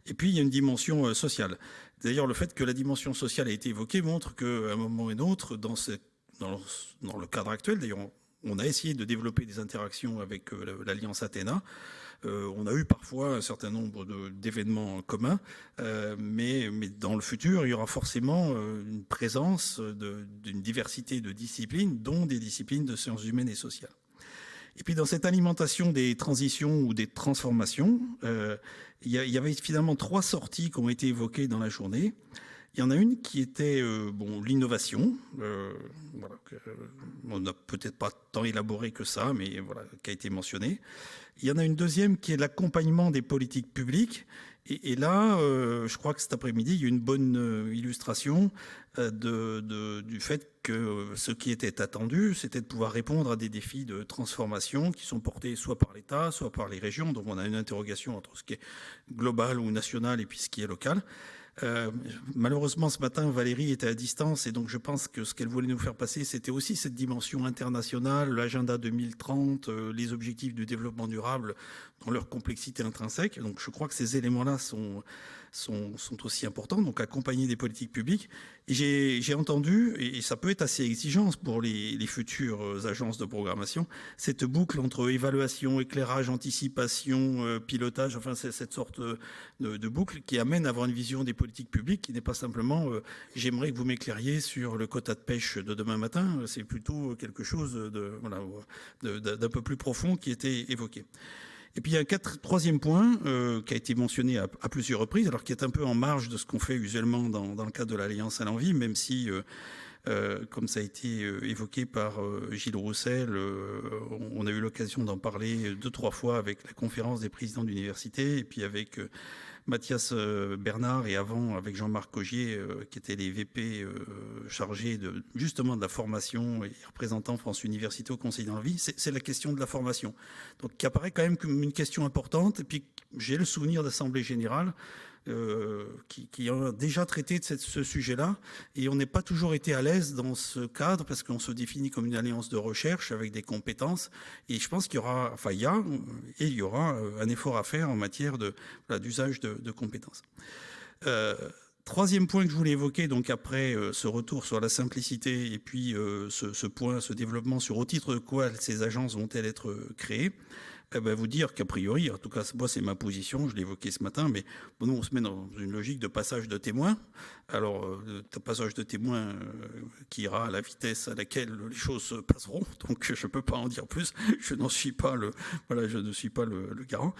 et puis il y a une dimension sociale. D'ailleurs le fait que la dimension sociale a été évoquée montre qu'à un moment ou un autre, dans le cadre actuel, d'ailleurs on a essayé de développer des interactions avec l'Alliance Athéna. On a eu parfois un certain nombre d'événements communs, mais dans le futur, il y aura forcément une présence d'une diversité de disciplines, dont des disciplines de sciences humaines et sociales. Et puis dans cette alimentation des transitions ou des transformations, il y avait finalement 3 sorties qui ont été évoquées dans la journée. Il y en a une qui était l'innovation, voilà, on n'a peut-être pas tant élaboré que ça, mais voilà, qui a été mentionnée. Il y en a une deuxième qui est l'accompagnement des politiques publiques, Et là, je crois que cet après-midi, il y a une bonne illustration du fait que ce qui était attendu, c'était de pouvoir répondre à des défis de transformation qui sont portés soit par l'État, soit par les régions. Donc on a une interrogation entre ce qui est global ou national et puis ce qui est local. Malheureusement, ce matin, Valérie était à distance et donc je pense que ce qu'elle voulait nous faire passer, c'était aussi cette dimension internationale, l'agenda 2030, les objectifs du développement durable dans leur complexité intrinsèque. Donc je crois que ces éléments-là sont aussi importants, donc accompagner des politiques publiques. Et j'ai entendu, et ça peut être assez exigeant pour les futures agences de programmation, cette boucle entre évaluation, éclairage, anticipation, pilotage, enfin c'est cette sorte de boucle qui amène à avoir une vision des politiques publiques qui n'est pas simplement j'aimerais que vous m'éclairiez sur le quota de pêche de demain matin, c'est plutôt quelque chose d'un peu plus profond qui était évoqué. Et puis il y a un troisième point qui a été mentionné à plusieurs reprises, alors qui est un peu en marge de ce qu'on fait usuellement dans le cadre de l'Alliance à l'envie, même si, comme ça a été évoqué par Gilles Roussel, on a eu l'occasion d'en parler 2-3 fois avec la conférence des présidents d'université, et puis avec Mathias Bernard et avant avec Jean-Marc Cogier, qui étaient les VP chargés justement de la formation et représentants France Université au Conseil d'envie, c'est la question de la formation. Donc qui apparaît quand même comme une question importante. Et puis j'ai le souvenir d'Assemblée Générale qui a déjà traité de ce sujet-là, et on n'est pas toujours été à l'aise dans ce cadre parce qu'on se définit comme une alliance de recherche avec des compétences, et je pense qu'il y aura, enfin il y aura un effort à faire en matière d'usage de compétences. Troisième point que je voulais évoquer, donc après ce retour sur la simplicité et puis ce développement sur au titre de quoi ces agences vont-elles être créées, vous dire qu'a priori, en tout cas moi c'est ma position, je l'ai évoqué ce matin, mais bon, nous on se met dans une logique de passage de témoins. Alors passage de témoins qui ira à la vitesse à laquelle les choses se passeront, donc je ne peux pas en dire plus, je ne suis pas le garant.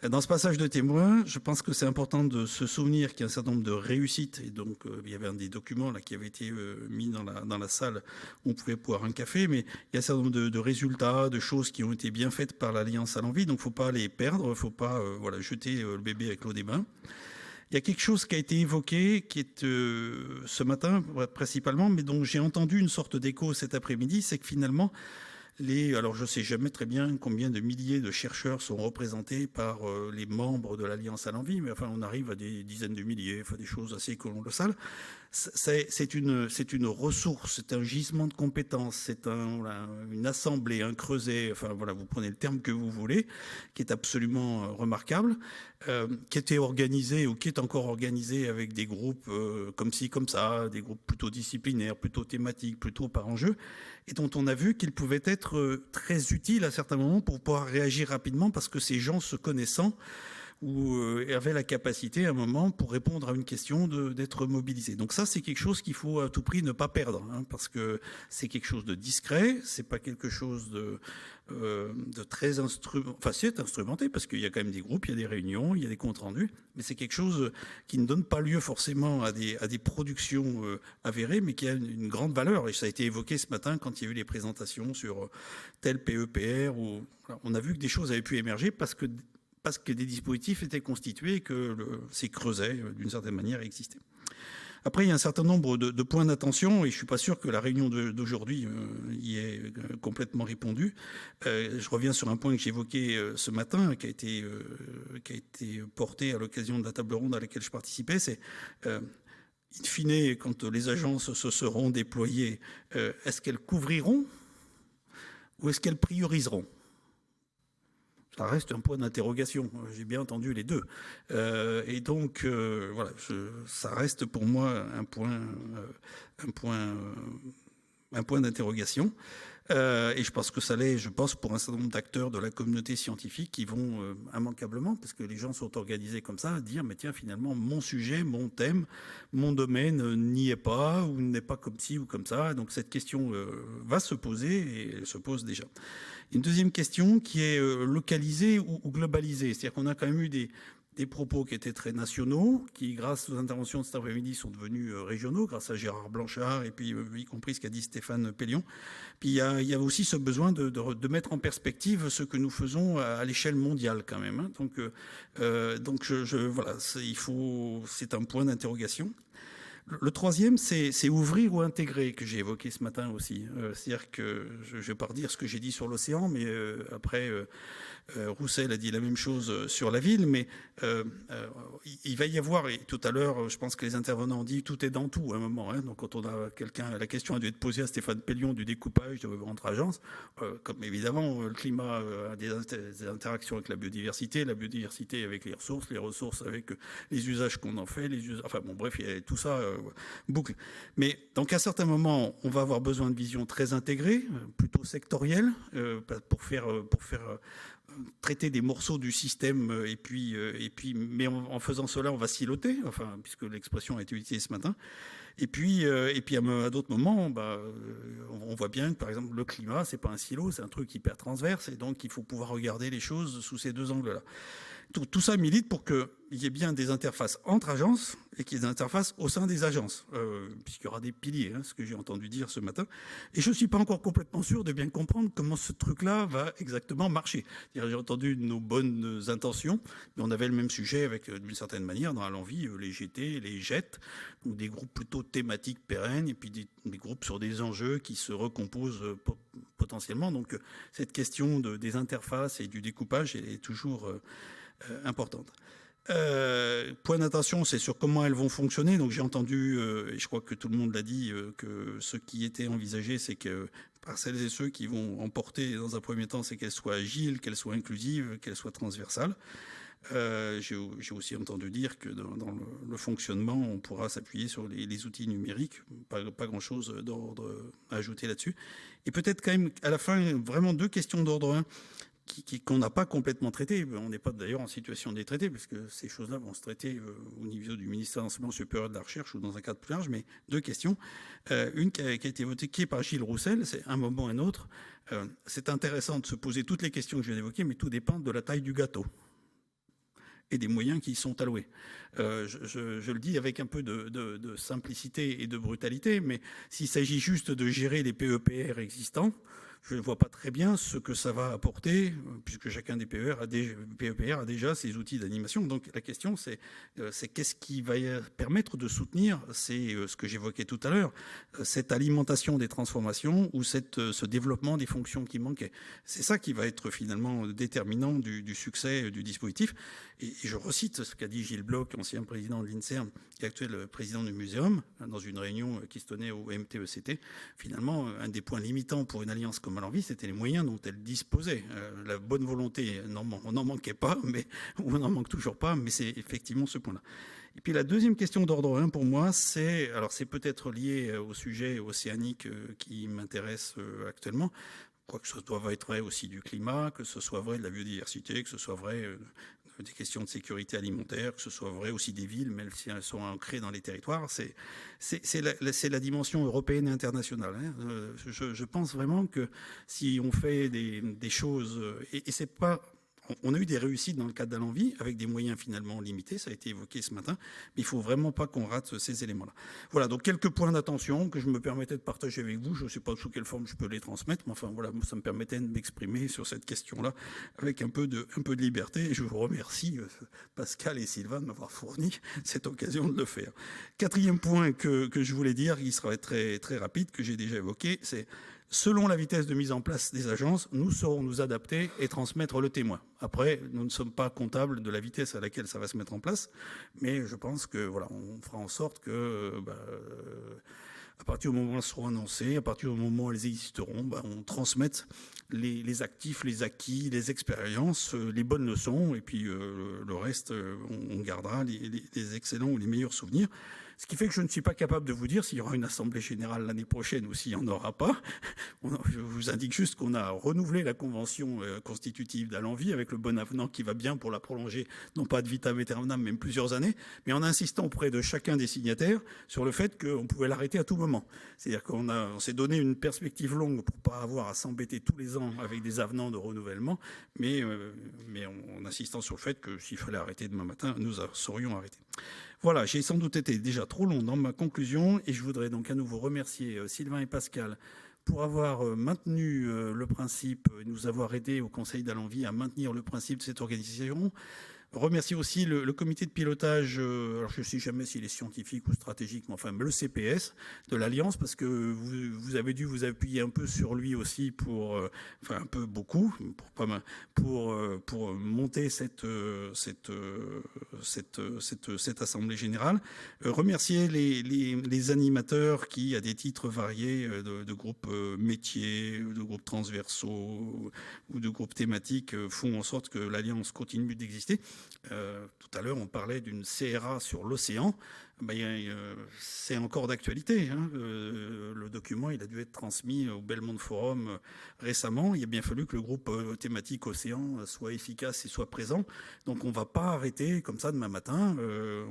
Dans ce passage de témoins, je pense que c'est important de se souvenir qu'il y a un certain nombre de réussites, et donc il y avait un des documents là qui avait été mis dans la salle où on pouvait boire un café, mais il y a un certain nombre de résultats, de choses qui ont été bien faites par l'Alliance à l'envie, donc il ne faut pas les perdre, il ne faut pas jeter le bébé avec l'eau des bains. Il y a quelque chose qui a été évoqué, qui est ce matin principalement, mais dont j'ai entendu une sorte d'écho cet après-midi, c'est que finalement, alors je ne sais jamais très bien combien de milliers de chercheurs sont représentés par les membres de l'Alliance à l'envie, mais enfin on arrive à des dizaines de milliers, enfin des choses assez colossales. C'est une ressource, c'est un gisement de compétences, c'est une assemblée, un creuset, enfin voilà, vous prenez le terme que vous voulez, qui est absolument remarquable, qui était organisé ou qui est encore organisé avec des groupes comme ci, comme ça, des groupes plutôt disciplinaires, plutôt thématiques, plutôt par enjeu, et dont on a vu qu'ils pouvaient être très utiles à certains moments pour pouvoir réagir rapidement parce que ces gens se connaissant ou avaient la capacité à un moment pour répondre à une question d'être mobilisés. Donc ça, c'est quelque chose qu'il faut à tout prix ne pas perdre, parce que c'est quelque chose de discret, c'est pas quelque chose de très c'est instrumenté parce qu'il y a quand même des groupes, il y a des réunions, il y a des comptes rendus, mais c'est quelque chose qui ne donne pas lieu forcément à des productions avérées, mais qui a une grande valeur. Et ça a été évoqué ce matin quand il y a eu les présentations sur tel PEPR, où on a vu que des choses avaient pu émerger parce que des dispositifs étaient constitués et que ces creusets, d'une certaine manière, existaient. Après, il y a un certain nombre de points d'attention, et je ne suis pas sûr que la réunion d'aujourd'hui y ait complètement répondu. Je reviens sur un point que j'ai évoqué ce matin, qui a été porté à l'occasion de la table ronde à laquelle je participais, c'est, in fine, quand les agences se seront déployées, est-ce qu'elles couvriront ou est-ce qu'elles prioriseront ? Ça reste un point d'interrogation. J'ai bien entendu les deux. Et donc, voilà, ça reste pour moi un point d'interrogation. Et je pense que ça l'est, pour un certain nombre d'acteurs de la communauté scientifique qui vont immanquablement, parce que les gens sont organisés comme ça, dire, mais tiens, finalement, mon sujet, mon thème, mon domaine n'y est pas, ou n'est pas comme ci ou comme ça. Donc cette question va se poser, et elle se pose déjà. Une deuxième question qui est localisée ou globalisée. C'est-à-dire qu'on a quand même eu des propos qui étaient très nationaux, qui, grâce aux interventions de cet après-midi, sont devenus régionaux, grâce à Gérard Blanchard, et puis y compris ce qu'a dit Stéphane Pellion. Puis il y a aussi ce besoin de mettre en perspective ce que nous faisons à l'échelle mondiale, quand même. Donc voilà, c'est un point d'interrogation. Le troisième, c'est ouvrir ou intégrer, que j'ai évoqué ce matin aussi. C'est-à-dire que je ne vais pas redire ce que j'ai dit sur l'océan, mais après, Roussel a dit la même chose sur la ville, mais il va y avoir, et tout à l'heure, je pense que les intervenants ont dit, tout est dans tout à un moment. Hein, donc quand on a la question a dû être posée à Stéphane Pellion du découpage entre agences, comme évidemment le climat a des interactions avec la biodiversité avec les ressources avec les usages qu'on en fait, enfin bon bref, il y a tout ça boucle. Mais donc à certains moments, on va avoir besoin de visions très intégrées, plutôt sectorielles, pour faire traiter des morceaux du système et puis mais en faisant cela, on va siloter, enfin puisque l'expression a été utilisée ce matin. Et puis à d'autres moments, on voit bien que par exemple le climat, c'est pas un silo, c'est un truc hyper transverse, et donc il faut pouvoir regarder les choses sous ces deux angles-là. Tout ça milite pour qu'il y ait bien des interfaces entre agences et qu'il y ait des interfaces au sein des agences, puisqu'il y aura des piliers, hein, ce que j'ai entendu dire ce matin. Et je ne suis pas encore complètement sûr de bien comprendre comment ce truc-là va exactement marcher. J'ai entendu nos bonnes intentions, mais on avait le même sujet avec, d'une certaine manière, dans l'envie, les GT, les JET, donc des groupes plutôt thématiques pérennes, et puis des groupes sur des enjeux qui se recomposent potentiellement. Donc cette question des interfaces et du découpage est toujours importante. Point d'attention, c'est sur comment elles vont fonctionner. Donc j'ai entendu, et je crois que tout le monde l'a dit, que ce qui était envisagé, c'est que par celles et ceux qui vont emporter dans un premier temps, c'est qu'elles soient agiles, qu'elles soient inclusives, qu'elles soient transversales. J'ai aussi entendu dire que dans le fonctionnement, on pourra s'appuyer sur les outils numériques. Pas grand-chose d'ordre à ajouter là-dessus. Et peut-être quand même, à la fin, vraiment deux questions d'ordre 1 qu'on n'a pas complètement traitées. On n'est pas d'ailleurs en situation de les traiter, parce que ces choses-là vont se traiter au niveau du ministère de l'Enseignement supérieur de la Recherche ou dans un cadre plus large. Mais deux questions. Une qui a été évoquée par Gilles Roussel, c'est un moment ou un autre. C'est intéressant de se poser toutes les questions que je viens d'évoquer, mais tout dépend de la taille du gâteau et des moyens qui y sont alloués. Je le dis avec un peu de simplicité et de brutalité, mais s'il s'agit juste de gérer les PEPR existants, je ne vois pas très bien ce que ça va apporter, puisque chacun des PEPR a déjà ses outils d'animation. Donc la question, c'est qu'est-ce qui va permettre de soutenir, c'est ce que j'évoquais tout à l'heure, cette alimentation des transformations ou ce développement des fonctions qui manquaient. C'est ça qui va être finalement déterminant du succès du dispositif. Et je recite ce qu'a dit Gilles Bloch, ancien président de l'INSERM et actuel président du Muséum, dans une réunion qui se tenait au MTECT. Finalement, un des points limitants pour une alliance comme Malenvie, c'était les moyens dont elle disposait. La bonne volonté, on n'en manquait pas, mais on n'en manque toujours pas, mais c'est effectivement ce point-là. Et puis la deuxième question d'ordre 1 pour moi, c'est peut-être lié au sujet océanique qui m'intéresse actuellement, quoique ce soit vrai aussi du climat, que ce soit vrai de la biodiversité, que ce soit vrai des questions de sécurité alimentaire, que ce soit vrai aussi des villes, même si elles sont ancrées dans les territoires. C'est la dimension européenne et internationale. Hein. Je pense vraiment que si on fait des choses, et c'est pas... On a eu des réussites dans le cadre d'Alenvie, avec des moyens finalement limités, ça a été évoqué ce matin, mais il ne faut vraiment pas qu'on rate ces éléments-là. Voilà, donc quelques points d'attention que je me permettais de partager avec vous. Je ne sais pas sous quelle forme je peux les transmettre, mais enfin voilà, ça me permettait de m'exprimer sur cette question-là avec un peu de liberté. Et je vous remercie, Pascal et Sylvain, de m'avoir fourni cette occasion de le faire. Quatrième point que je voulais dire, qui sera très, très rapide, que j'ai déjà évoqué, c'est... Selon la vitesse de mise en place des agences, nous saurons nous adapter et transmettre le témoin. Après, nous ne sommes pas comptables de la vitesse à laquelle ça va se mettre en place, mais je pense que voilà, on fera en sorte que, à partir du moment où elles seront annoncées, à partir du moment où elles existeront, on transmette les actifs, les acquis, les expériences, les bonnes leçons, et puis le reste, on gardera les excellents ou les meilleurs souvenirs. Ce qui fait que je ne suis pas capable de vous dire s'il y aura une assemblée générale l'année prochaine ou s'il n'y en aura pas. Je vous indique juste qu'on a renouvelé la convention constitutive d'Allenvie avec le bon avenant qui va bien pour la prolonger, non pas ad vitam aeternam, même plusieurs années, mais en insistant auprès de chacun des signataires sur le fait qu'on pouvait l'arrêter à tout moment. C'est-à-dire qu'on s'est donné une perspective longue pour ne pas avoir à s'embêter tous les ans avec des avenants de renouvellement, mais en insistant sur le fait que s'il fallait arrêter demain matin, nous saurions arrêter. Voilà, j'ai sans doute été déjà trop long dans ma conclusion et je voudrais donc à nouveau remercier Sylvain et Pascal pour avoir maintenu le principe, nous avoir aidés au Conseil d'Allenvie à maintenir le principe de cette organisation. Remercier aussi le comité de pilotage, alors je ne sais jamais s'il est scientifique ou stratégique, mais enfin le CPS de l'Alliance, parce que vous avez dû vous appuyer un peu sur lui aussi pour, enfin un peu beaucoup, pour monter cette assemblée générale. Remercier les animateurs qui, à des titres variés, de groupes métiers, de groupes transversaux ou de groupes thématiques, font en sorte que l'Alliance continue d'exister. Tout à l'heure, on parlait d'une CRA sur l'océan. C'est encore d'actualité. Le document, il a dû être transmis au Belmont Forum récemment. Il a bien fallu que le groupe thématique océan soit efficace et soit présent. Donc on ne va pas arrêter comme ça demain matin.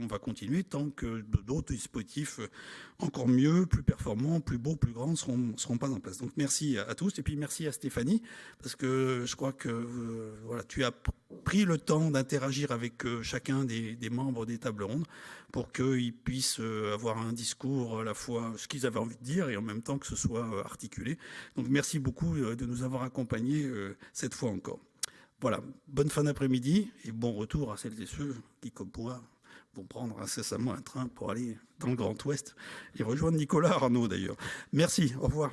On va continuer tant que d'autres dispositifs encore mieux, plus performants, plus beaux, plus grands ne seront pas en place. Donc merci à tous. Et puis merci à Stéphanie, parce que je crois que voilà, tu as pris le temps d'interagir avec chacun des membres des tables rondes pour qu'ils puissent avoir un discours à la fois ce qu'ils avaient envie de dire et en même temps que ce soit articulé. Donc merci beaucoup de nous avoir accompagnés cette fois encore. Voilà, bonne fin d'après-midi et bon retour à celles et ceux qui, comme moi, vont prendre incessamment un train pour aller dans le Grand Ouest et rejoindre Nicolas Arnaud d'ailleurs. Merci, au revoir.